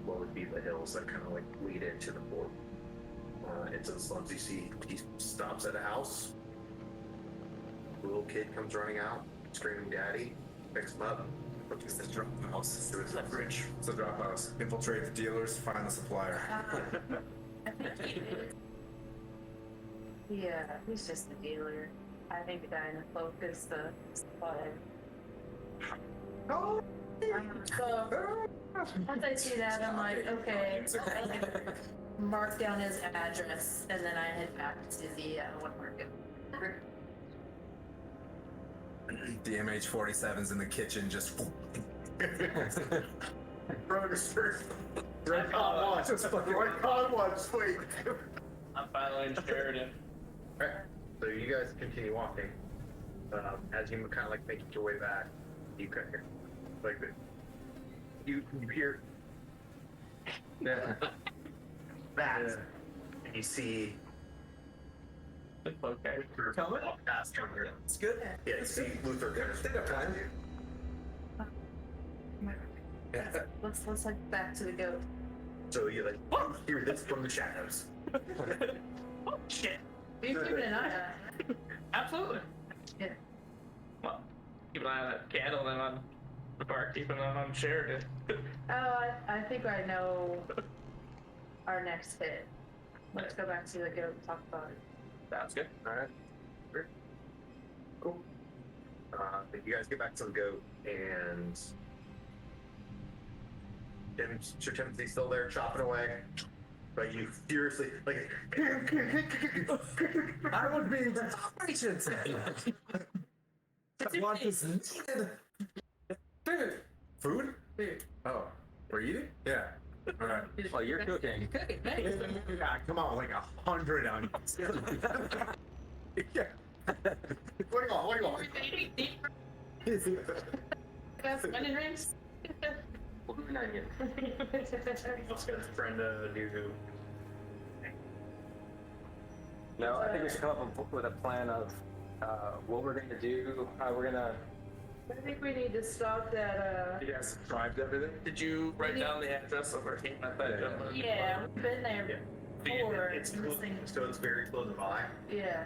what would be the hills that kind of like lead into the fort. Into the slums. You see he stops at a house. The little kid comes running out, screaming daddy, picks him up, puts him in the drop house to his leverage. It's a drop house. Infiltrate the dealers, find the supplier. I think he is. Yeah, he's just the dealer. I think the guy in the cloak is the supplier. So once I see that, I'm like, okay. Mark down his address, and then I head back to the one market. The MH-47's in the kitchen, just. Red con one. Just fucking red con one. Just wait. I'm following Sheridan. Alright, so you guys continue walking. As you kind of like making your way back, you can hear, like, you hear that, and you see Okay. Luther walk past you. It's good. Yeah, you see Luther kind of behind you. Let's head back to the goat. So you like hear this from the shadows. Oh shit! You're keeping an eye on it. Absolutely. Yeah. Well, keep an eye on that candle and on the bar, keep an eye on Sheridan. Oh, I think I know our next hit. Let's go back to the goat and talk about it. Sounds good. Alright. Cool. You guys get back to the goat, and Sir Timothy's still there chopping away. But you furiously, like, I would be the operations. I want this needed. Food. Food? Food. Oh, we're eating? Yeah. All right. Well, you're cooking. Cooking, nice. Yeah, come on, like 100 onions. Yeah. what do you want? What do you want? That's onion rings. We'll do an onion. Let's get Brenda do. No, I think we should come up with a plan of what we're going to do, how we're going to. I think we need to stop that, You guys subscribed to everything? Did you write down the address of our team at that gentleman? yeah, we've been there before. It's missing- so it's very close by. Yeah,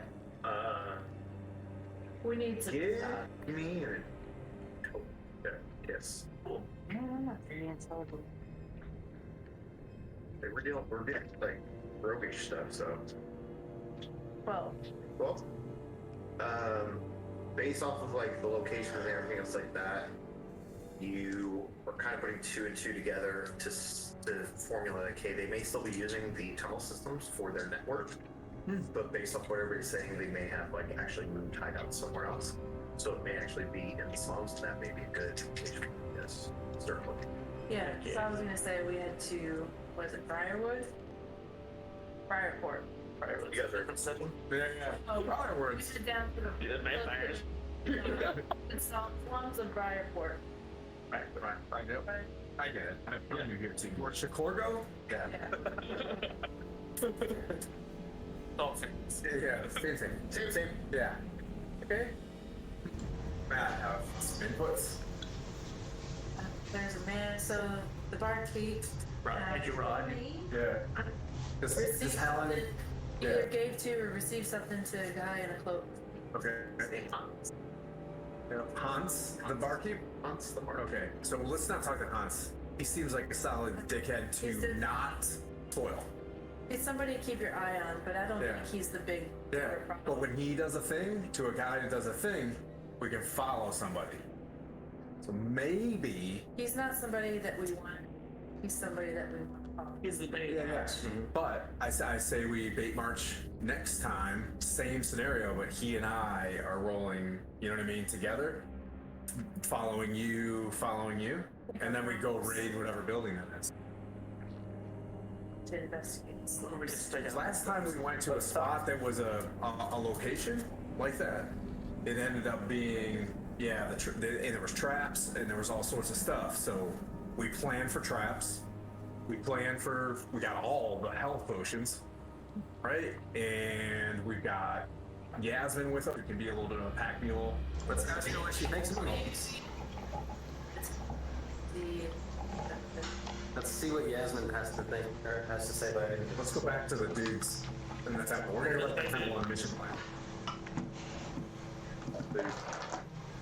we need to Give stop. me an. Yes. Cool. I'm not very intelligent. We're dealing like roguish stuff, so. Well, Well, based off of like the location and everything else like that, you are kind of putting two and two together to formulate. Okay, they may still be using the tunnel systems for their network, but based off what everybody's saying, they may have like actually moved hideouts somewhere else. So it may actually be in the slums. And that may be a good location. Yes, certainly. yeah, so I was gonna say we had to, was it Briarwood? Briarport. You guys are considering? Yeah. Oh, Briarwood. we went down to the. The vampires. The slums of Briarport. Right. I know. Right? I get it. I'm new here too. Where Chicorgo? Yeah. Yeah. Dolphins. Yeah, same thing. Same. Yeah. Okay. Matt, have some inputs. There's a man, so the barkeep. Did you run? Yeah. This Received Helen. something, Yeah. either gave to or received something to a guy in a cloak. Okay. Hans, the barkeep? Hans the mark. Okay, so let's not talk to Hans. He seems like a solid dickhead He's to the- not toil. He's somebody to keep your eye on, but I don't Yeah. think he's the big Yeah, problem. but when he does a thing to a guy who does a thing, we can follow somebody. So maybe. He's not somebody that we want. He's somebody that we want to follow. He's the bait. But I say we bait march next time, same scenario, but he and I are rolling, you know what I mean, together, following you, and then we go raid whatever building that is. To investigate. We just take it. Last time we went to a spot that was a location like that, it ended up being, yeah, and there was traps and there was all sorts of stuff. So we planned for traps. We got all the health potions, right? And we've got Yasmin with us, who can be a little bit of a pack mule. Let's ask her what she thinks of these. Let's see what Yasmin has to think or has to say about it. Let's go back to the dudes in the temple. We're gonna let them handle our mission plan.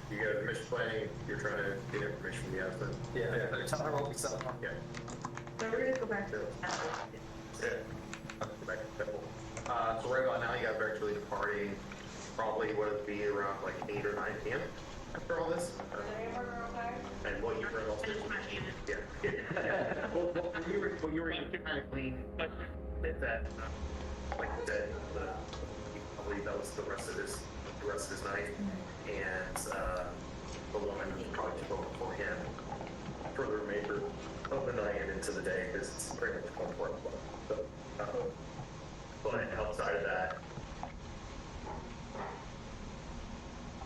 You got mission planning. You're trying to get information from Yasmin. Yeah. Tell her what we saw. Yeah. So we're gonna go back to the Yeah. Go back to the temple. So right about now, you guys are actually departing. Probably would it be around like 8 or 9 p.m. after all this. And what you were also. Yeah. Well, what you were trying to clean, but did that. Like I said, I believe that was the rest of his night, and the woman probably took over for him for the remainder of the night and into the day because it's pretty much 24 o'clock. So, but outside of that,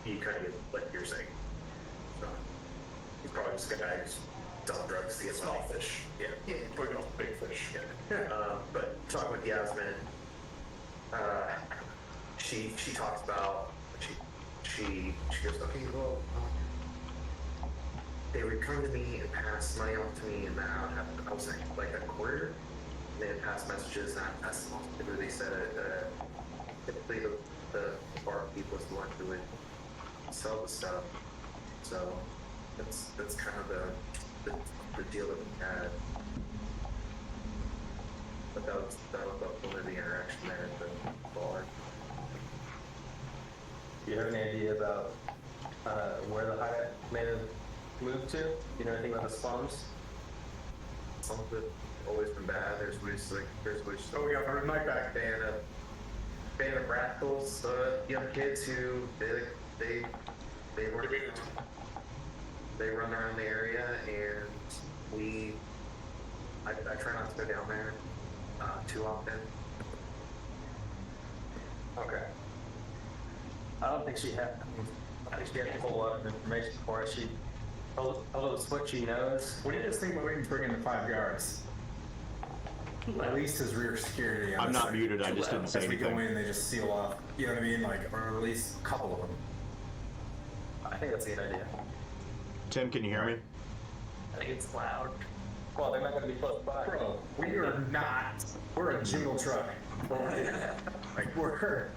you kind of get like you're saying. So, he's probably just a guy who's selling drugs to get small fish. Yeah, putting off big fish. Yeah. But talking with Yasmin. She talks about she goes, okay, well, they would come to me and pass money off to me, and then I was like a courier. They would pass messages, and I'd pass them off to who they said typically the barkeep was the one who would sell the stuff. So that's kind of the deal that we had. But that was only the interaction there at the bar. Do you have any idea about where the hideout may have moved to? You know anything about the slums? Some of it always been bad. There's always Oh, we got our mic back. band of radicals, young kids who they run around the area, and I try not to go down there too often. Okay. I don't think she had. I think she had a whole lot of information for us. She told us what she knows. What do you guys think about maybe bringing the 5 guards? At least as rear security. I'm not muted. I just didn't say As we go anything. in, they just seal off. You know what I mean? Like, or at least a couple of them. I think that's a good idea. Tim, can you hear me? I think it's loud. Well, they're not going to be close by. Bro, we are not. We're a jingle truck. Like we're.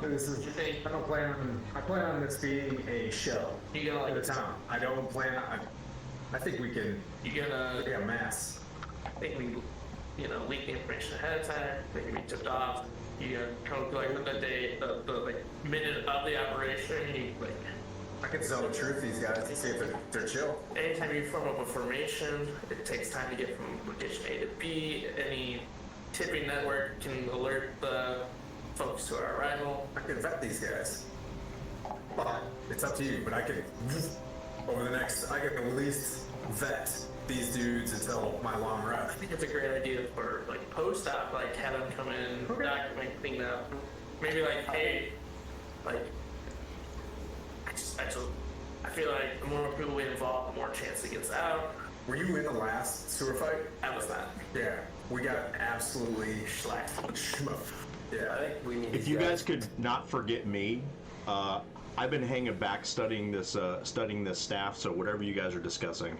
This is. I plan on this being a show You gonna for the like? town. I don't plan on. I think we can You gonna? be a mess. I think we, leak the information ahead of time. Maybe we tipped off. You gonna come like with the day, the like minute of the operation. You like. I can tell the truth these guys and see if they're chill. Anytime you form up a formation, it takes time to get from location A to B. Any tipping network can alert the folks to our arrival. I can vet these guys. Well, it's up to you, but I can, over the next, I can at least vet these dudes until my long run. I think it's a great idea for like post-op, like have them come in, document, clean up. Maybe like, hey, like, I feel like the more people we involve, the more chance it gets out. Were you in the last sewer fight? I was not. Yeah, we got absolutely Schlacked. schmucked. I Yeah. think we need. If these you guys could not forget me, I've been hanging back studying this staff. So whatever you guys are discussing,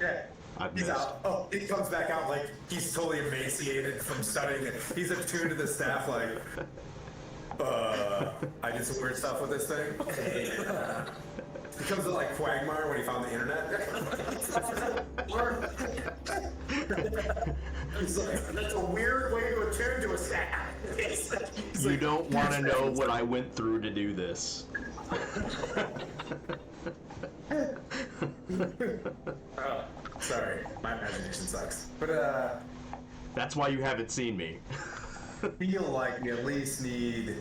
Yeah. I've He's missed. out. Oh, he comes back out like he's totally emaciated from studying it. He's attuned to the staff like, I did some weird stuff with this thing. He comes to like Quagmire when he found the internet. He's like, That's a weird way to attune to a staff. You don't want to know what I went through to do this. oh, sorry, my imagination sucks. But That's why you haven't seen me. feel like we at least need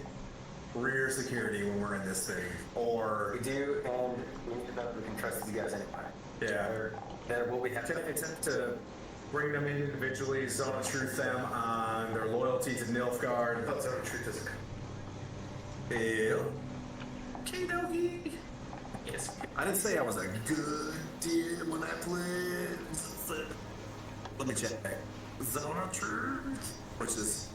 rear security when we're in this thing, or We do, and we need to know that we can trust these guys anyway. yeah. They're what we have Can I attempt to bring them in individually, zone of truth them on their loyalty to Nilfgaard? But Zone of Truth is Ew. Okie Yes. I didn't say I was a good dude when I played. Let me check. Zone of Truth, which is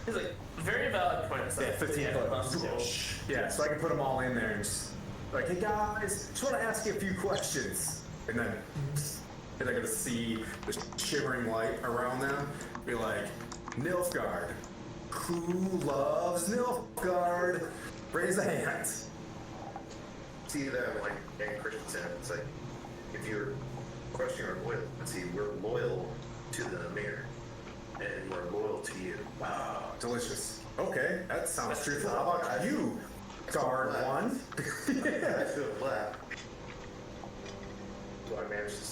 He's like, very valid point. It's yeah, like, 15 bucks. Yeah, so I can put them all in there and just like, hey guys, just want to ask you a few questions, and then they're gonna see the shivering light around them. Be like, Nilfgaard, who loves Nilfgaard? Raise a hand. see that like in Christensen. It's like if you're questioning our loyalty, we're loyal to the mayor, and we're loyal to you. Wow, delicious. Okay, that sounds truthful. How about you, guard one? I feel flat. So I managed to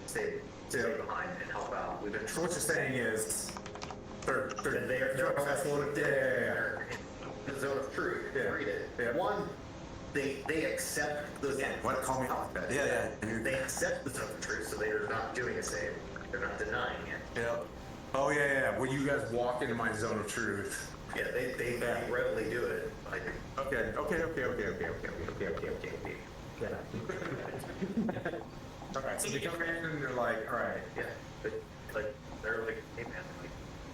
stay behind and help out. We've been So what you're saying is, they're they're yeah. the Zone of Truth. Yeah. Read it. Yeah. One, they accept the What? Call me out like that. Yeah. they accept the Zone of Truth, so they are not doing the same. They're not denying it. Yeah. Oh yeah. When you guys walk into my zone of truth. Yeah, they readily do it. Like, Okay. All right. So they come in and they're like, all right. yeah, but like they're like, hey man, like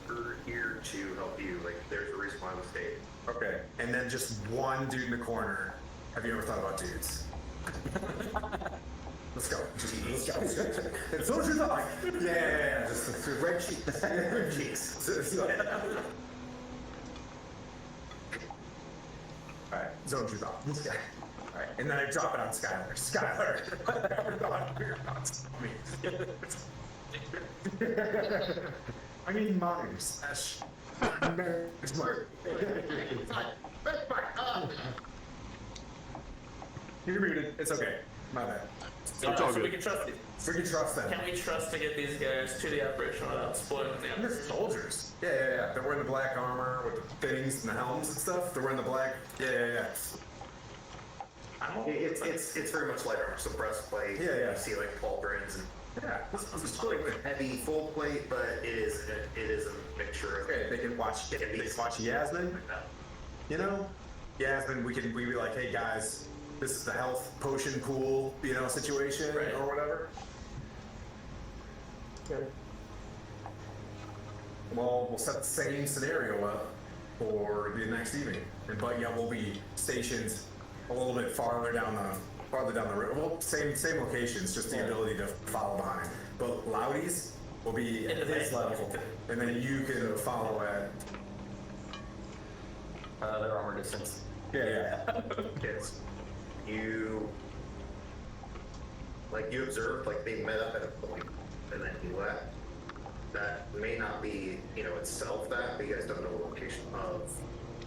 we're here to help you. Like there's a reason why we stayed. Okay. And then just one dude in the corner. Have you ever thought about dudes? Let's go. Let's go. And so she's like, yeah. Just red cheeks. Red cheeks. All right. Zone truth off. This guy. All right. And then I drop it on Skylar. Skylar. I mean, modern slash. You're muted. It's okay. My bad. It's all so we good. can trust these. We can trust them. Can we trust to get these guys to the operation without spoiling the They're operation? soldiers. Yeah. They're wearing the black armor with the things and the helms and stuff. They're wearing the black. Yeah. I'm all It's very much light armor, so breastplate. Yeah. You see like pauldrons and Yeah. it's really heavy full plate, but it is a mixture of. Okay, they can watch. They can watch Yasmin. You know, Yasmin. We be like, hey guys, this is the health potion pool, situation Right. or whatever. Okay. Well, we'll set the same scenario up for the next evening, but yeah, we'll be stationed a little bit farther down the road. Well, same locations, just the ability to follow behind. But Loudies will be at his level, and then you can follow at. Their armor distance. Yeah. Kids, you observed like they met up at a point and then he left. That may not be itself that, but you guys don't know the location of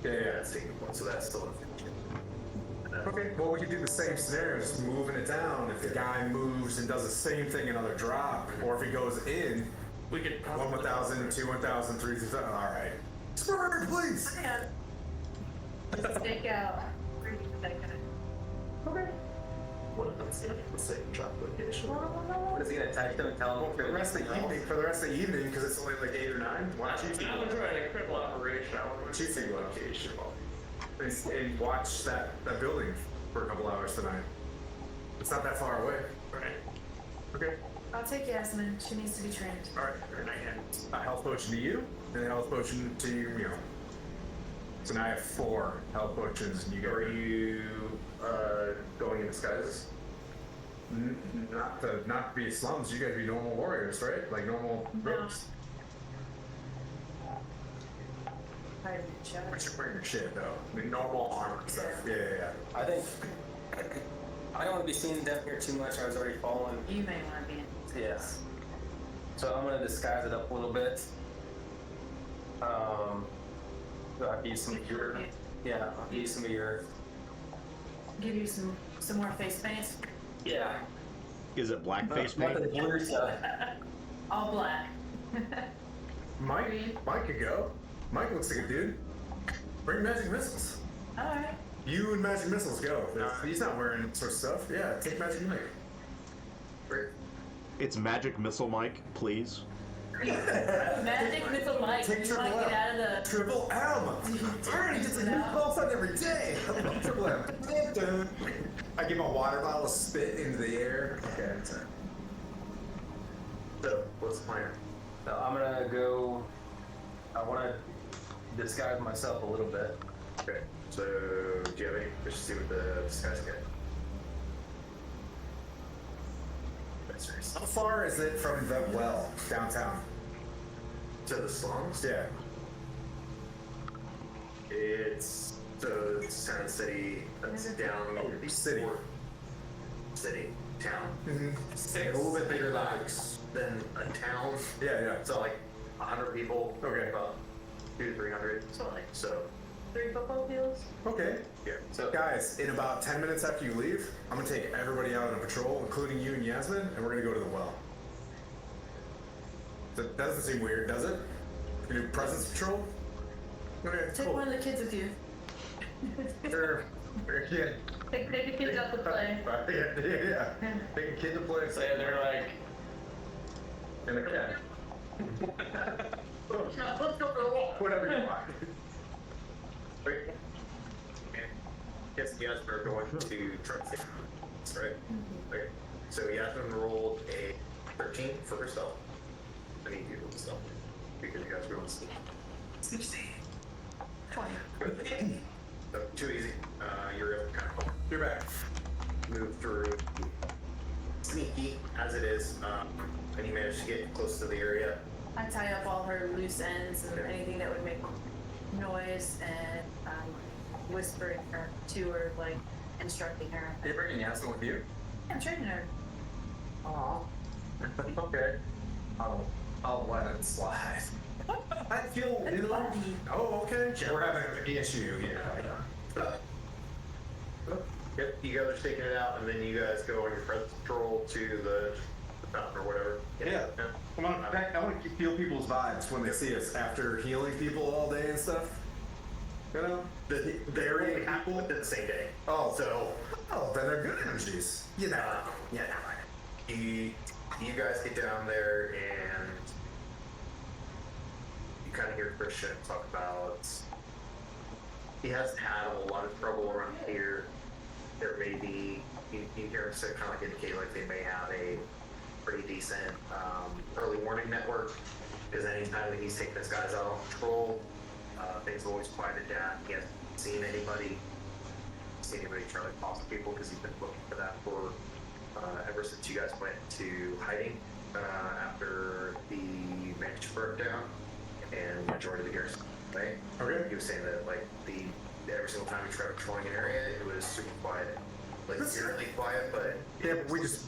that single point, so that's still information. Okay, well, we could do the same scenario, just moving it down. If the guy moves and does the same thing another drop, or if he goes in, we could 1,000, 2, 1,000, 3, 6, 7. All right. Spur, please. Stake out. That kind Okay. What if it's the same drop location? What is he gonna text them and tell them? For the rest of the evening, because it's only like 8 or 9. Why don't you I'm trying a cripple operation. I want to choose a location and watch that building for a couple hours tonight? It's not that far away. Right. Okay. I'll take Yasmin. She needs to be trained. All right. Very nice. A health potion to you, and a health potion to you. So now I have 4 health potions, and you get. Are you going in disguises? Not to be slums. You gotta be normal warriors, right? Like normal rogues. Hide in the shadows. But you're wearing your shit though. I mean, normal armor and stuff. Yeah. I think I don't want to be seen down here too much. I was already following. You may want to be in. Yes. So I'm gonna disguise it up a little bit. So I can use some of your. Yeah, I'll use some of your. Give you some more face paint. Yeah. Is it blackface Not paint? the blue stuff. All black. Mike could go. Mike looks like a dude. Bring magic missiles. All right. You and magic missiles go. He's not wearing sort of stuff. Yeah, take magic Mike. Great. It's magic missile, Mike. Please. Magic missile Mike. Take You want to triple get out of the. Triple M. Ernie gets a new call sign every day. Triple M. I give him a water bottle, spit into the air. Okay. So what's the plan? So I'm gonna go. I want to disguise myself a little bit. Okay. So do you have any? Let's see what the disguise get. How far is it from the well downtown? To the slums? Yeah. It's so it's town city. That's down the City. City town. Mm-hmm. A little bit bigger than a town. Yeah. So like 100 people. Okay. About 200 to 300. So 3 football fields. Okay. yeah. So, guys, in about 10 minutes after you leave, I'm gonna take everybody out on a patrol, including you and Yasmin, and we're gonna go to the well. That doesn't seem weird, does it? We're gonna do presence patrol? Okay, Take cool. one of the kids with you. Sure. Yeah. Take the kids out to play. Yeah. Take a kid to play. So yeah, they're like, And a cat. Let's go for a walk. Whatever you want. Right. Yes, Yasmin are going to try to save. That's right. Okay. So Yasmin rolled a 13 for herself. I need you to stealth because you guys are going to sneak. 16. 20. So too easy. You're able to kind of You're back. move through sneaky as it is, and you manage to get close to the area. I tie up all her loose ends and anything that would make noise and whispering her to her, like instructing her. Are you bringing Yasmin with you? I'm training her. Aw. Okay. I'll let it slide. I feel It's little. funny. Oh, okay. We're having an issue here. Yep, you guys are taking it out, and then you guys go on your patrol to the fountain or whatever. Yeah. Come on, I want to feel people's vibes when they see us after healing people all day and stuff. You know? The area happened within the same day. Oh. So, Then they're good energies. You know. yeah, you guys get down there and you kind of hear Christian talk about he hasn't had a lot of trouble around here. There may be, you hear him say, kind of like indicate like they may have a pretty decent early warning network, because anytime that he's taking his guys out on patrol, things have always quieted down. He hasn't seen anybody try to toss people, because he's been looking for that for ever since you guys went to hiding after the mansion broke down and majority of the garrison, right? Okay. He was saying that like every single time we tried patrolling an area, it was super quiet, like eerily quiet, but Yeah, but we just.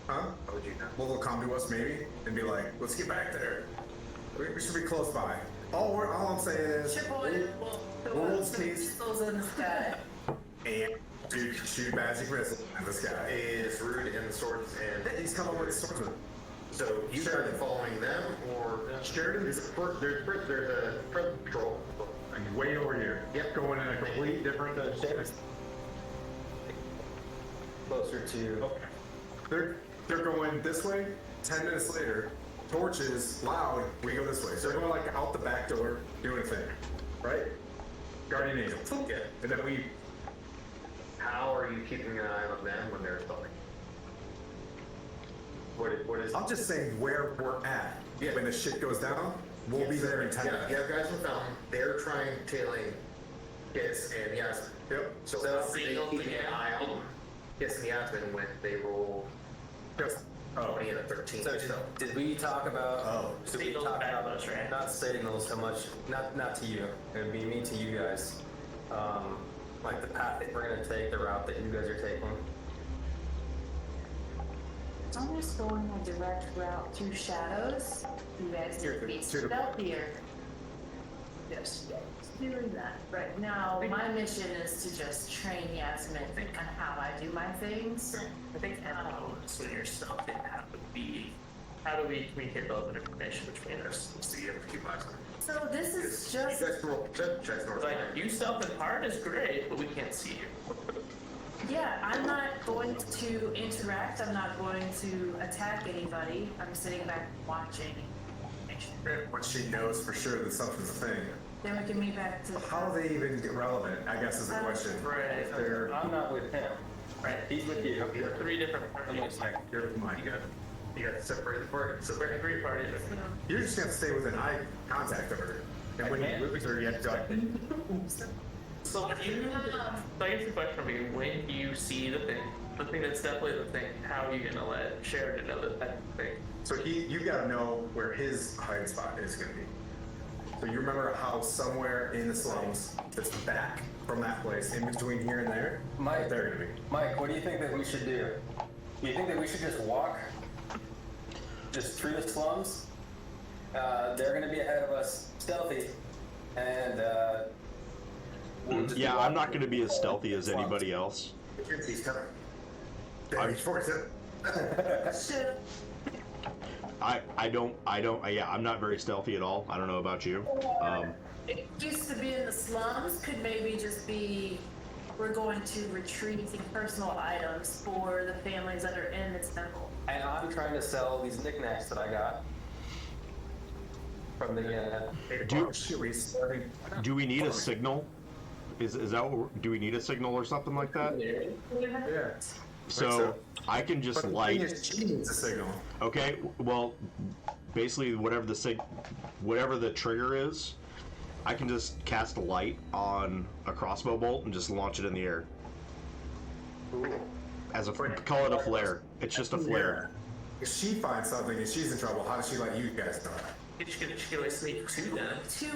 Huh? how would you know? Well, they'll come to us maybe and be like, let's get back there. We should be close by. All I'm saying is, Chip away the World's the peace. pistols in the sky. and dude can shoot magic missiles at this guy. Is Rude in the swords and He's coming with his swordsman. so you guys are following them, or Sheridan is there's a present patrol. way over here. Yep. Going in a complete different. Closer to. They're going this way. 10 minutes later, torches loud. We go this way. So they're going like out the back door, doing a thing, right? Guardian angel. Yeah. And then we. How are you keeping an eye on them when they're filming? What is? I'm just saying where we're at. Yeah. When the shit goes down, we'll be there in 10 minutes. Yeah, guys in the fountain. They're tailing Kiss and Yasmin. Yep. So So that's they signal keeping to an eye on Kiss and Yasmin when they roll Just. Oh. 20 and a 13. So did we talk about? Oh. Did we Signals talk back about us, right? not signals so much? Not to you. It would be me to you guys. Like the path that we're gonna take, the route that you guys are taking. I'm just going a direct route through shadows. You guys need to be stealthier. Yes, doing that. Right now, my mission is to just train Yasmin on how I do my things. I think when you're stealthy, that would be how do we communicate relevant information between us? See if you guys. So this is You just, guys roll checks north. Like you stealth and hard is great, but we can't see you. yeah, I'm not going to interact. I'm not going to attack anybody. I'm sitting back watching. When she knows for sure that something's a thing. Then we can meet back to. How do they even get relevant? I guess is the question. Right. If they're. I'm not with him. Right. He's with you. Three different parties. You're mine. You got to separate the party. So We're three parties. You're just gonna have to stay within eye contact of her. And when you move her, you have to like. So when you, so I guess the question would be, when you see the thing that's definitely the thing, how are you gonna let Sheridan know that that's the thing? So you gotta know where his hiding spot is gonna be. So you remember a house somewhere in the slums that's back from that place, in between here and there? Mike, They're gonna be. Mike, what do you think that we should do? Do you think that we should just walk just through the slums? They're going to be ahead of us, stealthy, and we'll just Yeah, walk I'm not going to be through as stealthy as slums. anybody else. he's coming. Damage force it. Shit. Yeah, I'm not very stealthy at all. I don't know about you. It used to be in the slums, could maybe just be, we're going to retrieve personal items for the families that are in the temple. And I'm trying to sell these knickknacks that I got from the. Do we need a signal? Is that what do we need a signal or something like that? Yeah. So I can just But the light. thing is, she needs a signal. Okay, well, basically whatever the trigger is, I can just cast a light on a crossbow bolt and just launch it in the air. As a call it a flare. It's just a flare. Yeah. If she finds something and she's in trouble, how does she let you guys know? She could like sneak to them. To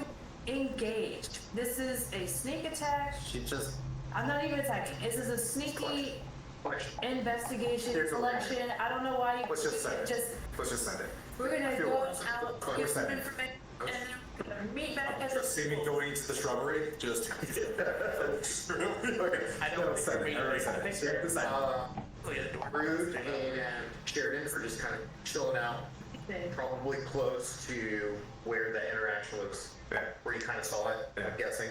engage. This is a sneak attack. She just. I'm not even attacking. This is a sneaky Question. investigation Here's what we're selection. I don't know why you Let's just send it. just Let's just send it. we're gonna Feel go worse. out, Let's get some send it. information, and then meet back at the Just see me going into the shrubbery, just. I don't think we're Rude and Sheridan are just kind of chilling out, probably close to where the interaction was, where you kind of saw it, I'm guessing.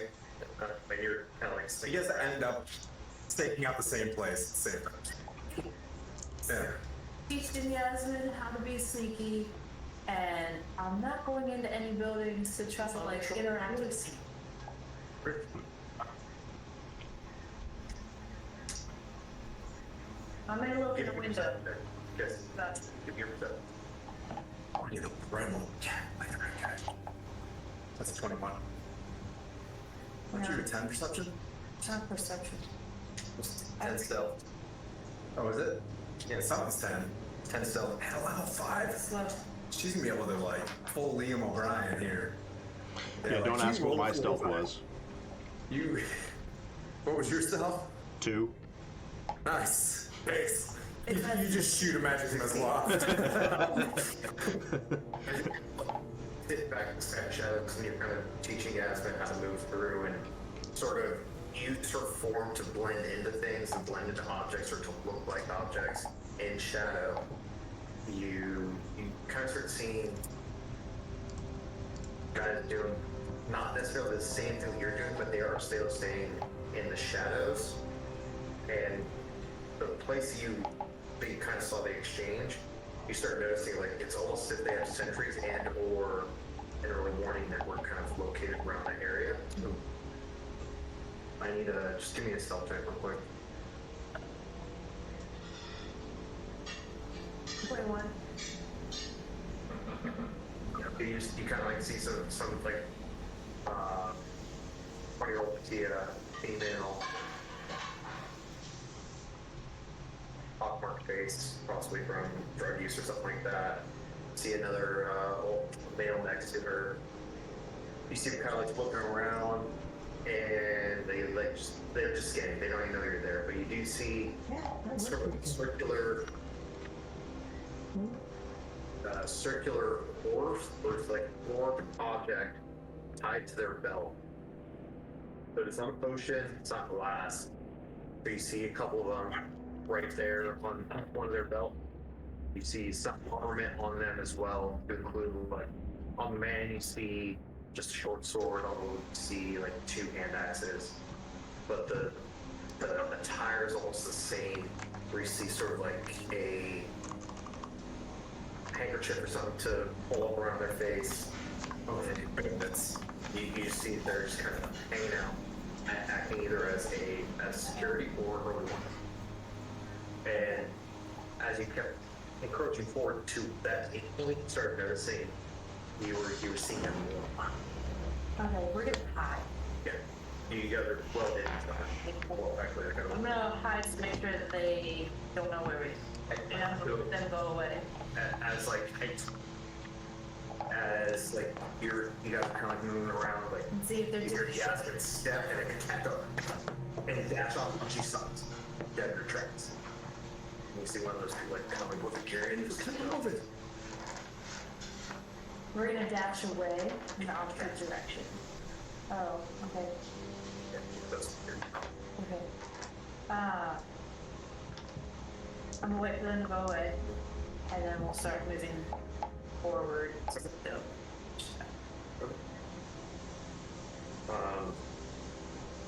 And you're kind of like, You guys end up staking out the same place at the same time. Yeah. teaching Yasmin how to be sneaky, and I'm not going into any buildings to try to like interact with. I'm gonna look in the window. Yes, That's give me your perception. You know, right on. That's a 21. Aren't you a 10 perception? not perception. 10 stealth. Oh, is it? Yeah, something's 10. 10 stealth. At a level 5? Slow. She's gonna be able to, like, full Liam O'Brien here. Yeah, like, don't you ask what rolled my a stealth 4. was. You. What was your stealth? 2. Nice. Thanks. You just shoot a magic missile off. Sit back in the shadows and you're kind of teaching Yasmin how to move through and sort of use her form to blend into things and blend into objects or to look like objects in shadow. You kind of start seeing guys doing not necessarily the same thing that you're doing, but they are still staying in the shadows. And the place you kind of saw the exchange, you start noticing like it's almost as if they have sentries and or an early warning network kind of located around that area. I need to just give me a stealth check real quick. 21. You kind of like see some like 20-year-old female pockmarked face, possibly from drug use or something like that. See another old male next to her. You see them kind of like looking around, and they're just scanning. They don't even know you're there. But you do see sort of circular orb, or it's like orb object tied to their belt. But it's not a potion, it's not glass. So you see a couple of them right there on one of their belt. You see some armament on them as well, to include like on the man you see just a short sword, although you see like 2 hand axes. But the attire is almost the same, where you see sort of like a handkerchief or something to pull up around their face. You just see they're just kind of hanging out, acting either as security or early warning. And as you kept encroaching forward to that, you started noticing you were seeing them more. Okay, we're gonna hide. Yeah, you guys are well in. Well, actually, I I'm gonna hide to make sure that they don't know where we are. And I'm gonna let them go away. as you guys are kind of like moving around, like And see if they're you hear doing Yasmin step and a attack and dash off when she stops dead in her tracks. And you see one of those people like kind of like with a carry and just kind of move it. We're gonna dash away in the opposite direction. Oh, okay. Yeah, that's weird. Okay. I'm gonna wait for them to go away, and then we'll start moving forward.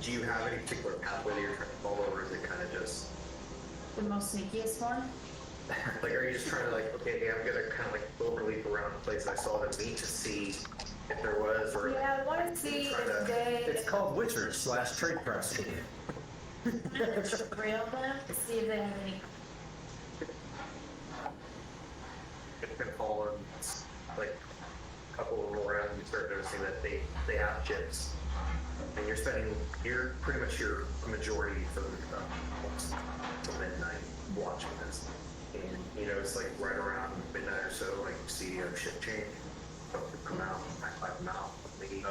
Do you have any particular pathway that you're trying to follow, or is it kind of just The most sneakiest one? like, are you just trying to like, okay, hey, I'm gonna kind of like overleap around the place I saw them meet to see if there was, or Yeah, I want to see if they It's called Witcher/Trade Press. trail them to see if they have any. it's been fallen, like a couple of them around, you start noticing that they have chips. And you're pretty much your majority for almost till midnight watching this. And you know, it's like right around midnight or so, like you see a ship change, come out, like them out, leave.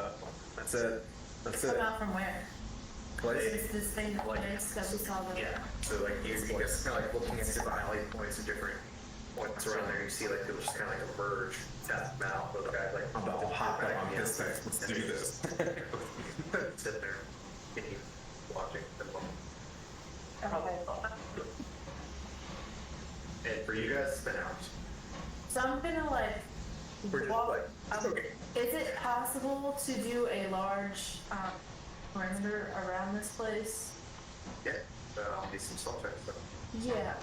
That's it. That's Come it. out from where? Place. Is this thing that Like- place that we saw them? Yeah, so like you guys kind of like looking at different alley points and different point it's around there. You see like it'll just kind of like emerge, tap them out. Those guys like I'm about to hop back on this thing. Let's do this. sit there, watching them. Okay. And for you guys, it's been hours. So I'm gonna like We're just walk. like, okay. Is it possible to do a large perimeter around this place? Yeah, I'll do some salt checks. So. Yeah,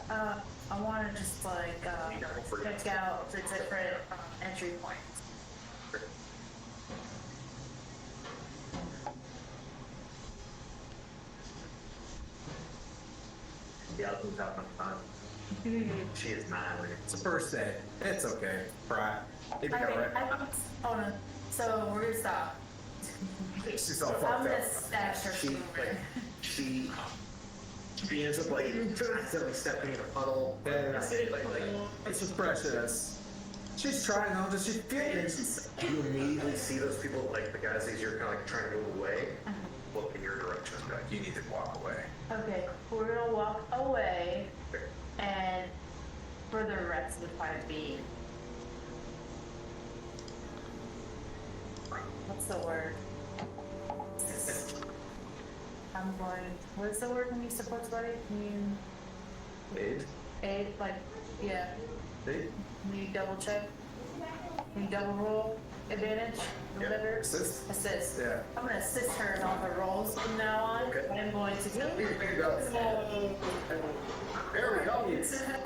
I want to just like check out the different entry points. Sure. Yeah, I'll have enough time. She is not. It's the first day. It's okay. Right. It'd be Okay, alright. hold on. So we're gonna stop. She's all I'm fucked gonna up. stash her She somewhere. she ends up like accidentally stepping in a puddle. Yeah. Like, It's just precious. She's trying though, does she feel it? you immediately see those people, like the guys as you're kind of like trying to move away, look in your direction. Like, You need to walk away. Okay, we're gonna walk away, and for the rest of the time being, what's the word? I'm going. What's the word when you support somebody? Aid? Aid, like, yeah. Aid? Can you double check? Can you double roll advantage? Yeah. Whatever. Assist? Assist. Yeah. I'm gonna assist her in all her rolls from now on. Okay. I'm going to Here you go. There we go.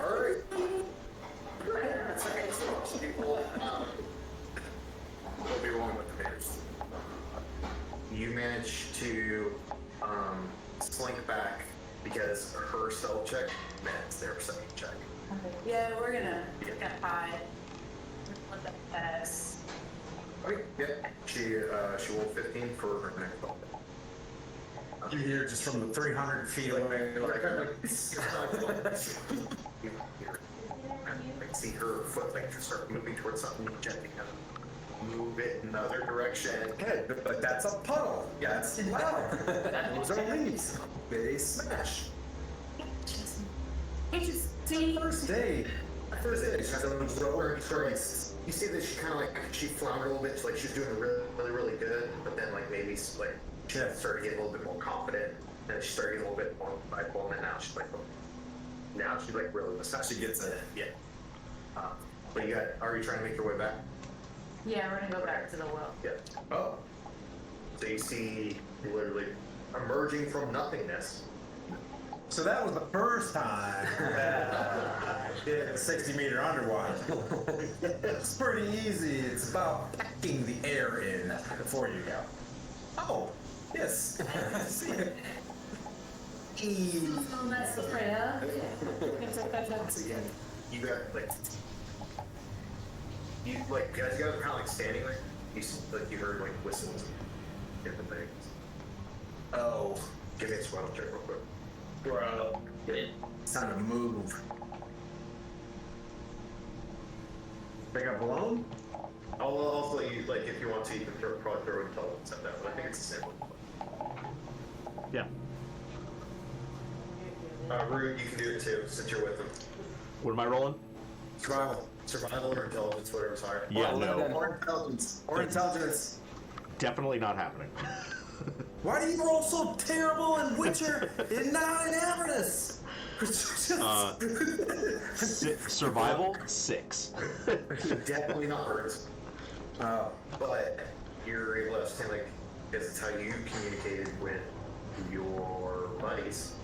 All right. We'll be rolling with the pairs. You manage to slink back because her stealth check met their perception check. Yeah, we're gonna hide. Let that pass. Okay, yeah. She rolled 15 for her next ball. You hear just from the 300 feet away, like, I see her foot like start moving towards something, gently kind of move it in another direction. okay, but that's a puddle. Yeah, that's loud. Those are leaves. They smash. Hey, just see. First day. First day. She's on the road. Christ. You see that she kind of like she floundered a little bit, like she's doing really good, but then like maybe like she Yeah. started getting a little bit more confident, and then she started getting a little bit more prideful, and then now she's like really She gets it. yeah. But you got, are you trying to make your way back? Yeah, we're gonna go back to the well. Yeah. Oh. So you see literally emerging from nothingness. So that was the first time that I did a 60-meter underwater. It's pretty easy. It's about packing the air in before you go. Oh, yes. See it. Oh, that's the prayer. Again, you got like guys, you guys are kind of like standing there. You heard like whistles, and different things. Oh, Give me a survival check real quick. Bro, it's time to move. Think I've blown? I'll also use like if you want to, you can probably throw intelligence at that, but I think it's the same one. Yeah. Rue, you can do it too since you're with them. What am I rolling? Survival or intelligence, whatever's higher. Yeah, no. Or intelligence. Or intelligence. Definitely not happening. Why do you roll so terrible in Witcher and not in Avernus? Survival 6. Definitely not hers. Oh. But you're able to understand, like, because it's how you communicated with your buddies.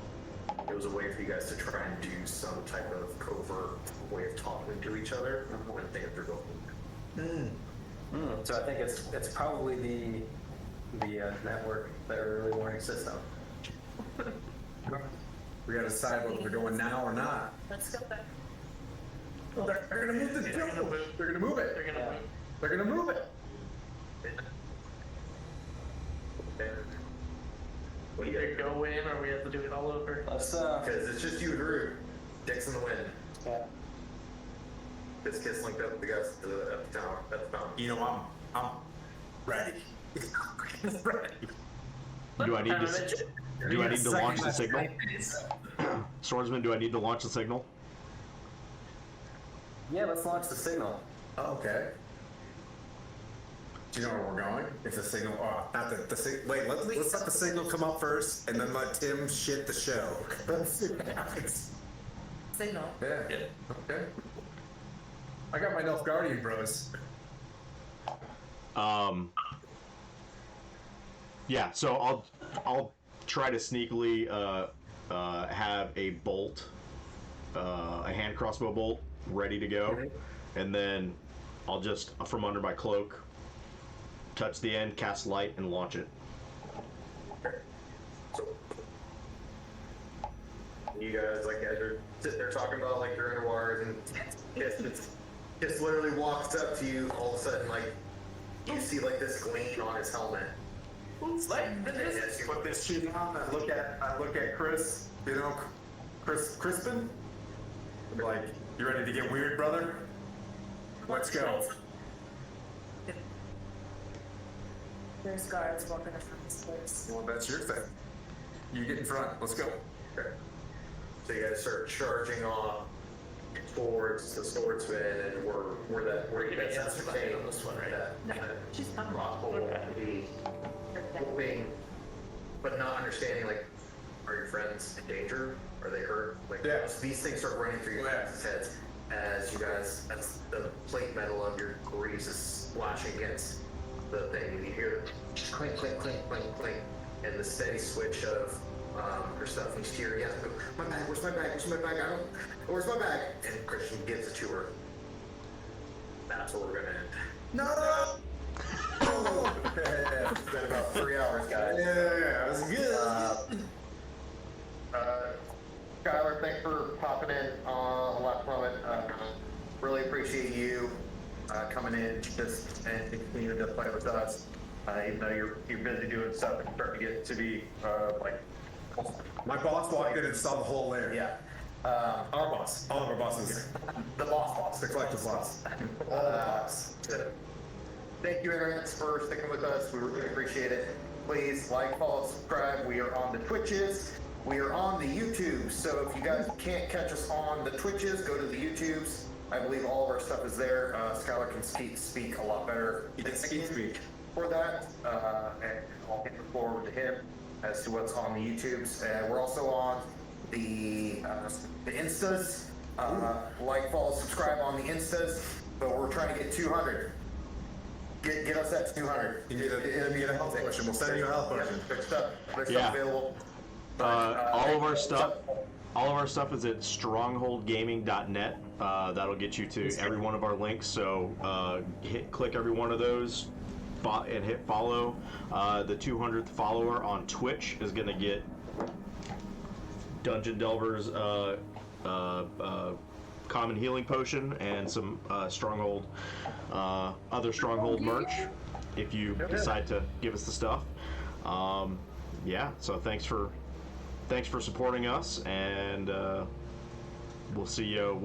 It was a way for you guys to try and do some type of covert way of talking to each other when things are going. So I think it's probably the network, the early warning system. We gotta decide whether we're going now or not. Let's go back. Well, they're gonna move the They're gonna move. They're gonna move it. They're gonna move. They're gonna move it. We either go in or we have to do it all over. Let's Because it's just you and Rue. Dicks in the wind. yeah. This kid's linked up with the guys at the tower. At the fountain. You know, I'm ready. Ready. Do I need to? Do I need to launch the signal? Swordsman, do I need to launch the signal? Yeah, let's launch the signal. Oh, okay. Do you know where we're going? It's a signal. Oh, not the signal. Wait, let's let the signal come up first, and then let Tim shit the show. Let's see what happens. Signal. Yeah. Okay. I got my Nilfgaardian bros. Yeah, so I'll try to sneakily have a bolt, a hand crossbow bolt ready to go, and then I'll just from under my cloak touch the end, cast light, and launch it. You guys are sitting there talking about like your inner wires, and just literally walks up to you. All of a sudden, like you see like this gleam on his helmet. Put this shit on. I look at Chris. You know, Crispin. Like, you ready to get weird, brother? Let's go. There's guards walking in front of this place. Well, that's your thing. You get in front. Let's go. Okay. So you guys start charging off towards the swordsman, and where you guys ascertain on this one, right? She's coming. Rockhold be hoping, but not understanding. Like, are your friends in danger? Are they hurt? Like, Yeah. these things start running through your guys' heads as the plate metal of your greaves is splashing against the thing, and you hear clink, clink, clink, clink, clink, and the steady switch of her stuff. And you hear, yeah, my bag, where's my bag? Where's my bag? Where's my bag? And Christian gives it to her. That's where we're gonna end. No! It's been about 3 hours, guys. Yeah, it was good. Skylar, thanks for popping in on the last moment. Really appreciate you coming in just and continuing to play with us. Even though you're busy doing stuff and starting to get to be like. My boss walked in and saw the hole there. Yeah. Our boss. All of our bosses. The boss. The collective boss. Thank you, Internet, for sticking with us. We really appreciate it. Please like, follow, subscribe. We are on the Twitches. We are on the YouTube. So if you guys can't catch us on the Twitches, go to the YouTubes. I believe all of our stuff is there. Skylar can speak a lot better. He can speak. For that, and I'll hand it forward to him as to what's on the YouTubes. We're also on the Instas. Like, follow, subscribe on the Instas. But we're trying to get 200. Get us at 200. You need a health potion. We'll send you a health potion. There's stuff Yeah. available. All of our stuff is at strongholdgaming.net. That'll get you to every one of our links. So click every one of those and hit follow. The 200th follower on Twitch is going to get Dungeon Delver's common healing potion and some Stronghold, other Stronghold merch if you decide to give us the stuff. Yeah, so thanks for supporting us, and we'll see you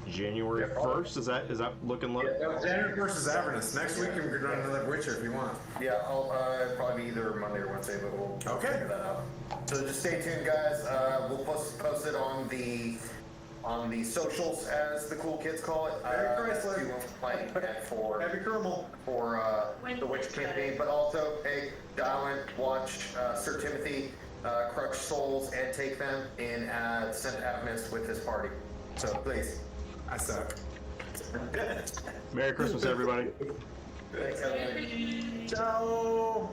January 1st? Is that looking low? January 1st is Avernus. Next week we can run another Witcher if you want. Yeah, I'll probably be either Monday or Wednesday, but we'll figure that out. So just stay tuned, guys. We'll post it on the socials, as the cool kids call it. Merry Chrysler. You won't play for Happy Kermal. for the Witch campaign, but also, hey, dial in, watch Sir Timothy crush souls and take them in St. Avernus with his party. So please. I suck. Merry Christmas, everybody. Thanks, everybody. Ciao.